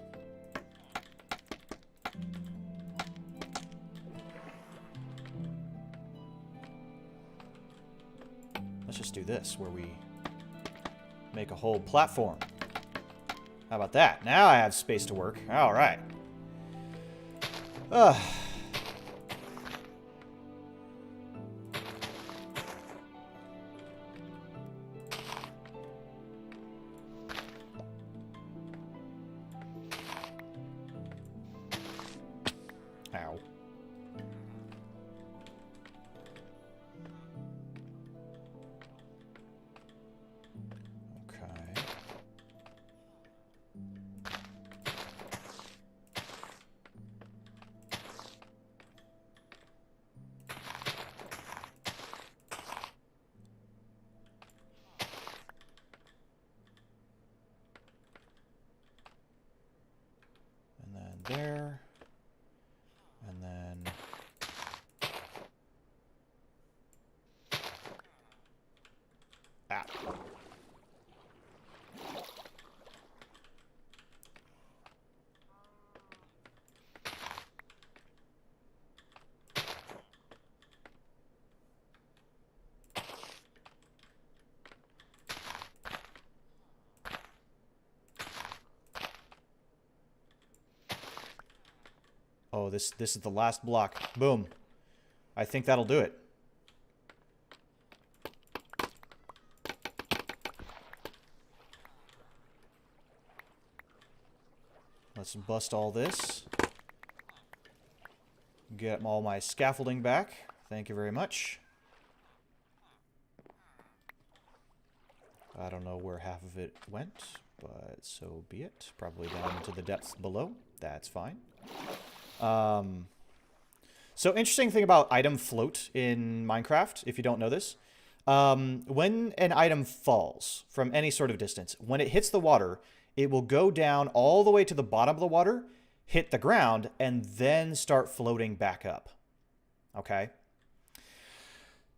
A: just do this, where we make a whole platform. How about that? Now I have space to work. All right. Ow. Okay. And then there. And then... Ah. Oh, this is the last block. Boom. I think that'll do it. Let's bust all this. Get all my scaffolding back. Thank you very much. I don't know where half of it went, but so be it. Probably down into the depths below. That's fine. So interesting thing about item float in Minecraft, if you don't know this. When an item falls from any sort of distance, when it hits the water, it will go down all the way to the bottom of the water, hit the ground, and then start floating back up. Okay?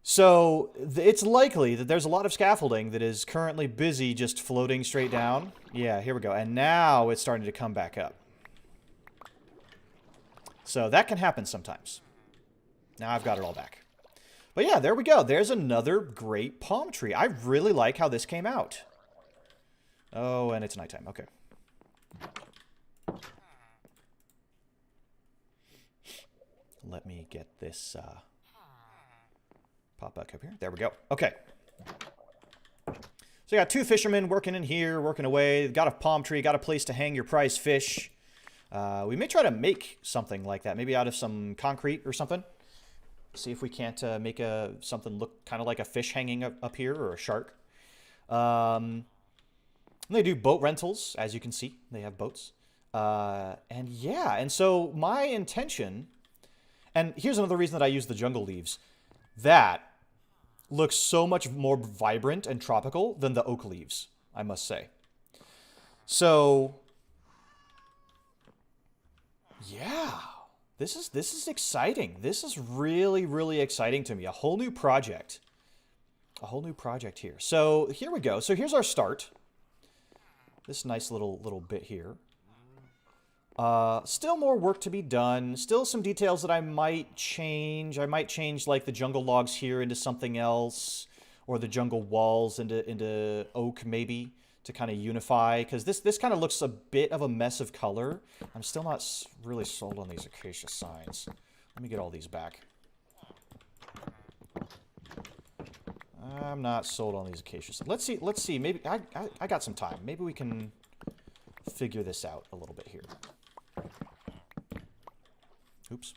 A: So it's likely that there's a lot of scaffolding that is currently busy just floating straight down. Yeah, here we go. And now it's starting to come back up. So that can happen sometimes. Now I've got it all back. But yeah, there we go. There's another great palm tree. I really like how this came out. Oh, and it's nighttime. Okay. Let me get this pop back up here. There we go. Okay. So you got two fishermen working in here, working away. Got a palm tree, got a place to hang your prize fish. We may try to make something like that, maybe out of some concrete or something. See if we can't make something look kind of like a fish hanging up here, or a shark. They do boat rentals, as you can see. They have boats. And yeah, and so my intention, and here's another reason that I use the jungle leaves. That looks so much more vibrant and tropical than the oak leaves, I must say. So... yeah, this is exciting. This is really, really exciting to me. A whole new project. A whole new project here. So here we go. So here's our start. This nice little bit here. Still more work to be done. Still some details that I might change. I might change like the jungle logs here into something else, or the jungle walls into oak maybe, to kind of unify, because this kind of looks a bit of a mess of color. I'm still not really sold on these acacia signs. Let me get all these back. I'm not sold on these acacia signs. Let's see. Maybe I got some time. Maybe we can figure this out a little bit here. Oops.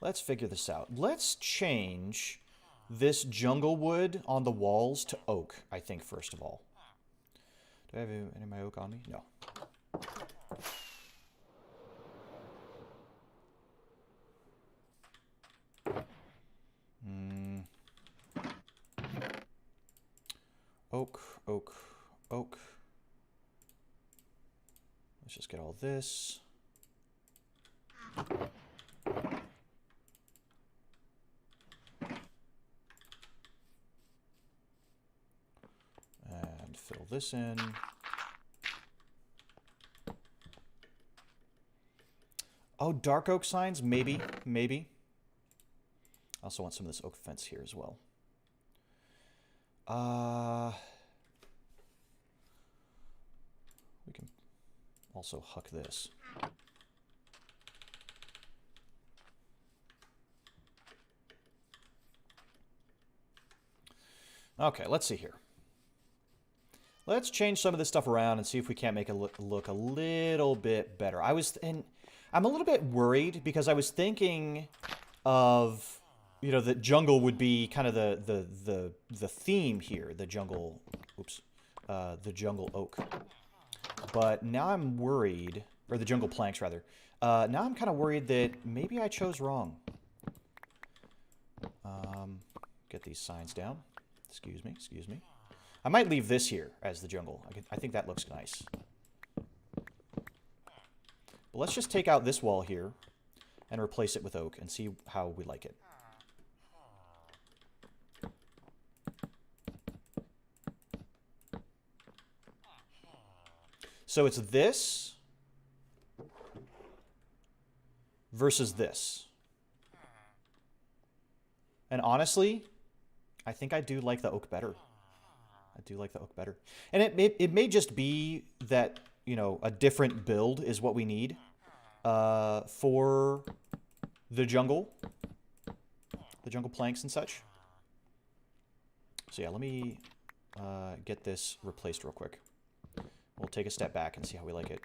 A: Let's figure this out. Let's change this jungle wood on the walls to oak, I think, first of all. Do I have any of my oak on me? No. Oak, oak, oak. Let's just get all this. And fill this in. Oh, dark oak signs? Maybe, maybe. also want some of this oak fence here as well. We can also huck this. Okay, let's see here. Let's change some of this stuff around and see if we can't make it look a little bit better. I'm a little bit worried because I was thinking of, you know, that jungle would be kind of the theme here, the jungle, the jungle oak. But now I'm worried, or the jungle planks rather. Now I'm kind of worried that maybe I chose wrong. Get these signs down. Excuse me, excuse me. I might leave this here as the jungle. I think that looks nice. But let's just take out this wall here and replace it with oak and see how we like it. So it's this versus this. And honestly, I think I do like the oak better. I do like the oak better. And it may just be that, you know, a different build is what we need for the jungle planks and such. So yeah, let me get this replaced real quick. We'll take a step back and see how we like it.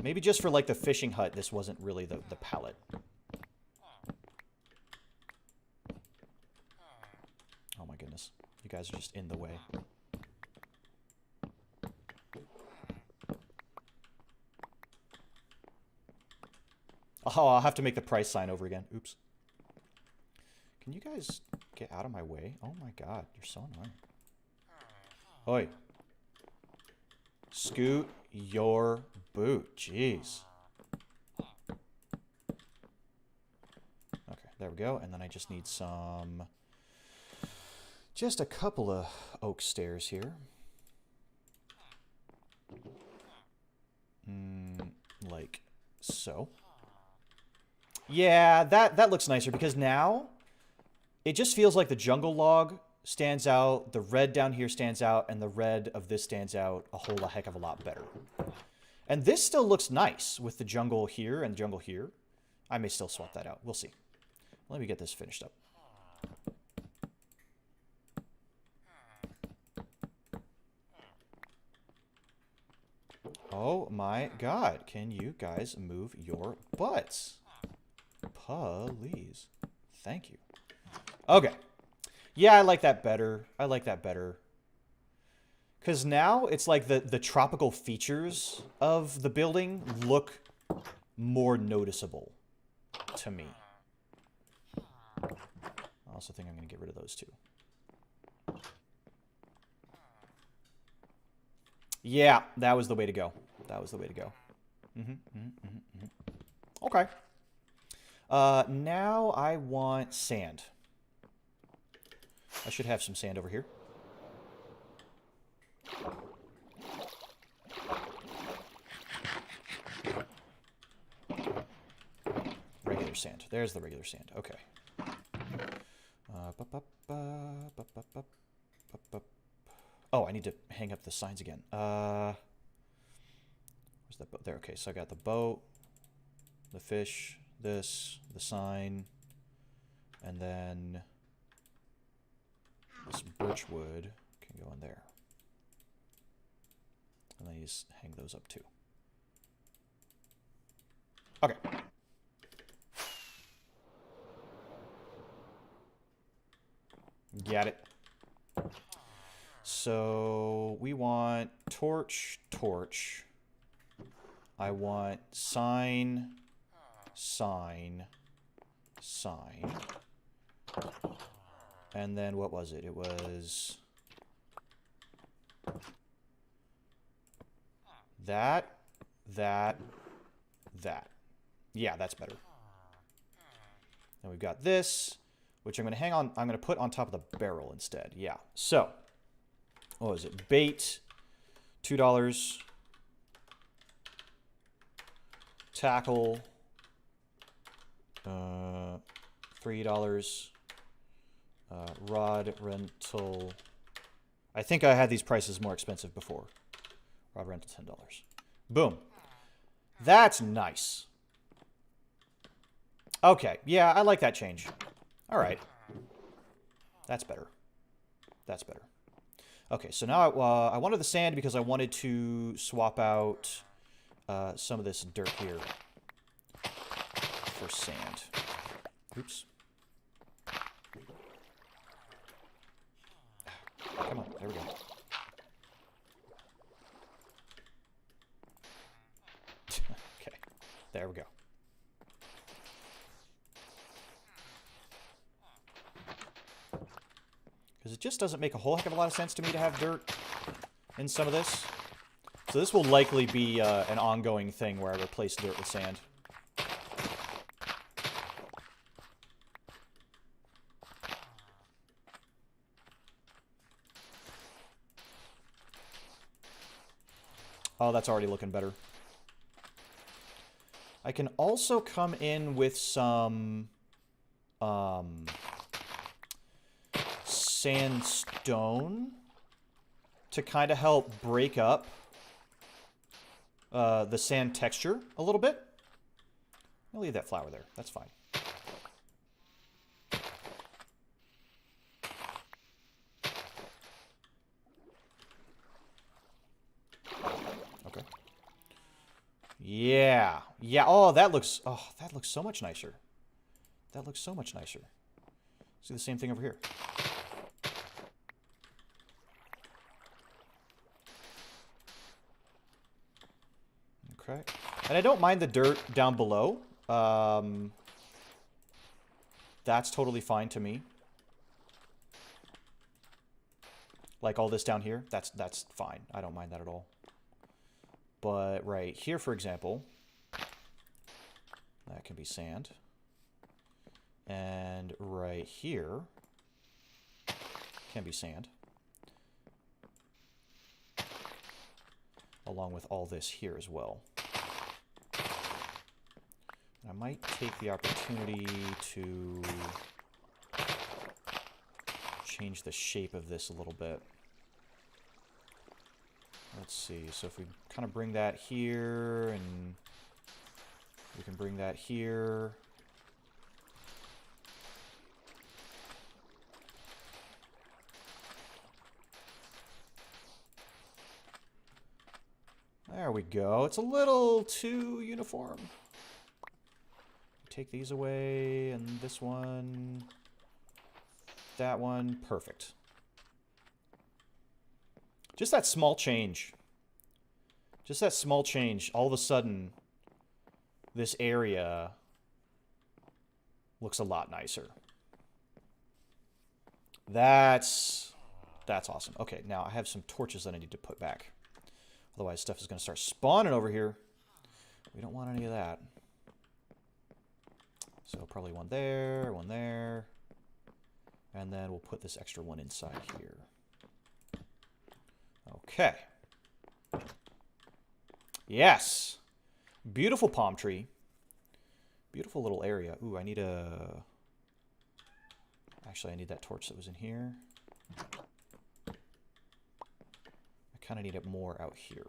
A: Maybe just for like the fishing hut, this wasn't really the palette. Oh my goodness. You guys are just in the way. Oh, I'll have to make the price sign over again. Oops. Can you guys get out of my way? Oh my god, you're so annoying. Oi. Scoot your boot. Jeez. Okay, there we go. And then I just need some... just a couple of oak stairs here. Like so. Yeah, that looks nicer because now it just feels like the jungle log stands out, the red down here stands out, and the red of this stands out a whole heck of a lot better. And this still looks nice with the jungle here and the jungle here. I may still swap that out. We'll see. Let me get this finished up. Oh my god. Can you guys move your butts? Please. Thank you. Okay. Yeah, I like that better. I like that better. Because now it's like the tropical features of the building look more noticeable to me. I also think I'm going to get rid of those two. Yeah, that was the way to go. That was the way to go. Okay. Now I want sand. I should have some sand over here. Regular sand. There's the regular sand. Okay. Oh, I need to hang up the signs again. Where's that boat? There. Okay, so I got the boat, the fish, this, the sign, and then this birch wood can go in there. And then you just hang those up too. Okay. Got it. So we want torch, torch. I want sign, sign, sign. And then what was it? It was that. Yeah, that's better. Then we've got this, which I'm going to hang on. I'm going to put on top of the barrel instead. Yeah. So, what was it? Bait, $2. Tackle, $3. Rod rental. I think I had these prices more expensive before. Rod rental, $10. Boom. That's nice. Okay, yeah, I like that change. All right. That's better. That's better. Okay, so now I wanted the sand because I wanted to swap out some of this dirt here for sand. Oops. Come on, there we go. Okay, there we go. Because it just doesn't make a whole heck of a lot of sense to me to have dirt in some of this. So this will likely be an ongoing thing where I replace dirt with sand. Oh, that's already looking better. I can also come in with some sandstone to kind of help break up the sand texture a little bit. I'll leave that flower there. That's fine. Okay. Yeah. Yeah. Oh, that looks so much nicer. That looks so much nicer. See the same thing over here. Okay. And I don't mind the dirt down below. That's totally fine to me. Like all this down here, that's fine. I don't mind that at all. But right here, for example, that can be sand. And right here can be sand. Along with all this here as well. I might take the opportunity to change the shape of this a little bit. Let's see, so if we kind of bring that here, and we can bring that here. There we go. It's a little too uniform. Take these away, and this one, that one, perfect. Just that small change. Just that small change. All of a sudden, this area looks a lot nicer. That's awesome. Okay, now I have some torches that I need to put back. Otherwise, stuff is going to start spawning over here. We don't want any of that. So probably one there, and then we'll put this extra one inside here. Okay. Yes. Beautiful palm tree. Beautiful little area. Ooh, I need a... Actually, I need that torch that was in here. I kind of need it more out here.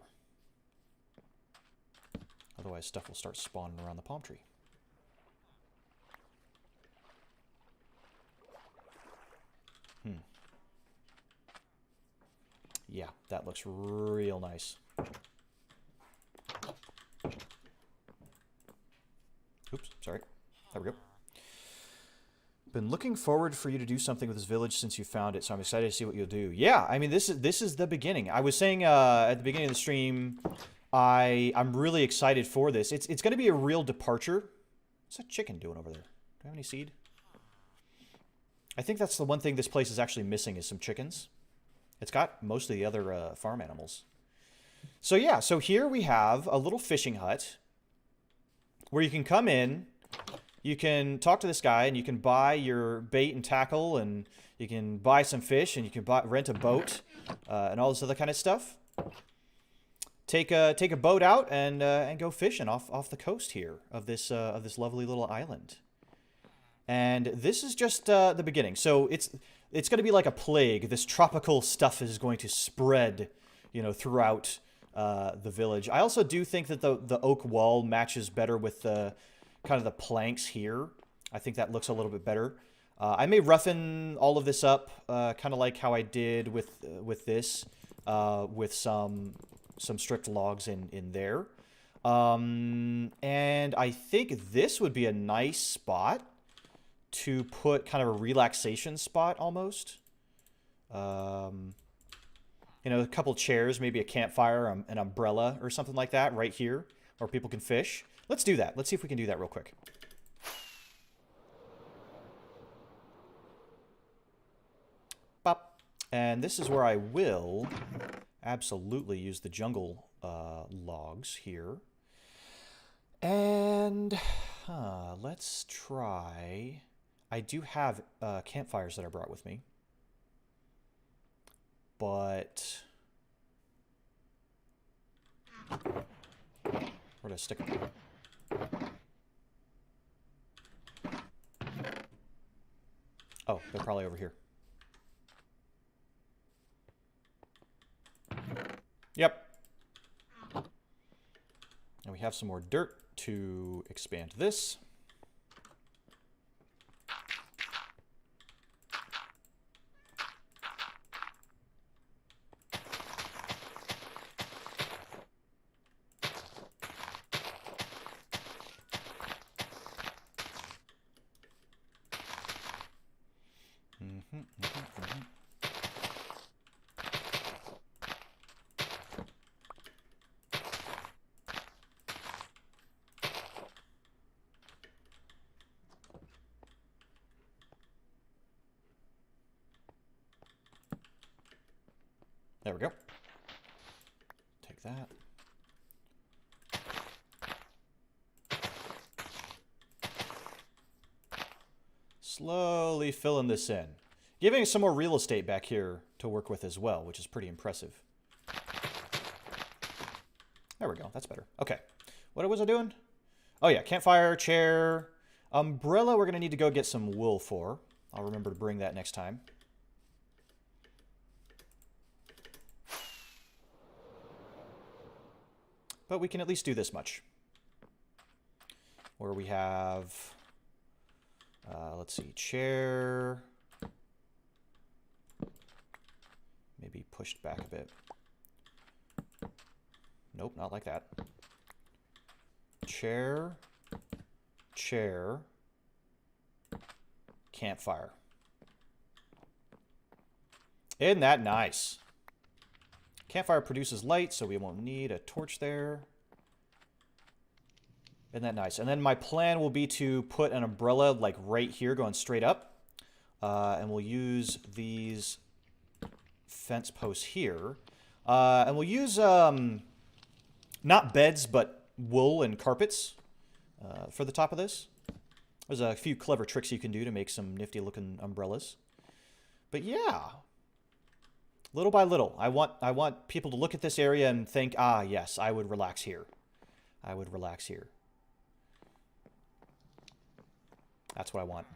A: Otherwise, stuff will start spawning around the palm tree. Yeah, that looks real nice. Oops, sorry. There we go. Been looking forward for you to do something with this village since you found it, so I'm excited to see what you'll do. Yeah, I mean, this is the beginning. I was saying at the beginning of the stream, I'm really excited for this. It's going to be a real departure. What's that chicken doing over there? Do I have any seed? I think that's the one thing this place is actually missing is some chickens. It's got most of the other farm animals. So yeah, so here we have a little fishing hut where you can come in, you can talk to this guy, and you can buy your bait and tackle, and you can buy some fish, and you can rent a boat, and all this other kind of stuff. Take a boat out and go fishing off the coast here of this lovely little island. And this is just the beginning. So it's going to be like a plague. This tropical stuff is going to spread, you know, throughout the village. I also do think that the oak wall matches better with the kind of the planks here. I think that looks a little bit better. I may roughen all of this up, kind of like how I did with this, with some strict logs in there. And I think this would be a nice spot to put kind of a relaxation spot almost. You know, a couple chairs, maybe a campfire, an umbrella or something like that right here where people can fish. Let's do that. Let's see if we can do that real quick. Bop. And this is where I will absolutely use the jungle logs here. And let's try... I do have campfires that I brought with me. But... where did I stick them? Oh, they're probably over here. Yep. And we have some more dirt to expand this. There we go. Take that. Slowly filling this in. Giving some more real estate back here to work with as well, which is pretty impressive. There we go. That's better. Okay. What was I doing? Oh yeah, campfire, chair, umbrella we're going to need to go get some wool for. I'll remember to bring that next time. But we can at least do this much. Where we have, let's see, chair. Maybe pushed back a bit. Nope, not like that. Chair, chair, campfire. Isn't that nice? Campfire produces light, so we won't need a torch there. Isn't that nice? And then my plan will be to put an umbrella like right here going straight up. And we'll use these fence posts here. And we'll use not beds, but wool and carpets for the top of this. There's a few clever tricks you can do to make some nifty looking umbrellas. But yeah. Little by little, I want people to look at this area and think, ah, yes, I would relax here. I would relax here. That's what I want.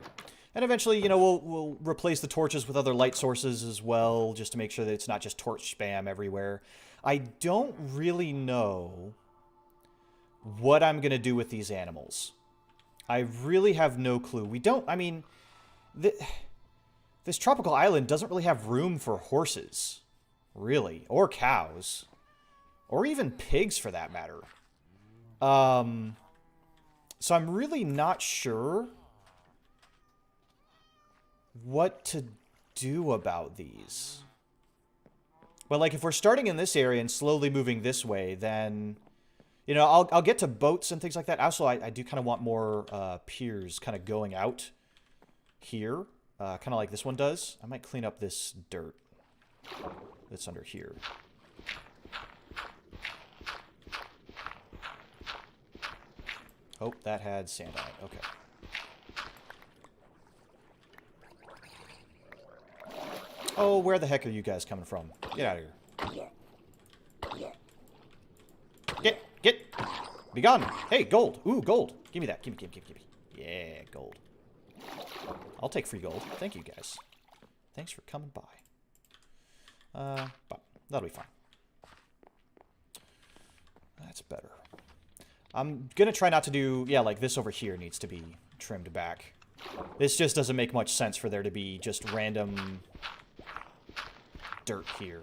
A: And eventually, you know, we'll replace the torches with other light sources as well, just to make sure that it's not just torch spam everywhere. I don't really know what I'm going to do with these animals. I really have no clue. We don't, I mean... This tropical island doesn't really have room for horses, really, or cows, or even pigs for that matter. So I'm really not sure what to do about these. Well, like if we're starting in this area and slowly moving this way, then, you know, I'll get to boats and things like that. Also, I do kind of want more piers kind of going out here. Kind of like this one does. I might clean up this dirt that's under here. Oh, that had sand on it. Okay. Oh, where the heck are you guys coming from? Get out of here. Get. Be gone. Hey, gold. Ooh, gold. Give me that. Give me. Yeah, gold. I'll take free gold. Thank you, guys. Thanks for coming by. But that'll be fine. That's better. I'm gonna try not to do... Yeah, like this over here needs to be trimmed back. This just doesn't make much sense for there to be just random dirt here.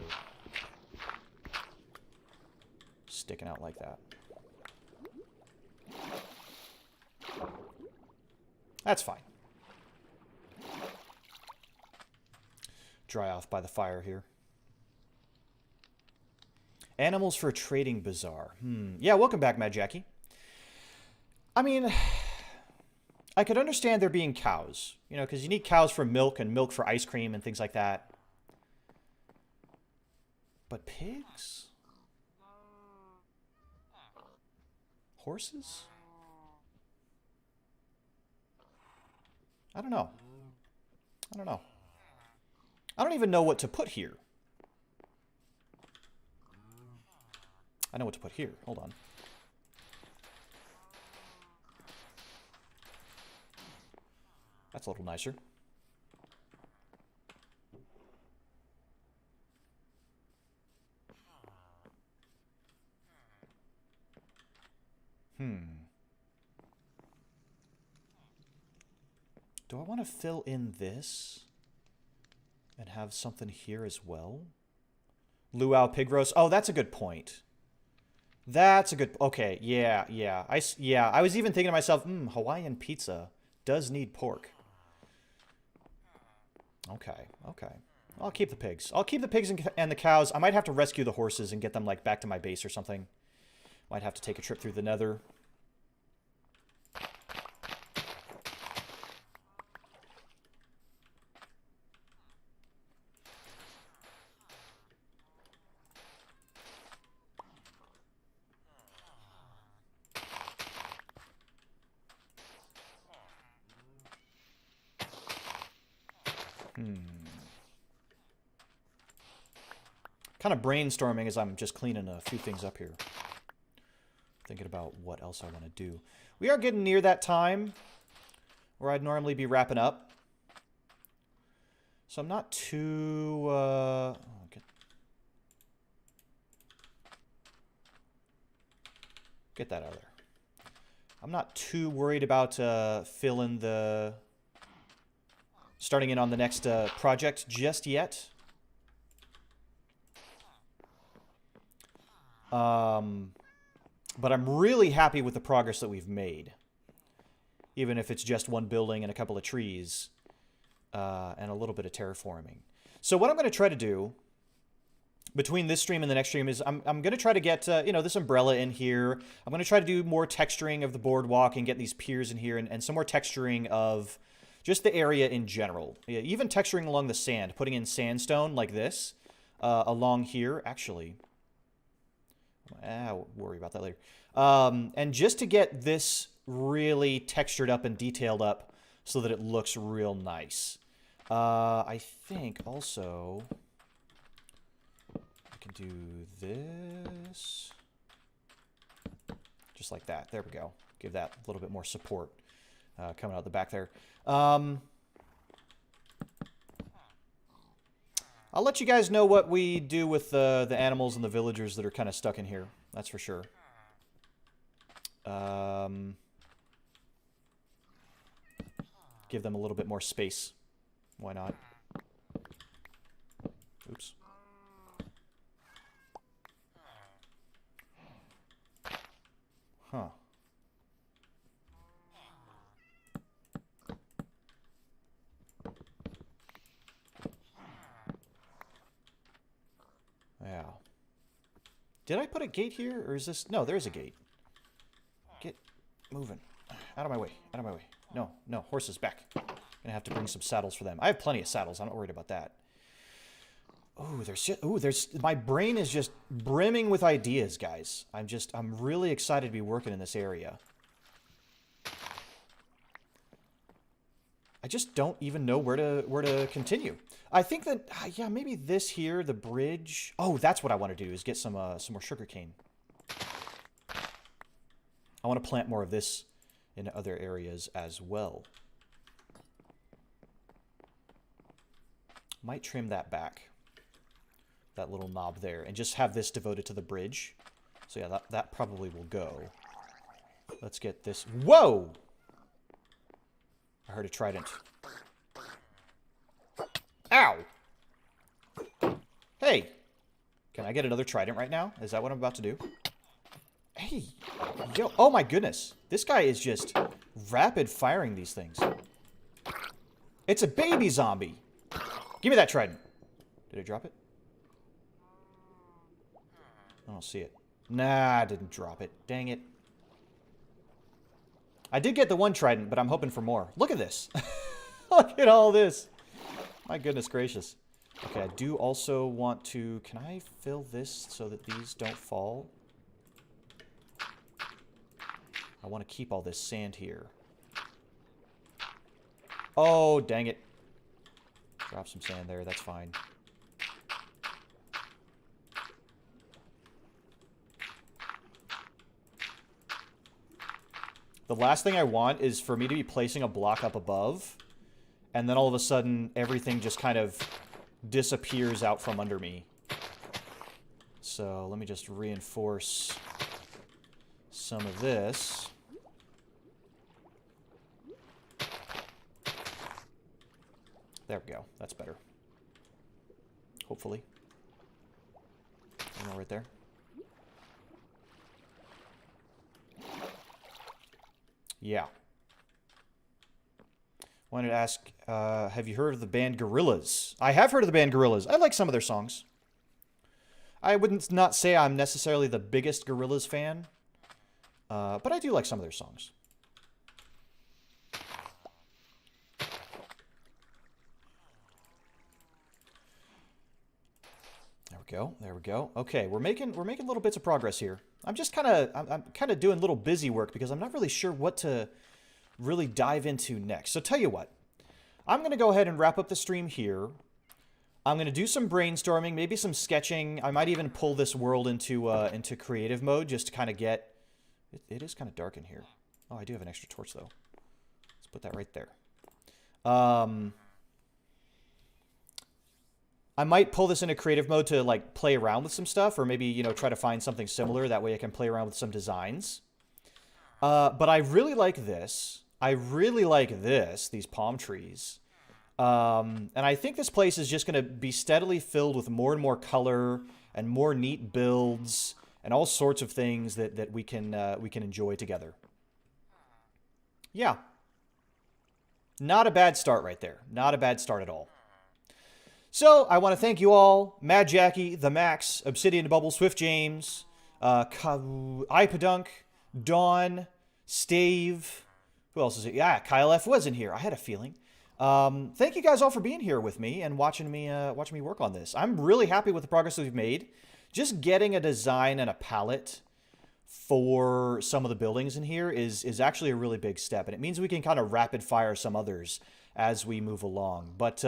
A: Sticking out like that. That's fine. Dry off by the fire here. Animals for a trading bazaar. Yeah, welcome back, Mad Jackie. I mean, I could understand there being cows. You know, because you need cows for milk and milk for ice cream and things like that. But pigs? Horses? I don't know. I don't know. I don't even know what to put here. I know what to put here. Hold on. That's a little nicer. Do I want to fill in this and have something here as well? Luau pig roast. Oh, that's a good point. That's a good... Okay, yeah. I was even thinking to myself, Hawaiian pizza does need pork. Okay. I'll keep the pigs. I'll keep the pigs and the cows. I might have to rescue the horses and get them, like, back to my base or something. Might have to take a trip through the nether. Kind of brainstorming as I'm just cleaning a few things up here. Thinking about what else I want to do. We are getting near that time where I'd normally be wrapping up. So I'm not too... Get that out of there. I'm not too worried about filling the... Starting in on the next project just yet. But I'm really happy with the progress that we've made. Even if it's just one building and a couple of trees. And a little bit of terraforming. So what I'm going to try to do between this stream and the next stream is I'm going to try to get, you know, this umbrella in here. I'm going to try to do more texturing of the boardwalk and get these piers in here and some more texturing of just the area in general. Yeah, even texturing along the sand, putting in sandstone like this along here. Actually, I'll worry about that later. And just to get this really textured up and detailed up so that it looks real nice. I think also I can do this. Just like that. There we go. Give that a little bit more support coming out the back there. I'll let you guys know what we do with the animals and the villagers that are kind of stuck in here. That's for sure. Give them a little bit more space. Why not? Oops. Huh. Yeah. Did I put a gate here, or is this... No, there's a gate. Get moving. Out of my way. Out of my way. No, no. Horses, back. Gonna have to bring some saddles for them. I have plenty of saddles. I'm not worried about that. Oh, there's just... Oh, there's... My brain is just brimming with ideas, guys. I'm really excited to be working in this area. I just don't even know where to continue. I think that, yeah, maybe this here, the bridge. Oh, that's what I want to do, is get some more sugarcane. I want to plant more of this in other areas as well. Might trim that back. That little knob there. And just have this devoted to the bridge. So yeah, that probably will go. Let's get this. Whoa! I heard a trident. Ow! Hey! Can I get another trident right now? Is that what I'm about to do? Hey! Yo! Oh my goodness! This guy is just rapid firing these things. It's a baby zombie! Give me that trident! Did I drop it? I don't see it. Nah, I didn't drop it. Dang it. I did get the one trident, but I'm hoping for more. Look at this. Look at all this. My goodness gracious. Okay, I do also want to... Can I fill this so that these don't fall? I want to keep all this sand here. Oh, dang it. Drop some sand there. That's fine. The last thing I want is for me to be placing a block up above, and then all of a sudden, everything just kind of disappears out from under me. So, let me just reinforce some of this. There we go. That's better. Hopefully. Right there. Yeah. Wanted to ask, have you heard of the band Gorillaz? I have heard of the band Gorillaz. I like some of their songs. I wouldn't not say I'm necessarily the biggest Gorillaz fan, but I do like some of their songs. There we go. There we go. Okay, we're making little bits of progress here. I'm kind of doing little busy work because I'm not really sure what to really dive into next. So tell you what, I'm going to go ahead and wrap up the stream here. I'm going to do some brainstorming, maybe some sketching. I might even pull this world into creative mode just to kind of get... It is kind of dark in here. Oh, I do have an extra torch though. Let's put that right there. I might pull this into creative mode to like play around with some stuff, or maybe, you know, try to find something similar. That way I can play around with some designs. But I really like this. I really like this, these palm trees. And I think this place is just going to be steadily filled with more and more color and more neat builds and all sorts of things that we can enjoy together. Yeah. Not a bad start right there. Not a bad start at all. So, I want to thank you all, Mad Jackie, The Max, Obsidian Bubble, Swift James, Ipadunk, Dawn, Stave, who else is it? Yeah, Kyle F. was in here. I had a feeling. Thank you guys all for being here with me and watching me work on this. I'm really happy with the progress that we've made. Just getting a design and a palette for some of the buildings in here is actually a really big step, and it means we can kind of rapid fire some others as we move along. But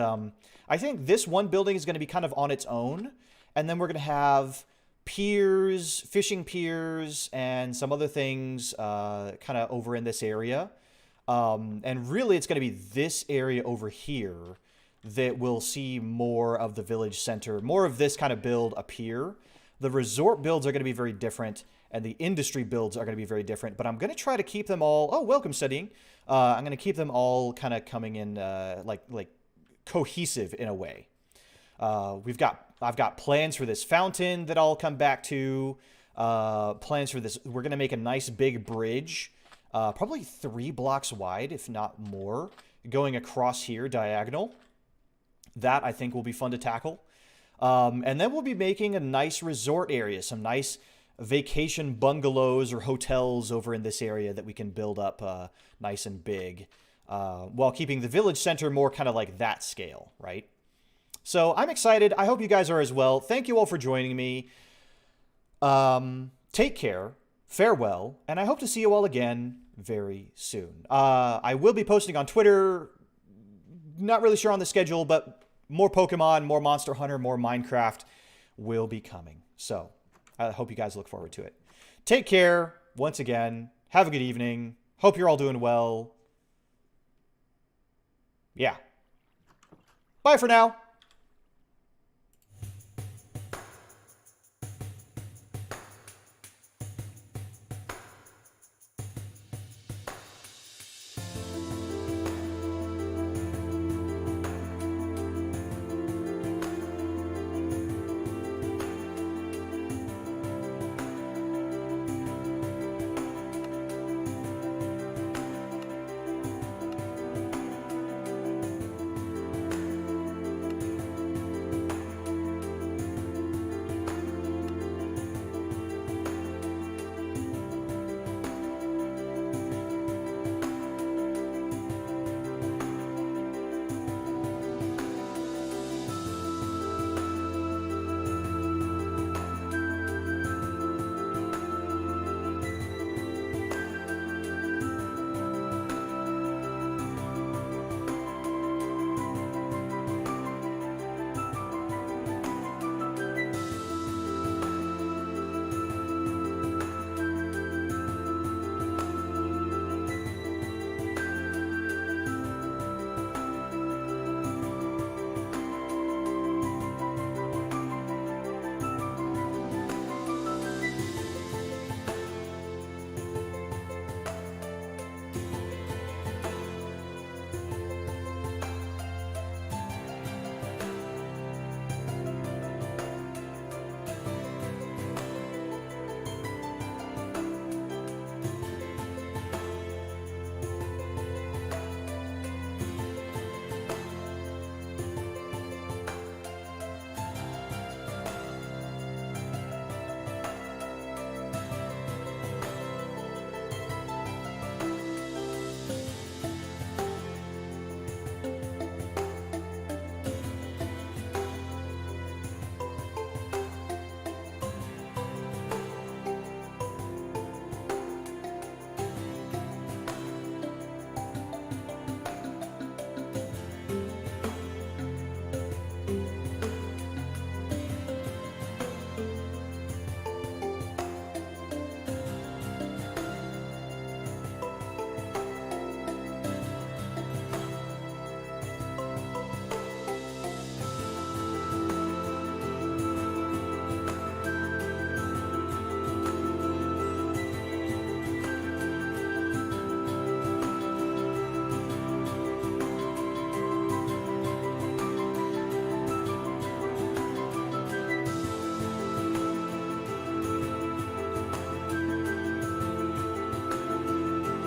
A: I think this one building is going to be kind of on its own, and then we're going to have piers, fishing piers, and some other things kind of over in this area. And really, it's going to be this area over here that we'll see more of the village center, more of this kind of build appear. The resort builds are going to be very different, and the industry builds are going to be very different, but I'm going to try to keep them all... Oh, welcome, studying. I'm going to keep them all kind of coming in like cohesive in a way. I've got plans for this fountain that I'll come back to. Plans for this. We're going to make a nice big bridge, probably 3 blocks wide, if not more, going across here diagonal. That, I think, will be fun to tackle. And then we'll be making a nice resort area, some nice vacation bungalows or hotels over in this area that we can build up nice and big, while keeping the village center more kind of like that scale, right? So I'm excited. I hope you guys are as well. Thank you all for joining me. Take care, farewell, and I hope to see you all again very soon. I will be posting on Twitter, not really sure on the schedule, but more Pokemon, more Monster Hunter, more Minecraft will be coming. So I hope you guys look forward to it. Take care. Once again, have a good evening. Hope you're all doing well. Yeah. Bye for now.